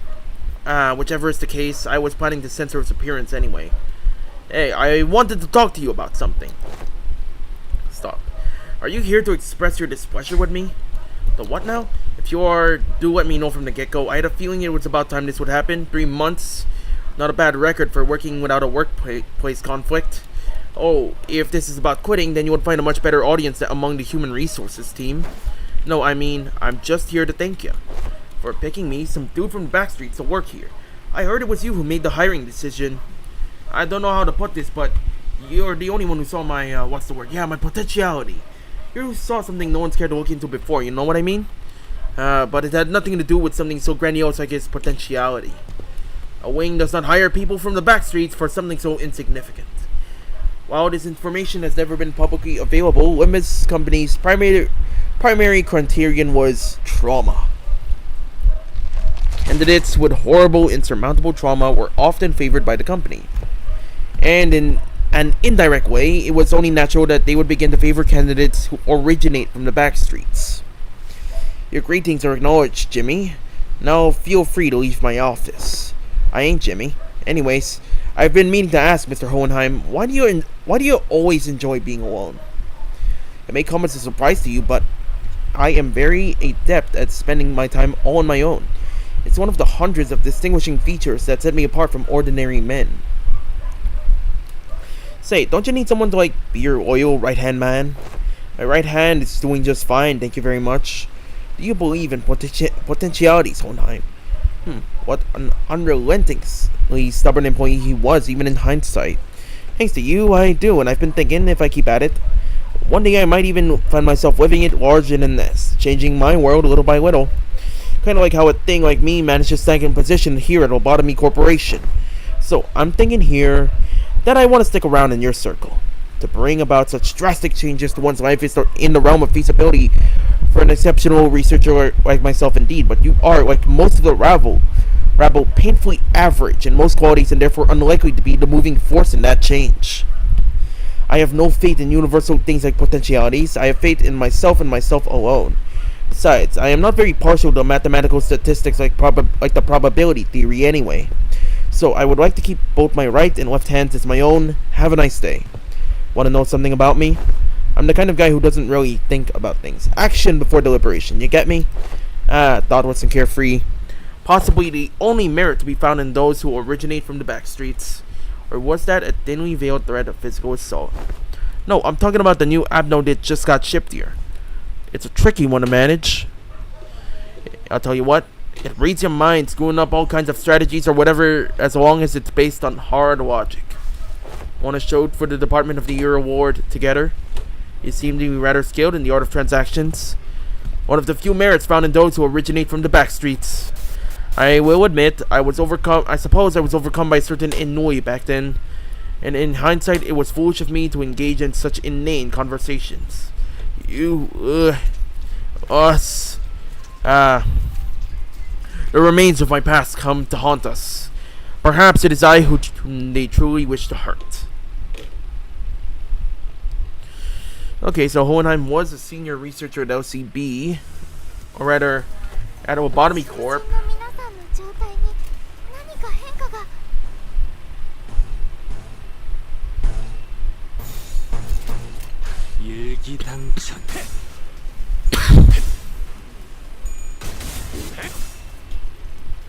Whichever is the case, I was planning to censor his appearance anyway. Hey, I wanted to talk to you about something. Stop. Are you here to express your displeasure with me? The what now? If you are, do let me know from the get-go. I had a feeling it was about time this would happen. 3 months. Not a bad record for working without a workplace conflict. Oh, if this is about quitting, then you would find a much better audience among the human resources team. No, I mean, I'm just here to thank you for picking me, some dude from the backstreets, to work here. I heard it was you who made the hiring decision. I don't know how to put this, but you're the only one who saw my, what's the word? Yeah, my potentiality. You saw something no one's cared to look into before, you know what I mean? But it had nothing to do with something so grandiose like his potentiality. A wing does not hire people from the backstreets for something so insignificant. While this information has never been publicly available, Limbus Company's primary criterion was trauma. Candidates with horrible, insurmountable trauma were often favored by the company. And in an indirect way, it was only natural that they would begin to favor candidates who originate from the back streets. Your greetings are acknowledged, Jimmy. Now feel free to leave my office. I ain't Jimmy. Anyways, I've been meaning to ask Mr. Hohenheim, why do you always enjoy being alone? It may come as a surprise to you, but I am very adept at spending my time all on my own. It's one of the hundreds of distinguishing features that set me apart from ordinary men. Say, don't you need someone to, be your loyal right-hand man? My right hand is doing just fine, thank you very much. Do you believe in potentialities, Hohenheim? What an unrelentingly stubborn employee he was, even in hindsight. Thanks to you, I do, and I've been thinking, if I keep at it, one day I might even find myself living it large in a nest, changing my world little by little. Kind of like how a thing like me managed to second position here at Lobotomy Corporation. So, I'm thinking here that I want to stick around in your circle. To bring about such drastic changes to one's life is in the realm of feasibility for an exceptional researcher like myself indeed, but you are, like most of the rabble, painfully average in most qualities and therefore unlikely to be the moving force in that change. I have no faith in universal things like potentialities. I have faith in myself and myself alone. Besides, I am not very partial to mathematical statistics like the probability theory anyway. So I would like to keep both my right and left hands as my own. Have a nice day. Want to know something about me? I'm the kind of guy who doesn't really think about things. Action before deliberation, you get me? Thoughtless and carefree. Possibly the only merit to be found in those who originate from the back streets. Or was that a thinly veiled threat of physical assault? No, I'm talking about the new Abno that just got shipped here. It's a tricky one to manage. I'll tell you what, it reads your mind, screwing up all kinds of strategies or whatever, as long as it's based on hard logic. Want to show for the Department of the Year award together? You seem to be rather skilled in the art of transactions. One of the few merits found in those who originate from the back streets. I will admit, I suppose I was overcome by a certain ennui back then. And in hindsight, it was foolish of me to engage in such inane conversations. Us. The remains of my past come to haunt us. Perhaps it is I whom they truly wish to hurt. Okay, so Hohenheim was a senior researcher at LCB, or rather, at Lobotomy Corp. 일기당천.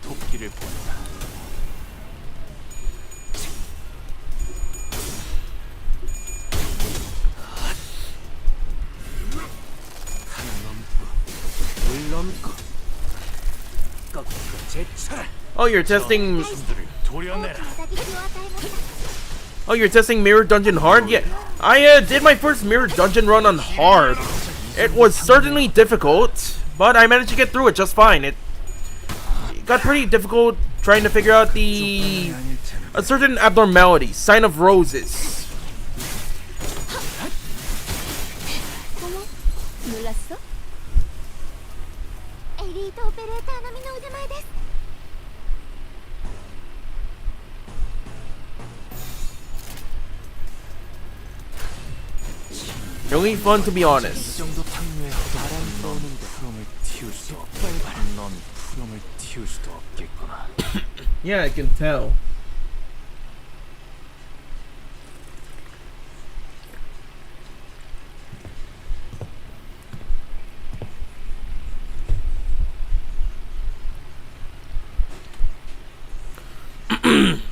토끼를 본다. 하나 넘고 물 넘고 꺾고 제쳐라. Oh, you're testing. 도려내라. Oh, you're testing Mirror Dungeon hard? Yeah, I did my first Mirror Dungeon run on hard. It was certainly difficult, but I managed to get through it just fine. It got pretty difficult trying to figure out a certain abnormality, sign of roses. 놀랐어? 엘리트 오페레이터並みの腕前です Really fun, to be honest. 정도 탕류에 바람 떠오는데 푸름을 틔울 수 없고 넌 푸름을 틔울 수도 없겠구나. Yeah, I can tell.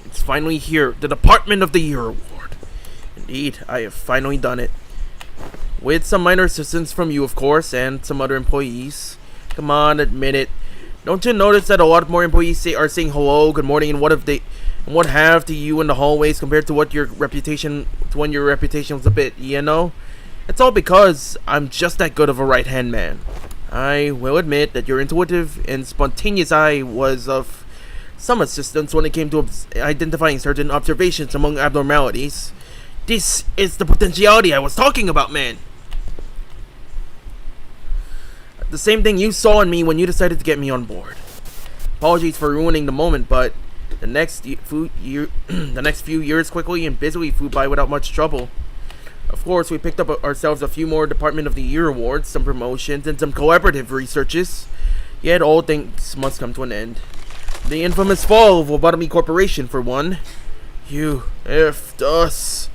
It's finally here, the Department of the Year award. Indeed, I have finally done it. With some minor assistance from you, of course, and some other employees. Come on, admit it. Don't you notice that a lot more employees are saying hello, good morning, and what have to you in the hallways compared to when your reputation was a bit, you know? It's all because I'm just that good of a right-hand man. I will admit that your intuitive and spontaneous eye was of some assistance when it came to identifying certain observations among abnormalities. This is the potentiality I was talking about, man. The same thing you saw in me when you decided to get me on board. Apologies for ruining the moment, but The next the next few years quickly and busily flew by without much trouble. Of course, we picked up ourselves a few more Department of the Year awards, some promotions, and some collaborative researches. Yet all things must come to an end. The infamous fall of Lobotomy Corporation, for one. You effed us.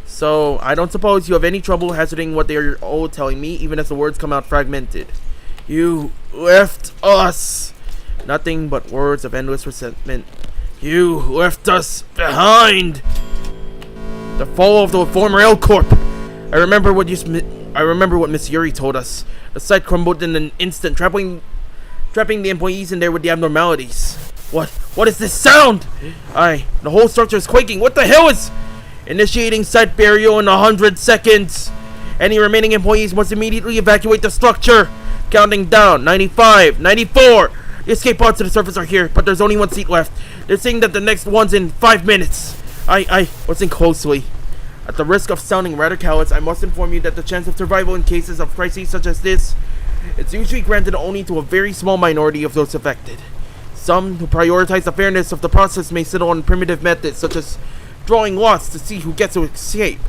So, I don't suppose you have any trouble hazarding what they are all telling me, even as the words come out fragmented. You left us. Nothing but words of endless resentment. You left us behind. The fall of the former L Corp. I remember what Miss Yuri told us. The site crumbled in an instant, trapping the employees in there with the abnormalities. What is this sound? The whole structure is quaking. What the hell is... Initiating site burial in 100 seconds. Any remaining employees must immediately evacuate the structure. Counting down. 95, 94. The escape pods to the surface are here, but there's only one seat left. They're saying that the next one's in 5 minutes. Listen closely. At the risk of sounding rather callous, I must inform you that the chance of survival in cases of crises such as this is usually granted only to a very small minority of those affected. Some who prioritize the fairness of the process may settle on primitive methods such as drawing lots to see who gets to escape.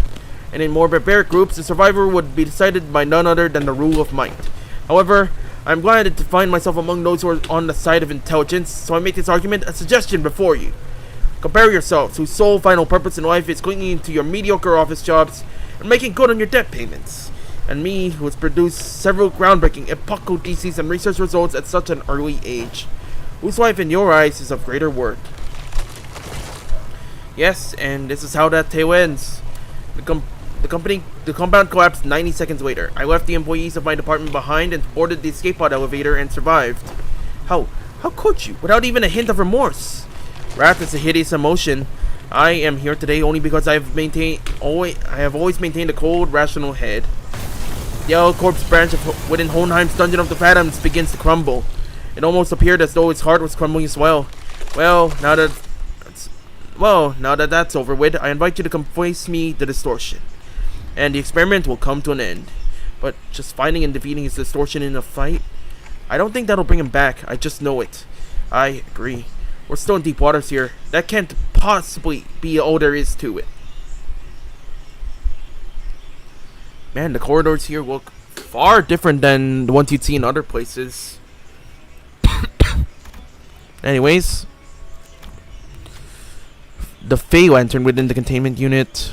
And in more barbaric groups, the survivor would be decided by none other than the rule of might. However, I'm glad to find myself among those who are on the side of intelligence, so I make this argument a suggestion before you. Compare yourselves, whose sole final purpose in life is clinging to your mediocre office jobs and making good on your debt payments, and me, who has produced several groundbreaking epochal theses and research results at such an early age, whose life in your eyes is of greater worth. Yes, and this is how that tale ends. The compound collapsed 90 seconds later. I left the employees of my department behind and boarded the escape pod elevator and survived. How could you, without even a hint of remorse? Wrath is a hideous emotion. I am here today only because I have always maintained a cold, rational head. The L Corp's branch within Hohenheim's Dungeon of the Phantoms begins to crumble. It almost appeared as though its heart was crumbling as well. Well, now that that's over with, I invite you to come face me the distortion. And the experiment will come to an end. But just finding and defeating his distortion in a fight? I don't think that'll bring him back, I just know it. I agree. We're still in deep waters here. That can't possibly be all there is to it. Man, the corridors here look far different than the ones you'd see in other places. Anyways, the Fey Lantern within the containment unit.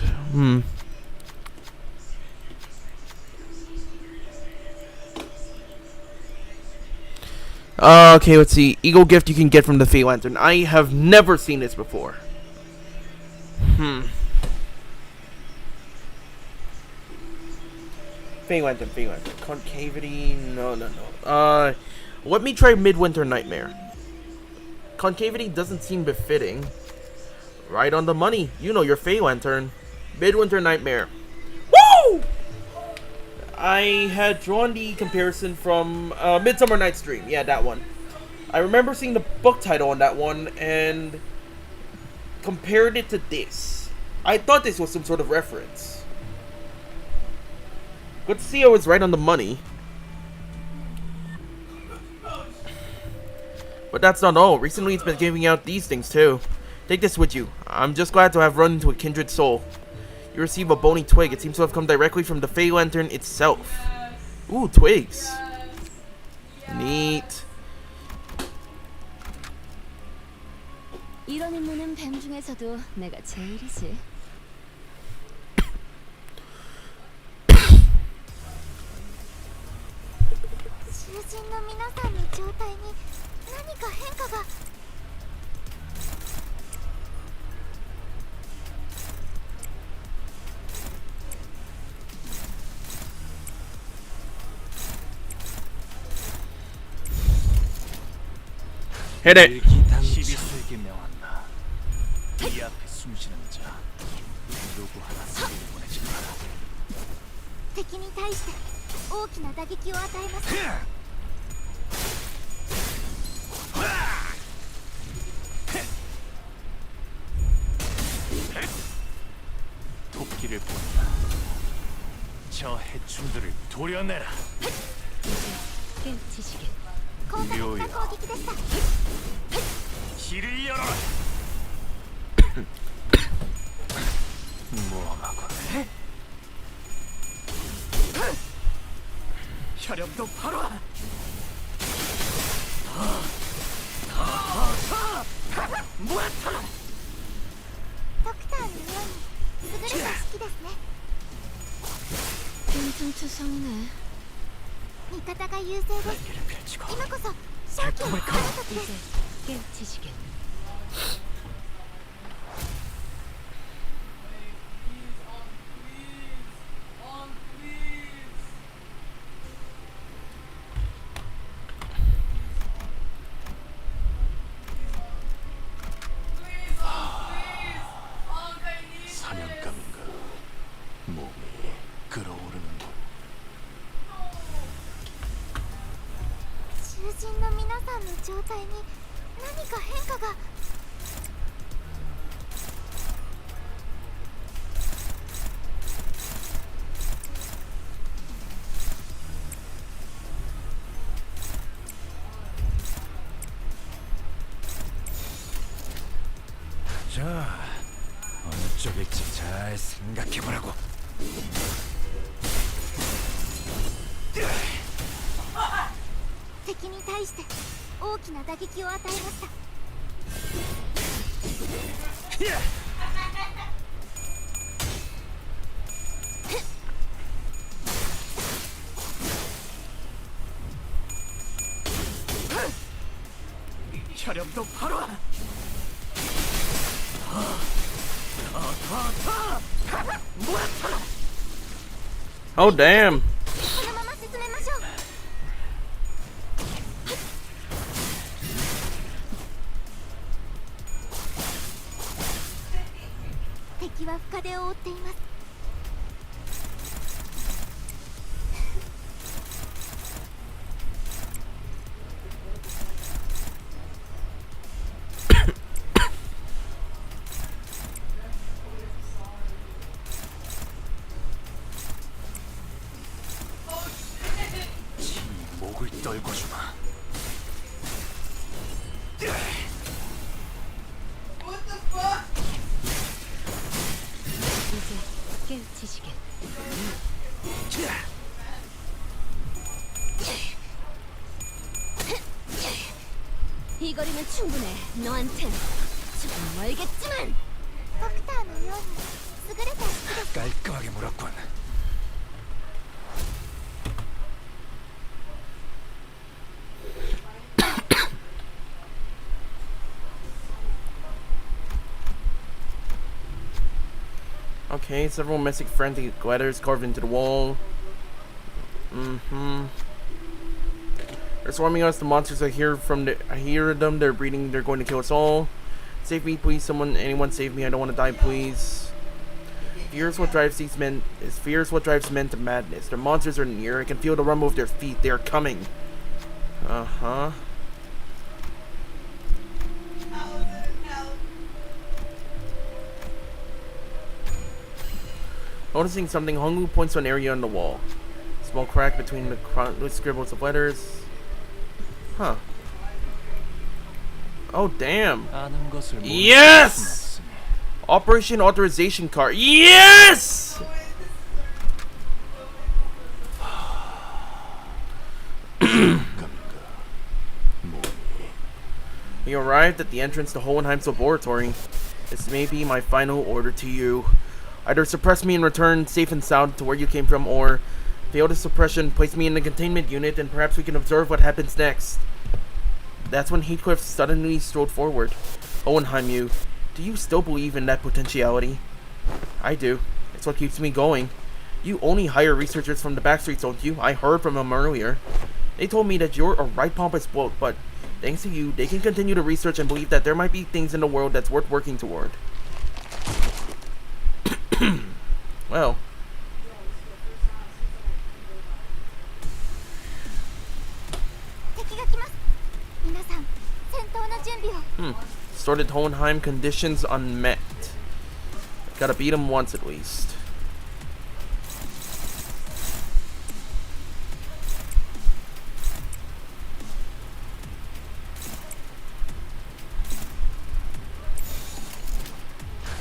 Okay, let's see. Eagle gift you can get from the Fey Lantern. I have never seen this before. Fey Lantern. Concavity. No. Let me try Midwinter Nightmare. Concavity doesn't seem befitting. Right on the money. You know your Fey Lantern. Midwinter Nightmare. Woo! I had drawn the comparison from Midsummer Night's Dream. Yeah, that one. I remember seeing the book title on that one and compared it to this. I thought this was some sort of reference. Good to see I was right on the money. But that's not all. Recently it's been giving out these things too. Take this with you. I'm just glad to have run into a kindred soul. You receive a bony twig. It seems to have come directly from the Fey Lantern itself. Ooh, twigs. Neat. 이런 임무는 뱀 중에서도 내가 제일이지. 囚人の皆さんの状態に何か変化が。Hit it. 시비스에게 명한다. 이 앞에 숨쉬는 자 누구 하나 살을 보내지 마라. 敵に対して大きな打撃を与えます。 토끼를 본다. 저 해충들을 도려내라. 깨우치시게. 効果的な攻撃でした。 길을 열어라. 모험하군. 혈염도 바로. ドクターのように優れた式ですね。 퉁퉁투성이네. 味方が優勢です。 날개를 펼치고 今こそ勝機をつかむ時です。 이제 깨우치시게. 사냥감인가. 몸이 끓어오르는군. 囚人の皆さんの状態に何か変化が。 자, 어느 쪽일지 잘 생각해보라고. 敵に対して大きな打撃を与えました。 혈염도 바로. Oh damn. このまま進めましょう。敵は深手を負っています。 목을 떨궈주마. 이제 깨우치시게. 이 거리면 충분해. 너한텐 조금 멀겠지만. ドクターのように優れた式です。 깔끔하게 물었군. Okay, several messy frantic letters carved into the wall. They're swarming us. The monsters I hear them. They're breeding. They're going to kill us all. Save me, please. Anyone save me. I don't want to die, please. Fear's what drives these men. Fear's what drives men to madness. Their monsters are near. I can feel the rumble of their feet. They are coming. Noticing something, Hongu points to an area on the wall. Small crack between the scribbles of letters. Huh. Oh, damn. 아는 것을 모르는 Yes! 것은 없으니. Operation Authorization Card. Yes! We arrived at the entrance to Hohenheim's laboratory. This may be my final order to you. Either suppress me and return safe and sound to where you came from, or fail the suppression, place me in the containment unit, and perhaps we can observe what happens next. That's when Heathcliff suddenly strode forward. Hohenheim, do you still believe in that potentiality? I do. It's what keeps me going. You only hire researchers from the backstreets, don't you? I heard from them earlier. They told me that you're a right pompous bloke, but thanks to you, they can continue to research and believe that there might be things in the world that's worth working toward. Well. Started Hohenheim, conditions unmet. Gotta beat him once at least.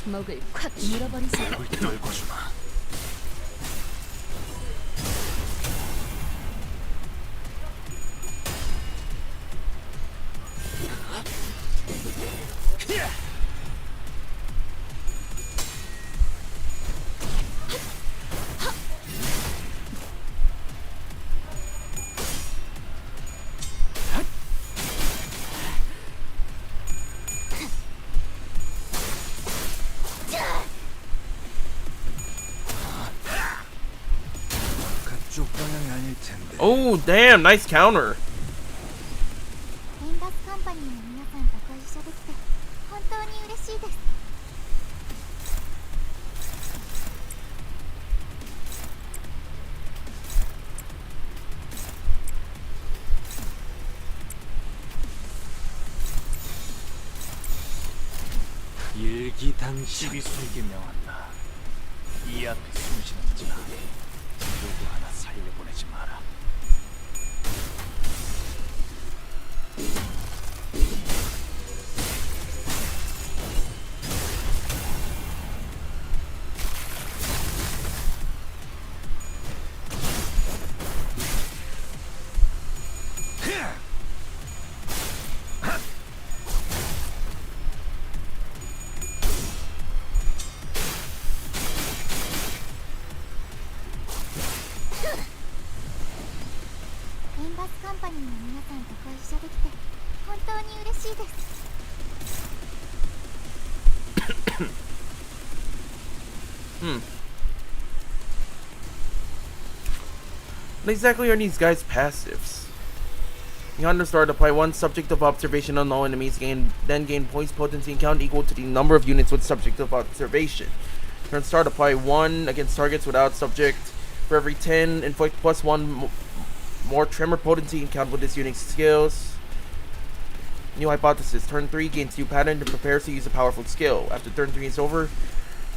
목을 콱 물어버리세요. 을 떨궈주마. 그쪽 방향이 아닐 텐데. Oh, damn, nice counter. レンバスカンパニーの皆さんとご一緒できて本当に嬉しいです。일기당시 비수에게 명한다. 이 앞에 숨쉬는 자 누구 하나 살려보내지 마라. What exactly are these guys' passives? You on the start, apply one subject of observation on all enemies, then gain points potency and count equal to the number of units with subject of observation. Turn start, apply 1 against targets without subject. For every 10, inflict plus 1 more tremor potency and count with this unit's skills. New hypothesis. Turn 3 gains new pattern and prepares to use a powerful skill. After turn 3 is over,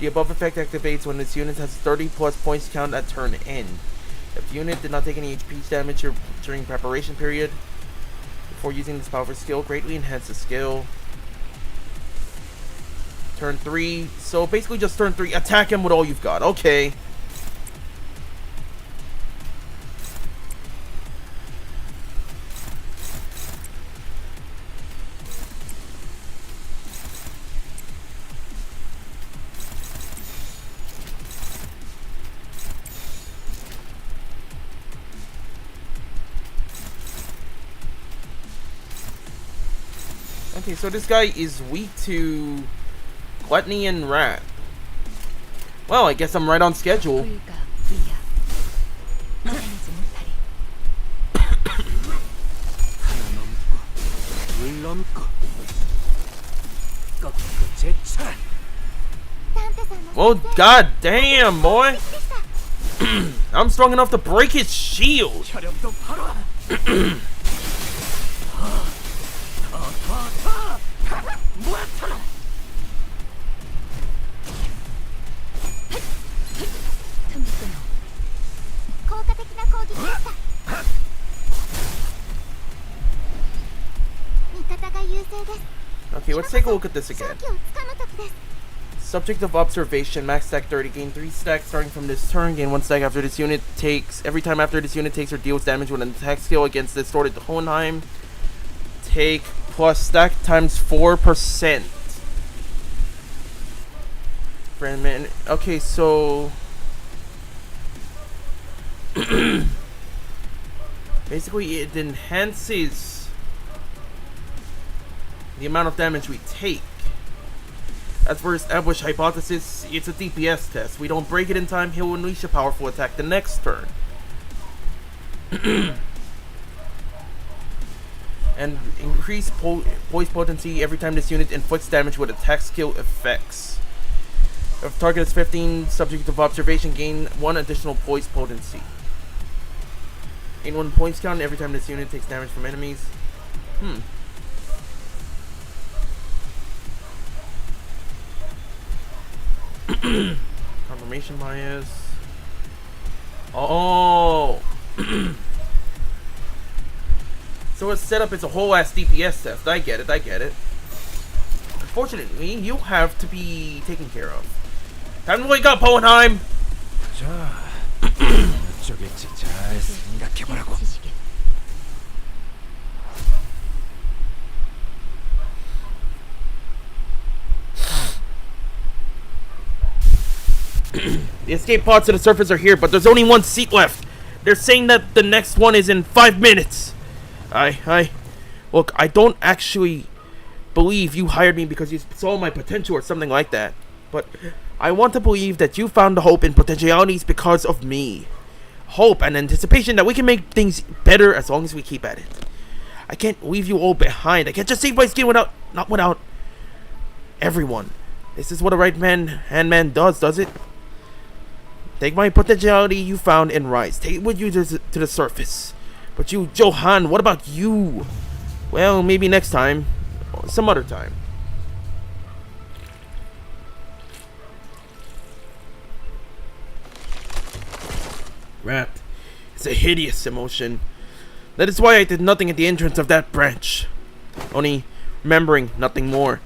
the above effect activates when this unit has 30 plus points count at turn end. If the unit did not take any HP damage during preparation period, before using this powerful skill, greatly enhance the skill. Turn 3, so basically just turn 3, attack him with all you've got, okay. Okay, so this guy is weak to gluttony and wrath. Well, I guess I'm right on schedule. 불가 위야. 막아내지 못하리. 하나 넘고 둘 넘고 꺾고 제차. Well, god damn, boy. I'm strong enough to break his shield. 혈염도 바로. 뭐야? 効果的な攻撃でした。味方が優勢です。 Okay, let's take a look at this again. 勝機をつかむ時です。 Subject of observation, max stack 30, gain 3 stacks starting from this turn, gain 1 stack after this unit takes, every time after this unit takes or deals damage with an attack skill against distorted Hohenheim, take plus stack times 4%. For a minute. Okay, so basically it enhances the amount of damage we take. As for established hypothesis, it's a DPS test. We don't break it in time, he'll unleash a powerful attack the next turn. And increase poise potency every time this unit inflicts damage with attack skill effects. If target is 15, subject of observation, gain 1 additional poise potency. Gain 1 points count every time this unit takes damage from enemies. Confirmation bias. Oh! So it's set up as a whole ass DPS test. I get it, I get it. Unfortunately, you have to be taken care of. Time to wake up, Hohenheim! 자, 어느 쪽일지 잘 생각해보라고. 지식에 The escape pods to the surface are here, but there's only one seat left. They're saying that the next one is in 5 minutes. Look, I don't actually believe you hired me because you saw my potential or something like that. But I want to believe that you found the hope and potentialities because of me. Hope and anticipation that we can make things better as long as we keep at it. I can't leave you all behind. I can't just save my skin not without everyone. This is what a right hand man does it? Take my potentiality you found and rise. Take it with you to the surface. But you, Johan, what about you? Well, maybe next time. Or some other time. Wrapped. It's a hideous emotion. That is why I did nothing at the entrance of that branch. Only remembering nothing more.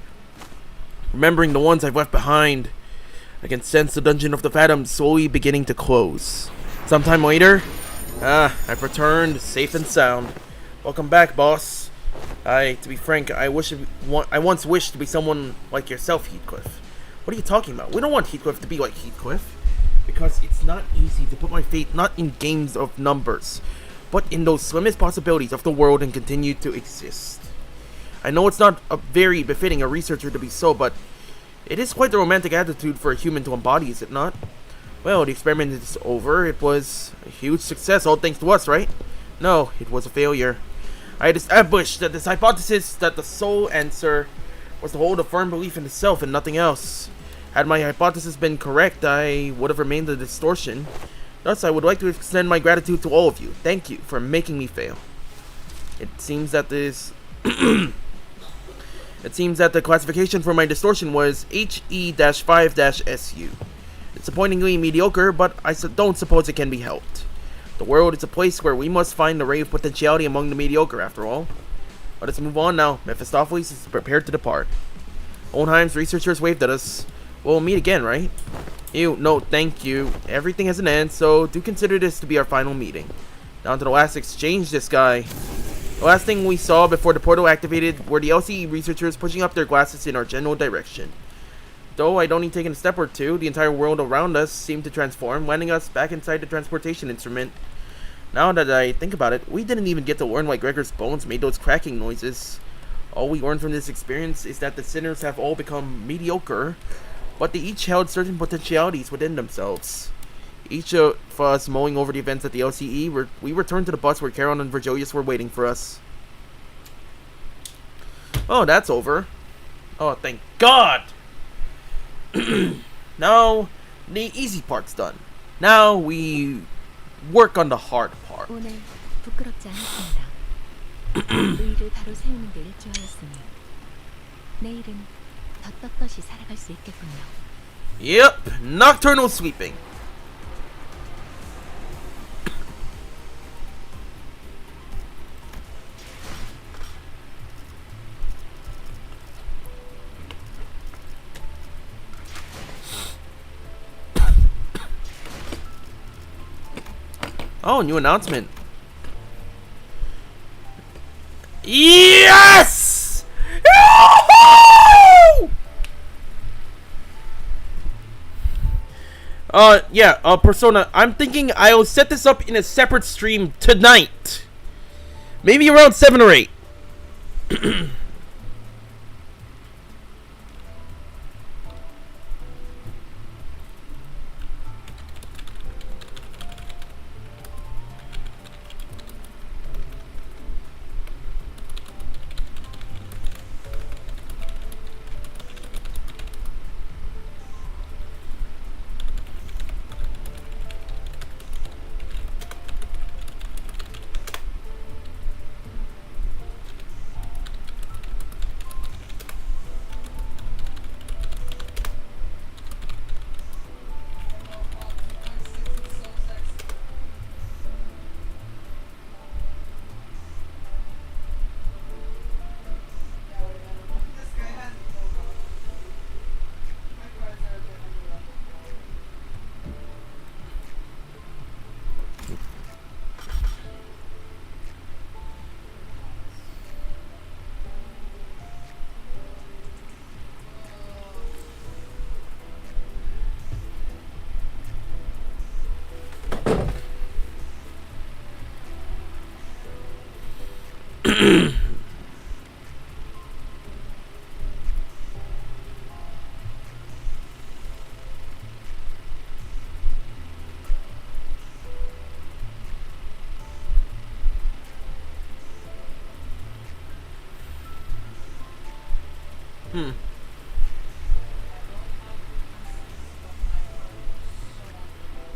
Remembering the ones I've left behind. I can sense the dungeon of the Phantom slowly beginning to close. Sometime later, I've returned safe and sound. Welcome back, boss. To be frank, I once wished to be someone like yourself, Heathcliff. What are you talking about? We don't want Heathcliff to be like Heathcliff. Because it's not easy to put my faith not in games of numbers, but in those slimmest possibilities of the world and continue to exist. I know it's not very befitting a researcher to be so, but it is quite the romantic attitude for a human to embody, is it not? Well, the experiment is over. It was a huge success, all thanks to us, right? No, it was a failure. I had established that this hypothesis that the sole answer was to hold a firm belief in the self and nothing else. Had my hypothesis been correct, I would have remained a distortion. Thus, I would like to extend my gratitude to all of you. Thank you for making me fail. It seems that this... It seems that the classification for my distortion was HE-5-SU. Disappointingly mediocre, but I don't suppose it can be helped. The world is a place where we must find the ray of potentiality among the mediocre, after all. Let us move on now. Mephistopheles is prepared to depart. Hohenheim's researchers waved at us. We'll meet again, right? Ew, no, thank you. Everything has an end, so do consider this to be our final meeting. Down to the last exchange, this guy. The last thing we saw before the portal activated were the LCE researchers pushing up their glasses in our general direction. Though I'd only taken a step or two, the entire world around us seemed to transform, landing us back inside the transportation instrument. Now that I think about it, we didn't even get to learn why Gregor's bones made those cracking noises. All we learned from this experience is that the sinners have all become mediocre, but they each held certain potentialities within themselves. Each of us mulling over the events at the LCE, we returned to the bus where Charon and Virgilius were waiting for us. Oh, that's over. Oh, thank God! Now, the easy part's done. Now, we work on the hard part. 오늘 부끄럽지 않았습니다. 의의를 바로 세우는 데 일조하였으니 내일은 더 떳떳이 살아갈 수 있겠군요. Yep, nocturnal sweeping. Oh, new announcement. Yes! Yahoo! Persona, I'm thinking I'll set this up in a separate stream tonight. Maybe around 7 or 8.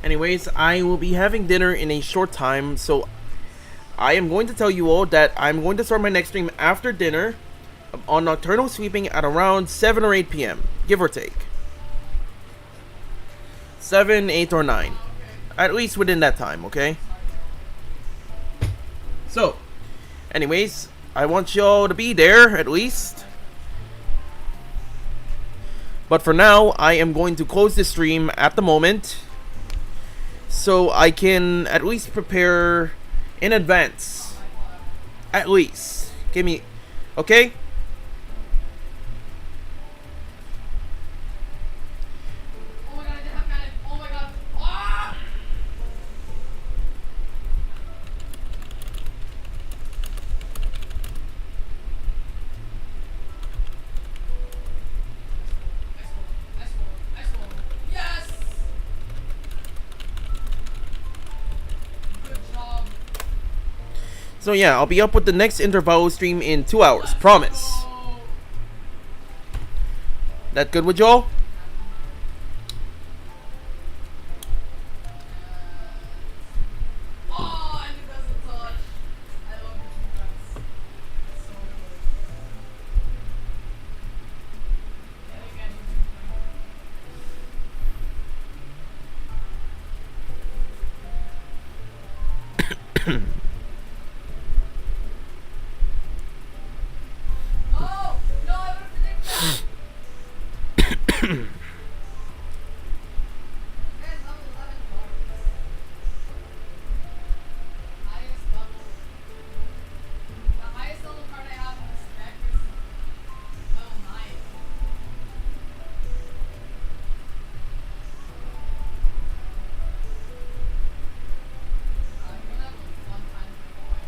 Anyways, I will be having dinner in a short time, so I am going to tell you all that I'm going to start my next stream after dinner on Nocturnal Sweeping at around 7 or 8 p.m. Give or take. 7, 8, or 9. At least within that time, okay? So, anyways, I want y'all to be there at least. But for now, I am going to close the stream at the moment, so I can at least prepare in advance. At least. Give me... Okay? Oh my god, I did have kind of. Oh my god. Ah! Nice one. Yes! Good job. So yeah, I'll be up with the next Intervallo stream in 2 hours. Promise. Oh, That good with y'all? oh, and it doesn't touch. I love your defense. It's so good. And again, oh, no, I would have predicted that. Guys, level 11 cards. Highest level. The highest level card I have in this deck is level 9. I'm gonna have a fun time going.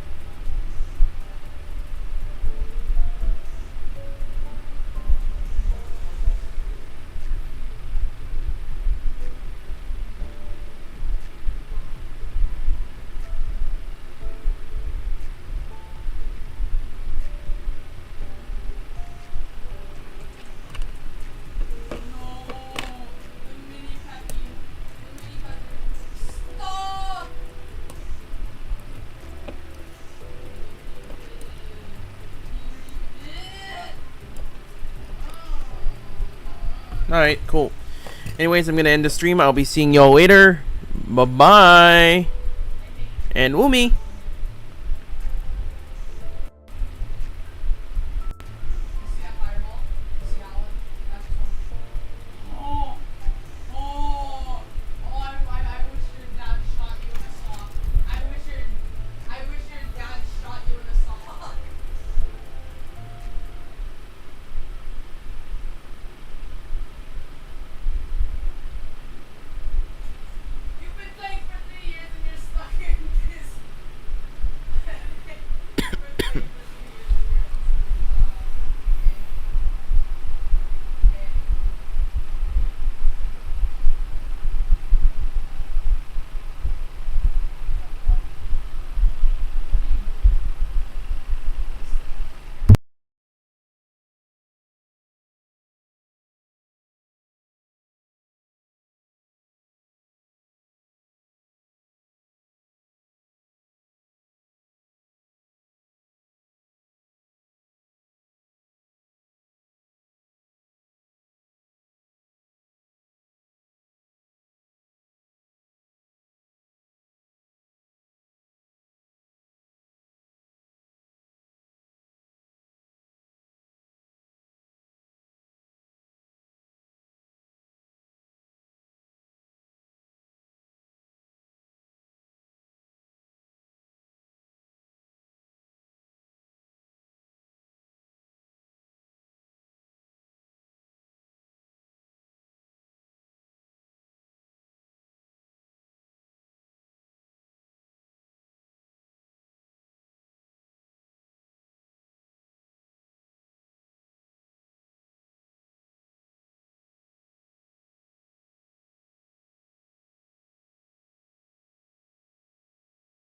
No, the mini Peppy. The mini Peppy. Stop! Alright, cool. Anyways, I'm gonna end the stream. I'll be seeing y'all later. Bye-bye. And Woomy.